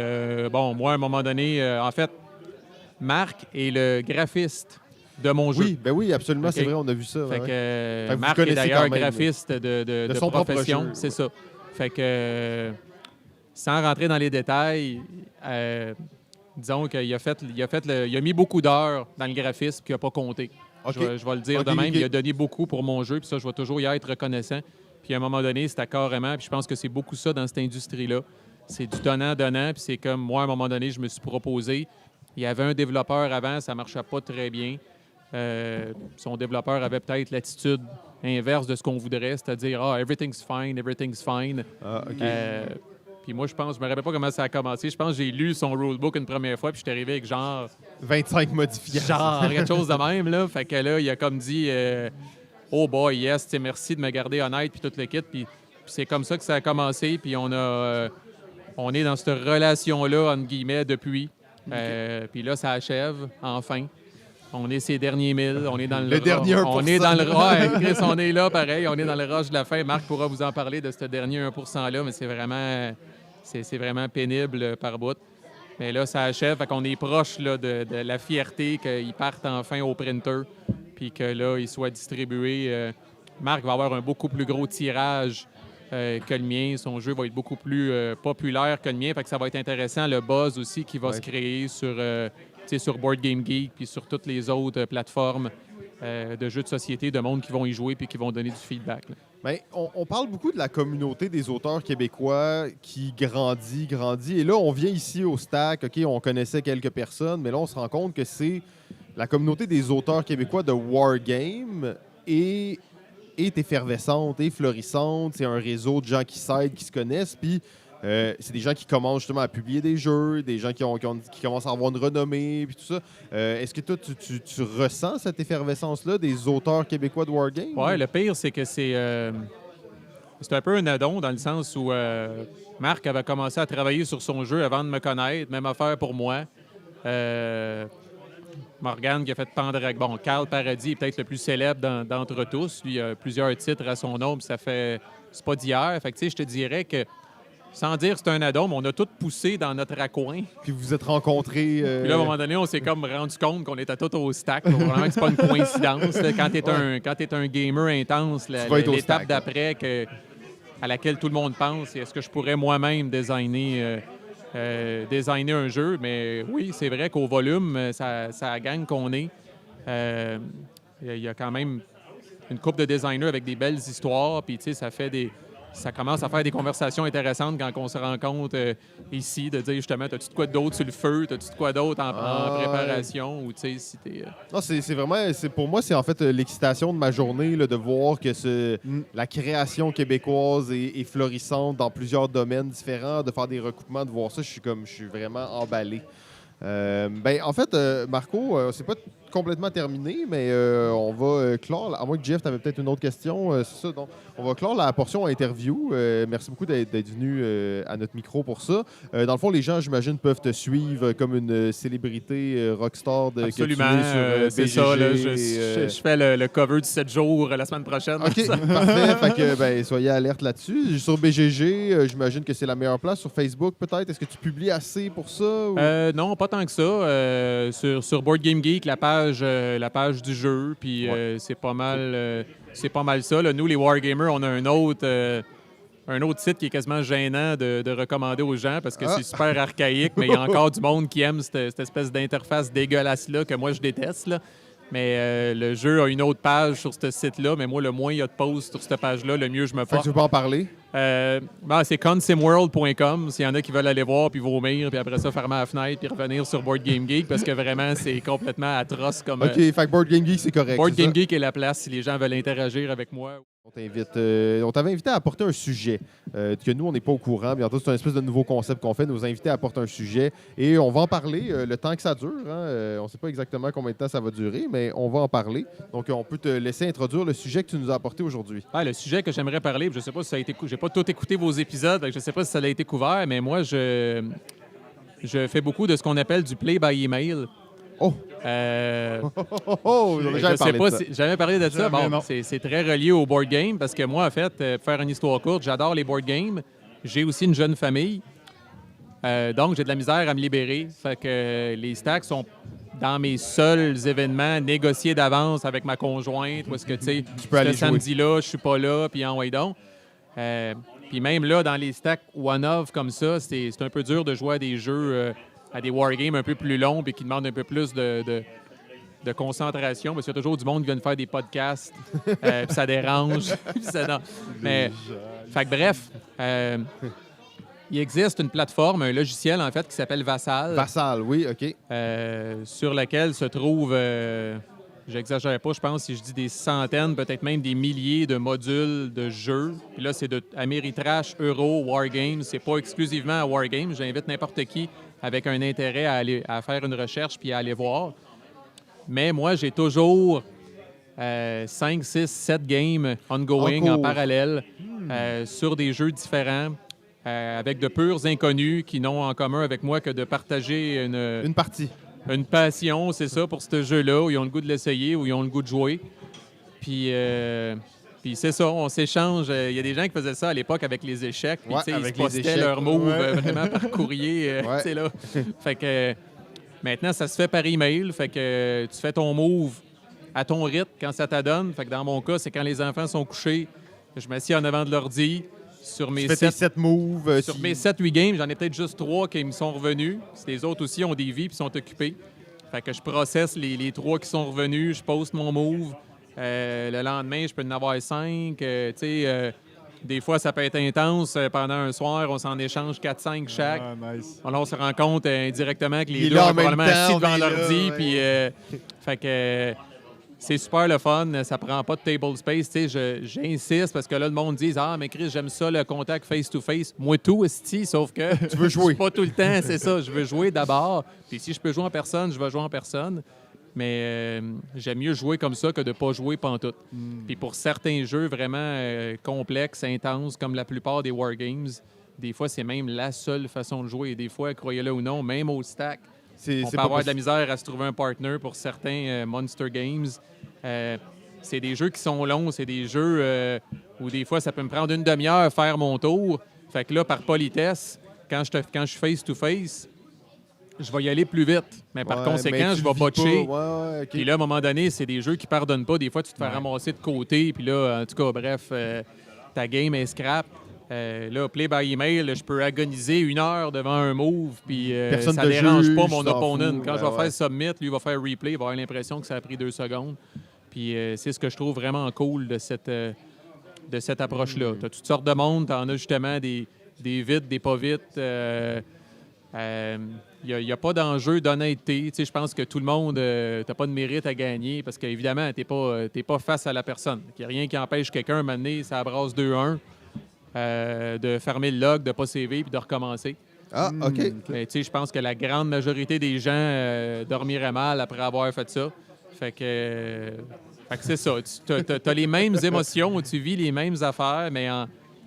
bon, moi, à un moment donné, en fait, Marc est le graphiste de mon jeu. Oui, ben oui, absolument, Okay. c'est vrai, on a vu ça. Fait ouais. que, Fait que vous Marc est connaissez d'ailleurs quand même, graphiste de son propre profession, jeu. c'est ça. Fait que, sans rentrer dans les détails, disons qu'il a mis beaucoup d'heures dans le graphisme qu'il n'a pas compté. OK. Je vais le dire OK, de même. OK. Il a donné beaucoup pour mon jeu, puis ça, je vais toujours y être reconnaissant. Puis à un moment donné, c'était carrément, puis je pense que c'est beaucoup ça dans cette industrie-là. C'est du donnant-donnant, puis c'est comme moi, à un moment donné, je me suis proposé. Il y avait un développeur avant, ça ne marchait pas très bien. Son développeur avait peut-être l'attitude inverse de ce qu'on voudrait, c'est-à-dire « Ah, everything's fine, everything's fine. Ah, OK. Puis moi, je me rappelle pas comment ça a commencé. Je pense que j'ai lu son rulebook une première fois, puis je suis arrivé avec genre 25 modifications. quelque chose de même, là. Fait que là, il a comme dit oh boy, yes, merci de me garder honnête, puis tout le kit. Puis c'est comme ça que ça a commencé, puis on est dans cette relation-là, entre guillemets, depuis. Puis là, ça achève, enfin. On est ces derniers 1000, on est dans Le dernier 1%. On est dans le Chris, on est là, pareil, on est dans le rush de la fin. Marc pourra vous en parler de ce dernier 1%-là, mais c'est vraiment pénible par bout. Mais là, ça achève, fait qu'on est proche là, de la fierté qu'ils partent enfin au printer, puis que là, ils soient distribués. Marc va avoir un beaucoup plus gros tirage que le mien. Son jeu va être beaucoup plus populaire que le mien. Fait que ça va être intéressant, le buzz aussi qui va se créer sur Board Game Geek puis sur toutes les autres plateformes de jeux de société, de monde qui vont y jouer puis qui vont donner du feedback. Bien, on parle beaucoup de la communauté des auteurs québécois qui grandit. Et là, on vient ici au Stack, OK, on connaissait quelques personnes, mais là, on se rend compte que c'est la communauté des auteurs québécois de Wargame est effervescente, est florissante. C'est un réseau de gens qui s'aident, qui se connaissent. Puis c'est des gens qui commencent justement à publier des jeux, des gens qui commencent à avoir une renommée, puis tout ça. Est-ce que toi, tu ressens cette effervescence-là des auteurs québécois de Wargame? Oui, le pire, c'est que c'est un peu un addon dans le sens où Marc avait commencé à travailler sur son jeu avant de me connaître. Même affaire pour moi. Morgane qui a fait Pendragon. Bon, Carl Paradis est peut-être le plus célèbre d'entre tous. Lui, il a plusieurs titres à son nom, puis c'est pas d'hier. Fait que, tu sais, je te dirais que, sans dire que c'est un addon, mais on a tous poussé dans notre raccoin. Puis vous vous êtes rencontrés... Puis là, à un moment donné, on s'est comme rendu compte qu'on était tous au stack. Donc, vraiment que c'est pas une coïncidence. Là. Quand t'es un gamer intense, l'étape d'après à laquelle tout le monde pense, c'est est-ce que je pourrais moi-même designer un jeu? Mais oui, c'est vrai qu'au volume, ça gagne qu'on est. Il y a quand même une couple de designers avec des belles histoires. Puis, tu sais, ça commence à faire des conversations intéressantes quand on se rencontre ici, de dire justement, t'as-tu de quoi d'autre sur le feu, t'as-tu de quoi d'autre en préparation, ou tu sais, si t'es... Non, c'est vraiment, pour moi, c'est en fait l'excitation de ma journée, là, de voir que la création québécoise est florissante dans plusieurs domaines différents, de faire des recoupements, de voir ça, je suis vraiment emballé. En fait, Marco, c'est pas complètement terminé, mais on va clore, à moins que Jeff, tu avais peut-être une autre question, c'est ça, donc on va clore la portion interview. Merci beaucoup d'être venu à notre micro pour ça. Dans le fond, les gens, j'imagine, peuvent te suivre comme une célébrité rockstar que tu es sur c'est BGG. Ça, là, je fais le cover du 7 jours la semaine prochaine. OK, parfait. Fait que, soyez alerte là-dessus. Sur BGG, j'imagine que c'est la meilleure place. Sur Facebook, peut-être. Est-ce que tu publies assez pour ça? Ou... non, pas tant que ça. Sur Board Game Geek, la page du jeu, puis c'est pas mal ça. Là, nous, les Wargamers, on a un autre site qui est quasiment gênant de recommander aux gens parce que c'est super archaïque, mais il y a encore du monde qui aime cette espèce d'interface dégueulasse-là que moi, je déteste. Là. Mais le jeu a une autre page sur ce site-là, mais moi, le moins il y a de posts sur cette page-là, le mieux je me porte. Tu veux pas en parler? C'est consimworld.com s'il y en a qui veulent aller voir puis vomir, puis après ça, fermer la fenêtre puis revenir sur Board Game Geek parce que vraiment, c'est complètement atroce comme... OK, fait que Board Game Geek, c'est correct. Board Game Geek est la place si les gens veulent interagir avec moi. On t'avait invité à apporter un sujet que nous, on n'est pas au courant. Bientôt, c'est un espèce de nouveau concept qu'on fait, nous inviter à apporter un sujet. Et on va en parler le temps que ça dure. Hein. On ne sait pas exactement combien de temps ça va durer, mais on va en parler. Donc, on peut te laisser introduire le sujet que tu nous as apporté aujourd'hui. Le sujet que j'aimerais parler, je ne sais pas si ça a été... J'ai pas tout écouté vos épisodes, je ne sais pas si ça a été couvert, mais moi, je fais beaucoup de ce qu'on appelle du play by email. Oh! Je sais pas si j'avais parlé de ça. Bon, c'est très relié au board game parce que moi, en fait, pour faire une histoire courte, j'adore les board games. J'ai aussi une jeune famille. Donc, j'ai de la misère à me libérer. Fait que les stacks sont dans mes seuls événements négociés d'avance avec ma conjointe. Où est-ce que, tu sais, ce samedi-là, je suis pas là, puis en donc. Puis même là, dans les stacks one-off comme ça, c'est un peu dur de jouer à des jeux... à des wargames un peu plus longs et qui demandent un peu plus de concentration. Parce qu'il y a toujours du monde qui vient faire des podcasts, puis ça dérange. Mais, fait que bref, il existe une plateforme, un logiciel en fait qui s'appelle Vassal. Vassal, oui, OK. Sur laquelle se trouvent, j'exagère pas, je pense, si je dis des centaines, peut-être même des milliers de modules de jeux. Puis là, c'est de Ameritrash, Euro, Wargames. C'est pas exclusivement à Wargames. J'invite n'importe qui avec un intérêt à faire une recherche puis à aller voir. Mais moi, j'ai toujours 5, 6, 7 games ongoing en parallèle sur des jeux différents avec de purs inconnus qui n'ont en commun avec moi que de partager une partie. Une passion, c'est ça, pour ce jeu-là, où ils ont le goût de l'essayer, où ils ont le goût de jouer. Puis c'est ça, on s'échange. Il y a des gens qui faisaient ça à l'époque avec les échecs. Puis ils se postaient leurs moves vraiment par courrier. Là. Fait que maintenant, ça se fait par email. Fait que tu fais ton move à ton rythme quand ça t'adonne. Fait que dans mon cas, c'est quand les enfants sont couchés, je m'assieds en avant de l'ordi. sur mes Tu fais tes 7 moves. Sur mes 7-8 games, j'en ai peut-être juste 3 qui me sont revenus. Les autres aussi ont des vies et sont occupés. Fait que je processe les 3 qui sont revenus, je poste mon move. Le lendemain, je peux en avoir 5. Des fois, ça peut être intense. Pendant un soir, on s'en échange 4-5 chaque. Ah, nice. Alors, on se rend compte indirectement que les Il est deux là en sont même probablement assis temps, devant mais là, l'ordi. ouais. Puis, fait que c'est super le fun. Ça prend pas de table space. J'insiste parce que là, le monde dit « Ah, mais Chris, j'aime ça, le contact face-to-face. » Moi, tout, esti, sauf que... Tu veux jouer. Pas tout le temps, c'est ça. Je veux jouer d'abord. Puis si je peux jouer en personne, je vais jouer en personne. Mais j'aime mieux jouer comme ça que de ne pas jouer pantoute. Puis pour certains jeux vraiment complexes, intenses, comme la plupart des wargames, des fois, c'est même la seule façon de jouer. Et des fois, croyez-le ou non, même au stack, on peut avoir de la misère à se trouver un partner pour certains Monster Games. C'est des jeux qui sont longs, c'est des jeux où des fois, ça peut me prendre une demi-heure à faire mon tour. Fait que là, par politesse, quand je suis face-to-face, je vais y aller plus vite. Mais par conséquent, je vais botcher. Okay. Puis là, à un moment donné, c'est des jeux qui pardonnent pas. Des fois, tu te fais ramasser de côté. Puis là, en tout cas, bref, ta game est scrap. Là, play by email, je peux agoniser 1 heure devant un move. Puis ça dérange pas mon opponent. Quand je vais faire submit, lui va faire replay. Il va avoir l'impression que ça a pris 2 secondes. Puis c'est ce que je trouve vraiment cool de cette approche-là. Tu as toutes sortes de monde. Tu en as justement des vites, des pas vites. Il n'y a pas d'enjeu d'honnêteté. Je pense que tout le monde, t'as pas de mérite à gagner parce qu'évidemment, tu n'es pas face à la personne. Il n'y a rien qui empêche quelqu'un, à un moment donné, ça brasse 2-1, de fermer le log, de ne pas saver puis de recommencer. Ah, OK. Mais je pense que la grande majorité des gens dormiraient mal après avoir fait ça. Fait que c'est ça. Tu as les mêmes émotions, tu vis les mêmes affaires, mais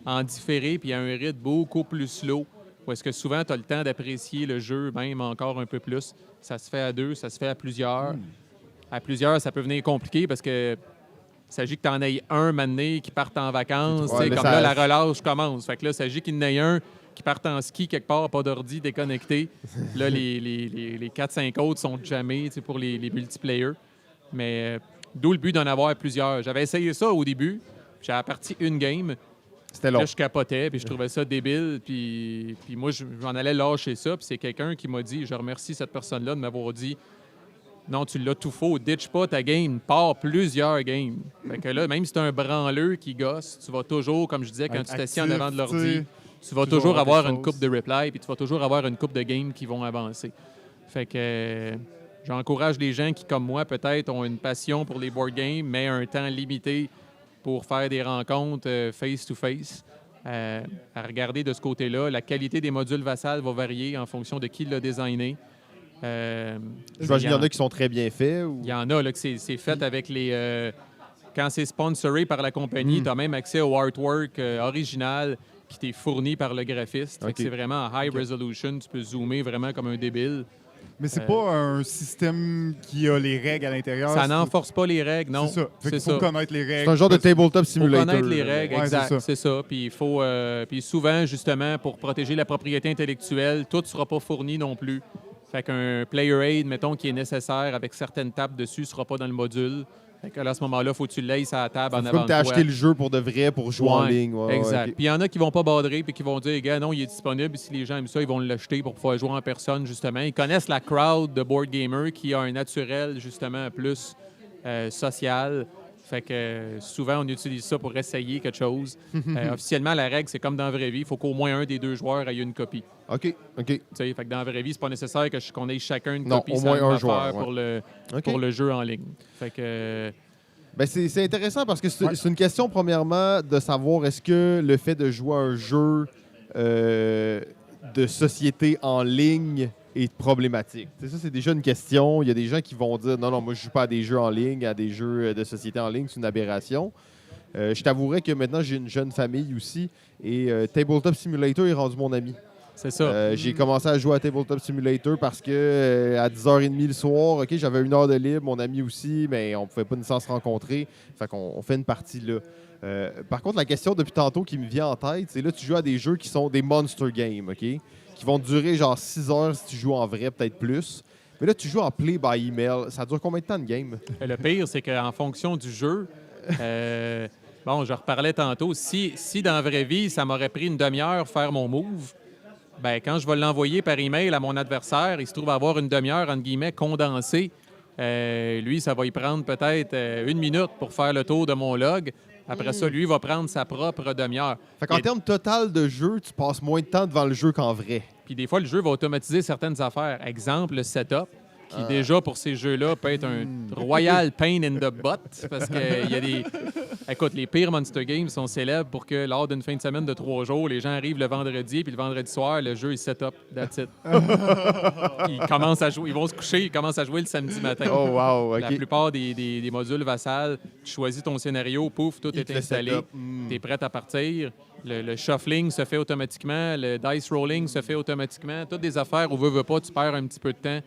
en différé puis à un rythme beaucoup plus slow. Ou est-ce que souvent, tu as le temps d'apprécier le jeu même encore un peu plus? Ça se fait à 2, ça se fait à plusieurs. À plusieurs, ça peut venir compliqué parce que il s'agit que tu en aies un maintenant qui parte en vacances. Ouais, comme ça... là, la relâche commence. Fait que là, il s'agit qu'il y en ait un qui parte en ski quelque part, pas d'ordi, déconnecté. Là, les 4-5 autres sont jamais pour les multiplayers. Mais d'où le but d'en avoir plusieurs. J'avais essayé ça au début. J'ai parti une game. C'était long. Là, je capotais, puis je trouvais ça débile. Puis moi, j'en allais lâcher ça. Puis c'est quelqu'un qui m'a dit, je remercie cette personne-là de m'avoir dit, non, tu l'as tout faux, ditch pas ta game, pars plusieurs games. Fait que là, même si tu un branleux qui gosse, tu vas toujours, comme je disais, quand tu t'assieds en avant de l'ordi, tu vas toujours avoir une coupe de reply, puis tu vas toujours avoir une coupe de games qui vont avancer. Fait que j'encourage les gens qui, comme moi, peut-être, ont une passion pour les board games, mais un temps limité pour faire des rencontres face-to-face. À regarder de ce côté-là, la qualité des modules Vassal va varier en fonction de qui l'a designé. J'imagine qu'il y en a qui sont très bien faits. Ou... Il y en a là, que c'est fait avec les... quand c'est sponsoré par la compagnie, tu as même accès au artwork original qui t'est fourni par le graphiste. Okay. C'est vraiment en high resolution. Tu peux zoomer vraiment comme un débile. Mais c'est pas un système qui a les règles à l'intérieur. Ça n'enforce pas les règles, non. C'est ça. Il faut connaître les règles. C'est un genre de tabletop simulator. Il faut connaître les règles, exact. Ouais, c'est ça. Puis il faut, puis souvent, justement, pour protéger la propriété intellectuelle, tout ne sera pas fourni non plus. Fait qu'un player aid, mettons, qui est nécessaire avec certaines tables dessus, ne sera pas dans le module. Fait que là, à ce moment-là, il faut que tu l'aies à la table en avant de toi. Comme tu as acheté le jeu pour de vrai, pour jouer en ligne. Ouais, exact. Okay. Puis il y en a qui vont pas badrer puis qui vont dire, gars, non, il est disponible. Si les gens aiment ça, ils vont l'acheter pour pouvoir jouer en personne, justement. Ils connaissent la crowd de board gamer qui a un naturel, justement, plus social. Fait que souvent, on utilise ça pour essayer quelque chose. Officiellement, la règle, c'est comme dans la vraie vie. Il faut qu'au moins un des deux joueurs ait une copie. OK. Fait que dans la vraie vie, c'est pas nécessaire qu'on ait chacun une non, copie. Au moins un joueur, pour le jeu en ligne. Fait que... Ben c'est intéressant parce que c'est une question, premièrement, de savoir est-ce que le fait de jouer à un jeu de société en ligne est problématique. T'sais, ça, c'est déjà une question. Il y a des gens qui vont dire non, moi, je joue pas à des jeux en ligne, à des jeux de société en ligne, c'est une aberration. Je t'avouerais que maintenant, j'ai une jeune famille aussi et Tabletop Simulator est rendu mon ami. C'est ça. J'ai commencé à jouer à Tabletop Simulator parce que à 10h30 le soir, OK, j'avais 1 heure de libre, mon ami aussi, mais on pouvait pas nécessairement se rencontrer. Fait qu'on fait une partie là. Par contre, la question depuis tantôt qui me vient en tête, c'est là, tu joues à des jeux qui sont des monster games, OK? Qui vont durer genre 6 heures si tu joues en vrai, peut-être plus. Mais là, tu joues en play by email. Ça dure combien de temps de game? Le pire, c'est qu'en fonction du jeu, bon, je reparlais tantôt, si dans la vraie vie, ça m'aurait pris une demi-heure faire mon move, ben quand je vais l'envoyer par email à mon adversaire, il se trouve avoir une demi-heure, entre guillemets, condensée. Lui, ça va y prendre peut-être 1 minute pour faire le tour de mon log. Après ça, lui va prendre sa propre demi-heure. Fait qu'en termes total de jeu, tu passes moins de temps devant le jeu qu'en vrai. Puis des fois, le jeu va automatiser certaines affaires. Exemple, le setup, qui déjà, pour ces jeux-là, peut être un royal pain in the butt. Parce qu'il y a des... Écoute, les pires Monster Games sont célèbres pour que lors d'une fin de semaine de 3 jours, les gens arrivent le vendredi, puis le vendredi soir, le jeu est set-up. That's it. Ils commencent à jouer, ils vont se coucher, ils commencent à jouer le samedi matin. Oh, wow, OK. La plupart des modules Vassal, tu choisis ton scénario, pouf, tout est installé. Tu es prêt à partir. Le shuffling se fait automatiquement, le dice rolling se fait automatiquement. Toutes des affaires où veux pas, tu perds un petit peu de temps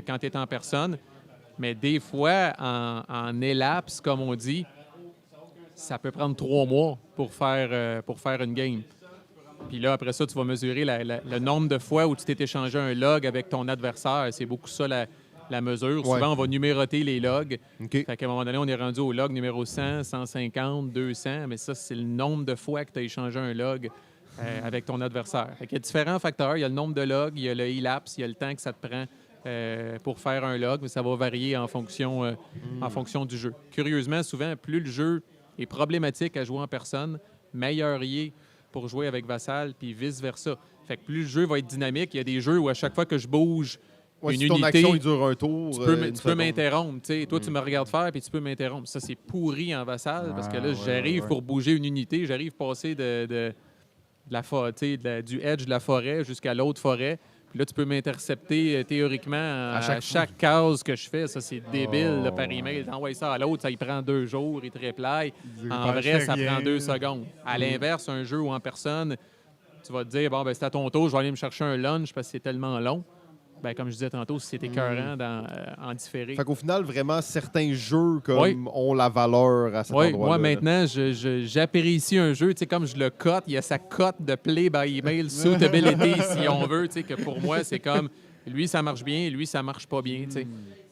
quand tu es en personne. Mais des fois, en élapse, comme on dit, ça peut prendre 3 mois pour faire une game. Puis là, après ça, tu vas mesurer le nombre de fois où tu t'es échangé un log avec ton adversaire. C'est beaucoup ça la mesure. Ouais. Souvent, on va numéroter les logs. OK. Fait qu'à un moment donné, on est rendu au log numéro 100, 150, 200. Mais ça, c'est le nombre de fois que tu as échangé un log avec ton adversaire. Fait qu'il y a différents facteurs. Il y a le nombre de logs, il y a le elapse, il y a le temps que ça te prend pour faire un log. Mais ça va varier en fonction du jeu. Curieusement, souvent, plus le jeu est problématique à jouer en personne, meilleur il est pour jouer avec Vassal, puis vice-versa. Fait que plus le jeu va être dynamique, il y a des jeux où à chaque fois que je bouge une si ton unité, action il dure un tour, tu peux m'interrompre. Toi, tu me regardes faire, puis tu peux m'interrompre. Ça, c'est pourri en Vassal, parce que là, j'arrive pour bouger une unité, j'arrive passer du edge de la forêt jusqu'à l'autre forêt. Puis là, tu peux m'intercepter théoriquement à chaque case que je fais. Ça, c'est débile là, par email. T'envoies ça à l'autre, ça y prend 2 jours, il te reply. En vrai, ça prend 2 secondes. À l'inverse, un jeu où en personne, tu vas te dire, bon, ben c'est à ton tour, je vais aller me chercher un lunch parce que c'est tellement long. Ben, comme je disais tantôt, si c'est écœurant en différé. Fait qu'au final, vraiment, certains jeux ont la valeur à cet endroit-là. Moi, maintenant, j'apprécie un jeu. Comme je le cote, il y a sa cote de play by email, suitability, si on veut. Que pour moi, c'est comme, lui, ça marche bien, lui, ça marche pas bien.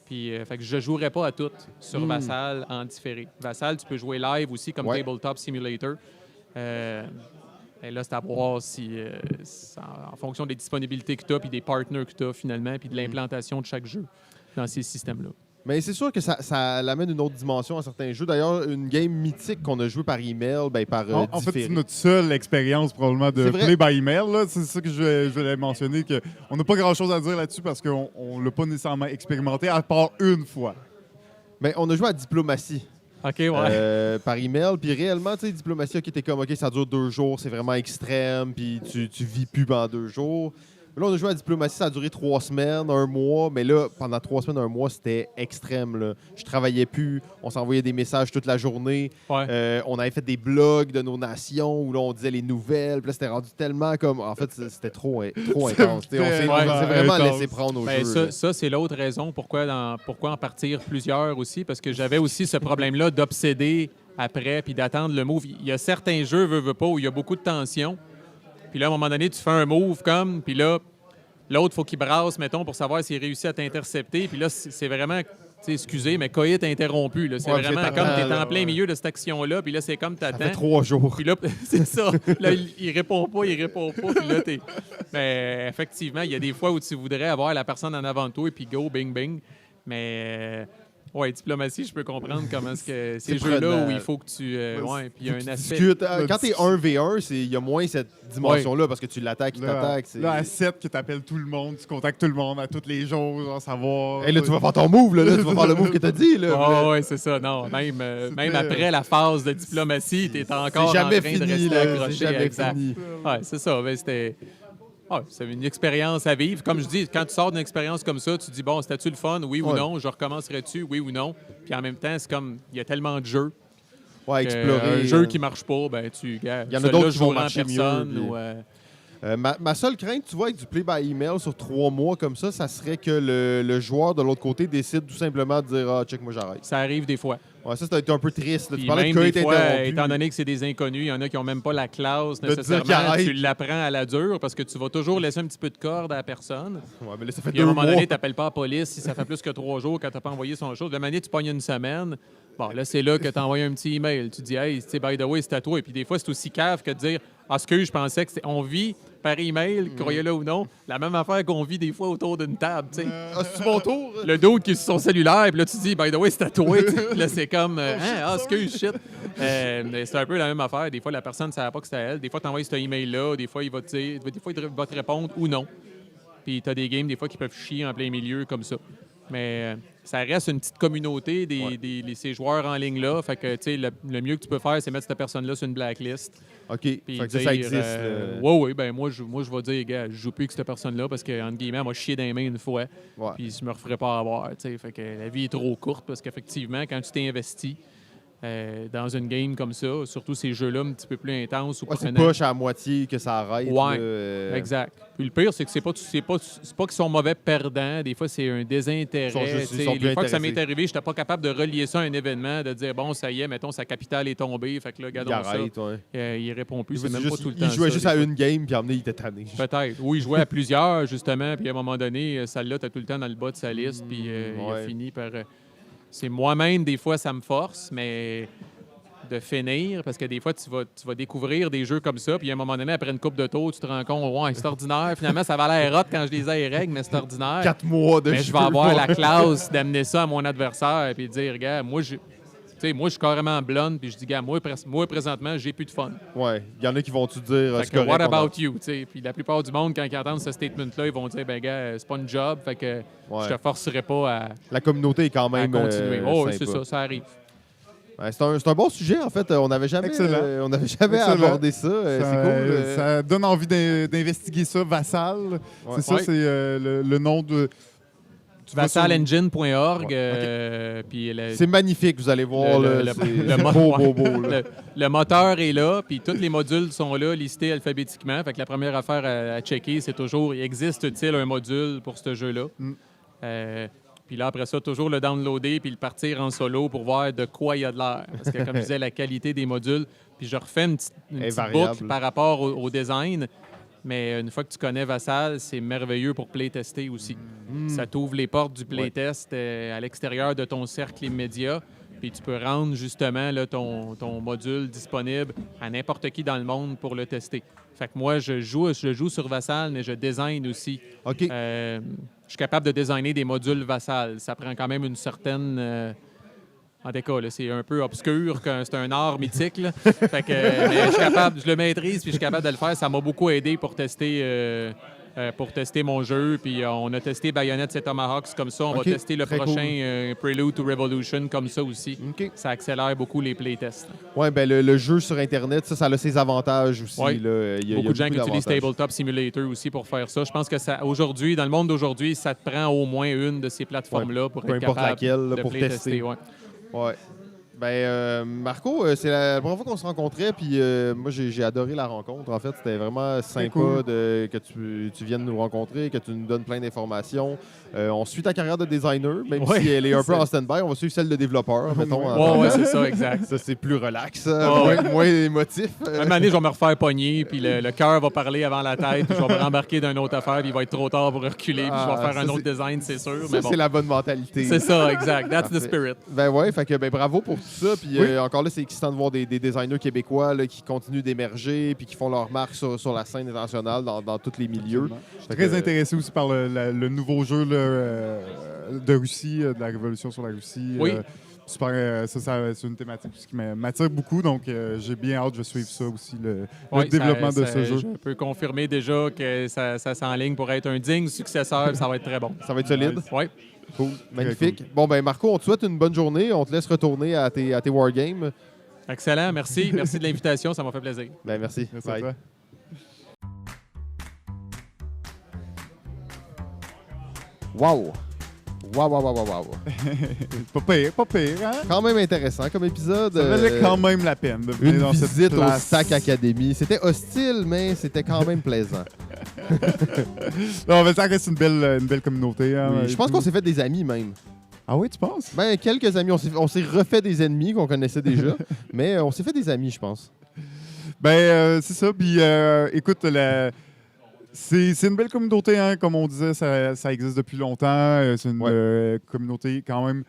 Puis, fait que je jouerais pas à toutes sur Vassal en différé. Vassal, tu peux jouer live aussi comme Tabletop Simulator. Et là, c'est à voir si, en fonction des disponibilités que tu as, puis des partners que tu as finalement, puis de l'implantation de chaque jeu dans ces systèmes-là. Mais c'est sûr que ça amène une autre dimension à certains jeux. D'ailleurs, une game mythique qu'on a jouée par email, par en fait, c'est notre seule expérience probablement de play by email. Là. C'est ça que je voulais mentionner, qu'on n'a pas grand-chose à dire là-dessus parce qu'on ne l'a pas nécessairement expérimenté, à part une fois. Mais on a joué à Diplomatie. OK, ouais. Par email. Puis réellement, tu sais, Diplomatie, OK, t'es comme, OK, ça dure 2 jours, c'est vraiment extrême, puis tu vis plus pendant 2 jours. Mais là, on a joué à Diplomatie, ça a duré 3 semaines, 1 mois. Mais là, pendant 3 semaines, 1 mois, c'était extrême. Là. Je travaillais plus, on s'envoyait des messages toute la journée. Ouais. On avait fait des blogs de nos nations où là, on disait les nouvelles. Puis là, c'était rendu tellement comme... En fait, c'était trop intense. On s'est vraiment laissé prendre au jeu. Ça, c'est l'autre raison pourquoi en partir plusieurs aussi, parce que j'avais aussi ce problème-là d'obséder après puis d'attendre le move. Il y a certains jeux, veux pas, où il y a beaucoup de tension. Puis là, à un moment donné, tu fais un move comme, puis là, l'autre, il faut qu'il brasse, mettons, pour savoir s'il réussit à t'intercepter. Puis là, c'est vraiment, excusez, mais coït interrompu. Là. C'est vraiment comme tu es en plein milieu de cette action-là, puis là, c'est comme t'attends. Ça fait 3 jours. Puis là, c'est ça. Là, il répond pas. Puis là, t'es... Mais effectivement, il y a des fois où tu voudrais avoir la personne en avant de toi et puis go, bing, bing. Mais... Oui, Diplomatie, je peux comprendre comment est-ce que ces jeux-là où il faut que tu... puis il y a un aspect... Quand t'es 1v1, il y a moins cette dimension-là parce que tu l'attaques, il t'attaque. Là, à 7, que t'appelles tout le monde, tu contactes tout le monde à tous les jours, genre savoir... Et là, tu vas faire ton move, là tu vas faire le move que t'as dit. Oui, c'est ça. Non, même après la phase de Diplomatie, t'es encore en train de rester accroché. C'est jamais fini. Oui, c'est ça. Mais c'était... c'est une expérience à vivre. Comme je dis, quand tu sors d'une expérience comme ça, tu dis, bon, c'était-tu le fun, oui ou non? Je recommencerai-tu, oui ou non? Puis en même temps, c'est comme, il y a tellement de jeux. Explorer. Un jeu qui marche pas, ben tu... Il y en a d'autres qui vont marcher personne, mieux. Ma seule crainte, tu vois, avec du play by email sur 3 mois comme ça serait que le joueur de l'autre côté décide tout simplement de dire « Ah, check, moi, j'arrête. » Ça arrive des fois. Ouais, ça a été un peu triste. Tu parlais de des fois, étant donné que c'est des inconnus, il y en a qui n'ont même pas la classe nécessairement. Tu l'apprends à la dure parce que tu vas toujours laisser un petit peu de corde à la personne. Ouais, mais là, ça fait puis 2 à un mois. moment donné, tu n'appelles pas la police si ça fait plus que 3 jours quand tu n'as pas envoyé son chose. De manière, tu pognes une semaine. Bon, là, c'est là que tu envoies un petit email. Tu dis, hey, tu sais, by the way, c'est à toi. Et puis des fois, c'est aussi cave que de dire, parce que je pensais que on vit par email, croyez-le ou non, la même affaire qu'on vit des fois autour d'une table, tu sais. C'est mon tour. Le dude qui est sur son cellulaire, puis là, tu dis, by the way, c'est à toi. Puis là, c'est comme, shit. Mais c'est un peu la même affaire. Des fois, la personne ne savait pas que c'était à elle. Des fois, tu envoies cet email-là. Des fois, il va te répondre ou non. Puis tu as des games, des fois, qui peuvent chier en plein milieu comme ça. Mais ça reste une petite communauté, ces joueurs en ligne-là. Fait que, tu sais, le mieux que tu peux faire, c'est mettre cette personne-là sur une blacklist. OK. Puis Fait que dire, ça existe. oui, ben moi, je vais dire, gars, je joue plus avec cette personne-là parce que, entre guillemets, elle m'a chié dans les mains une fois. Ouais. Puis je me referais pas avoir. Tu sais, fait que la vie est trop courte parce qu'effectivement, quand tu t'es investi dans une game comme ça, surtout ces jeux-là un petit peu plus intenses ou c'est push à moitié que ça arrête. Ouais, là, exact. Puis le pire, c'est que c'est pas qu'ils sont mauvais perdants. Des fois, c'est un désintérêt. Des fois que ça m'est arrivé, je n'étais pas capable de relier ça à un événement, de dire, bon, ça y est, mettons, sa capitale est tombée. Fait que là, regardons ça. Il répond plus. C'est même pas tout le temps. Il jouait juste à une game, puis il était tanné. Peut-être. Ou il jouait à plusieurs, justement. Puis à un moment donné, celle-là, tu as tout le temps dans le bas de sa liste. Puis il a fini par... C'est moi-même, des fois, ça me force, mais de finir, parce que des fois, tu vas découvrir des jeux comme ça, puis à un moment donné, après une coupe de tours, tu te rends compte, ouais, c'est ordinaire. Finalement, ça va l'air hot quand je lisais les règles, mais c'est ordinaire. 4 mois de mais jeu. Je vais avoir la classe d'amener ça à mon adversaire, puis de dire, regarde, moi, je suis carrément blonde, puis je dis, gars, moi, présentement, j'ai plus de fun. Ouais, il y en a qui vont te dire, fait que, what about you? T'sais? Puis la plupart du monde, quand ils entendent ce statement-là, ils vont dire, ben gars, c'est pas une job, fait que je te forcerai pas à. La communauté est quand même. continuer. C'est ça arrive. Ouais, c'est un bon sujet, en fait. On n'avait jamais abordé ça. C'est cool. Ça donne envie d'investiguer ça. Vassal, c'est ça, c'est le nom de. Vassalengine.org. C'est magnifique, vous allez voir. Le moteur est là, puis tous les modules sont là, listés alphabétiquement. Fait que la première affaire à checker, c'est toujours, existe-t-il un module pour ce jeu-là? Puis là, après ça, toujours le downloader puis le partir en solo pour voir de quoi il y a de l'air. Parce que, comme je disais, la qualité des modules. Puis je refais une petite boucle par rapport au design. Mais une fois que tu connais Vassal, c'est merveilleux pour playtester aussi. Ça t'ouvre les portes du playtest à l'extérieur de ton cercle immédiat. Puis tu peux rendre justement là, ton module disponible à n'importe qui dans le monde pour le tester. Fait que moi, je joue sur Vassal, mais je design aussi. OK. Je suis capable de designer des modules Vassal. Ça prend quand même une certaine... En tout cas, c'est un peu obscur, c'est un art mythique. Là. Fait que, mais je le maîtrise puis je suis capable de le faire. Ça m'a beaucoup aidé pour tester mon jeu. Puis on a testé Bayonetta et Tomahawks comme ça. On va tester le prochain Prelude to Revolution comme ça aussi. Ça accélère beaucoup les playtests. Oui, ben le jeu sur Internet, ça a ses avantages aussi. Ouais. Là. Beaucoup de gens qui utilisent Tabletop Simulator aussi pour faire ça. Je pense que aujourd'hui, dans le monde d'aujourd'hui, ça te prend au moins une de ces plateformes-là pour être capable de pour playtester. Tester. Ouais. Ben, Marco, c'est la première fois qu'on se rencontrait, puis moi, j'ai adoré la rencontre. En fait, c'était vraiment sympa cool. que tu viennes nous rencontrer, que tu nous donnes plein d'informations. On suit ta carrière de designer, même si elle est un peu en stand-by. On va suivre celle de développeur, mettons. Oui, c'est ça, exact. Ça, c'est plus relax, moins émotif. Une année, je vais me refaire pogner, puis le cœur va parler avant la tête, puis je vais me rembarquer d'une autre affaire, puis il va être trop tard pour reculer, puis je vais faire un autre design, c'est sûr. Ça, c'est la bonne mentalité. C'est ça, exact. That's the spirit. Ben ouais, fait que bravo pour tout ça. Puis encore là, c'est excitant de voir des designers québécois là, qui continuent d'émerger puis qui font leur marque sur la scène internationale dans tous les milieux. Je suis très intéressé aussi par le nouveau jeu là, de Russie, de la révolution sur la Russie. Oui. Super, c'est une thématique qui m'attire beaucoup, donc j'ai bien hâte de suivre ça aussi, le développement de ce jeu. Je peux confirmer déjà que ça s'enligne pour être un digne successeur, ça va être très bon. Ça va être solide? Oui. Cool. Magnifique. Cool. Bon, ben Marco, on te souhaite une bonne journée. On te laisse retourner à tes wargames. Excellent, merci. Merci de l'invitation, ça m'a fait plaisir. Ben, merci. Bye. À toi. Wow! Pas pire, hein? Quand même intéressant comme épisode. Ça valait quand même la peine de venir dans cette visite place. au Stack Academy. C'était hostile, mais c'était quand même plaisant. Non, mais ça reste une belle communauté. Hein, oui, je pense qu'on s'est fait des amis même. Ah oui, tu penses? Ben, quelques amis. On s'est refait des ennemis qu'on connaissait déjà, mais on s'est fait des amis, je pense. Ben, c'est ça. Puis, écoute, c'est une belle communauté, hein, comme on disait, ça existe depuis longtemps. C'est une communauté quand même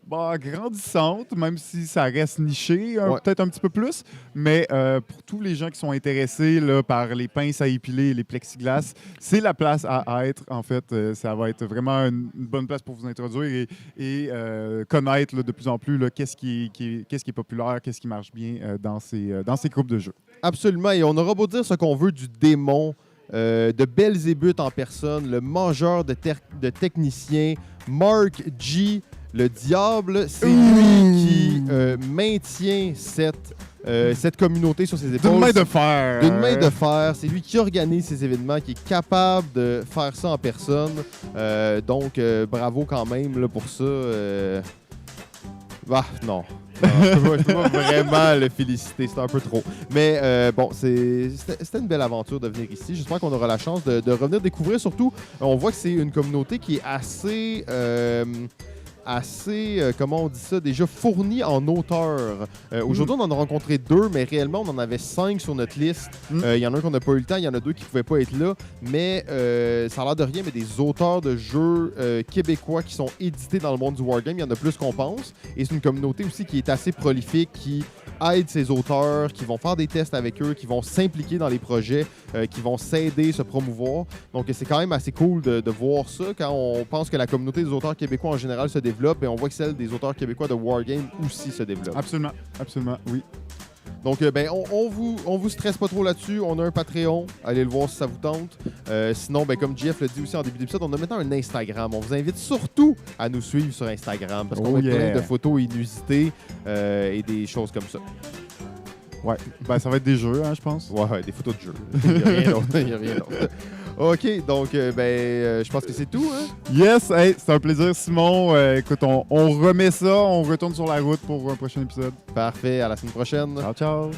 grandissante, même si ça reste niché, Ouais. peut-être un petit peu plus. Mais pour tous les gens qui sont intéressés là, par les pinces à épiler et les plexiglas, c'est la place à être. En fait, ça va être vraiment une bonne place pour vous introduire et connaître là, de plus en plus là, qu'est-ce qui est populaire, qu'est-ce qui marche bien dans ces groupes de jeux. Absolument. Et on aura beau dire ce qu'on veut du démon, de Belzébuth en personne, le mangeur de techniciens, Mark G, le diable, c'est lui qui maintient cette communauté sur ses épaules. D'une main de fer. D'une main de fer. C'est lui qui organise ces événements, qui est capable de faire ça en personne. Donc, bravo quand même là, pour ça. Non. Je peux pas vraiment le féliciter, c'est un peu trop. Mais bon, c'était une belle aventure de venir ici. J'espère qu'on aura la chance de revenir découvrir. Surtout, on voit que c'est une communauté qui est assez comment on dit ça, déjà fournie en auteurs. Aujourd'hui, on en a rencontré 2, mais réellement, on en avait 5 sur notre liste. Il y en a un qu'on n'a pas eu le temps, il y en a 2 qui ne pouvaient pas être là. Mais ça a l'air de rien, mais des auteurs de jeux québécois qui sont édités dans le monde du wargame, il y en a plus qu'on pense. Et c'est une communauté aussi qui est assez prolifique, qui aide ces auteurs, qui vont faire des tests avec eux, qui vont s'impliquer dans les projets, qui vont s'aider, se promouvoir. Donc, c'est quand même assez cool de voir ça quand on pense que la communauté des auteurs québécois en général se développe et on voit que celle des auteurs québécois de Wargame aussi se développe. Absolument, oui. Donc, on vous stresse pas trop là-dessus. On a un Patreon. Allez le voir si ça vous tente. Sinon, comme Jeff l'a dit aussi en début d'épisode, on a maintenant un Instagram. On vous invite surtout à nous suivre sur Instagram parce qu'on met plein de photos inusitées et des choses comme ça. Ouais, ça va être des jeux, je pense. Ouais, des photos de jeux. Il n'y a rien d'autre. OK, donc, je pense que c'est tout, hein? Yes, hey, c'est un plaisir, Simon. Écoute, on remet ça, on retourne sur la route pour un prochain épisode. Parfait, à la semaine prochaine. Ciao, ciao.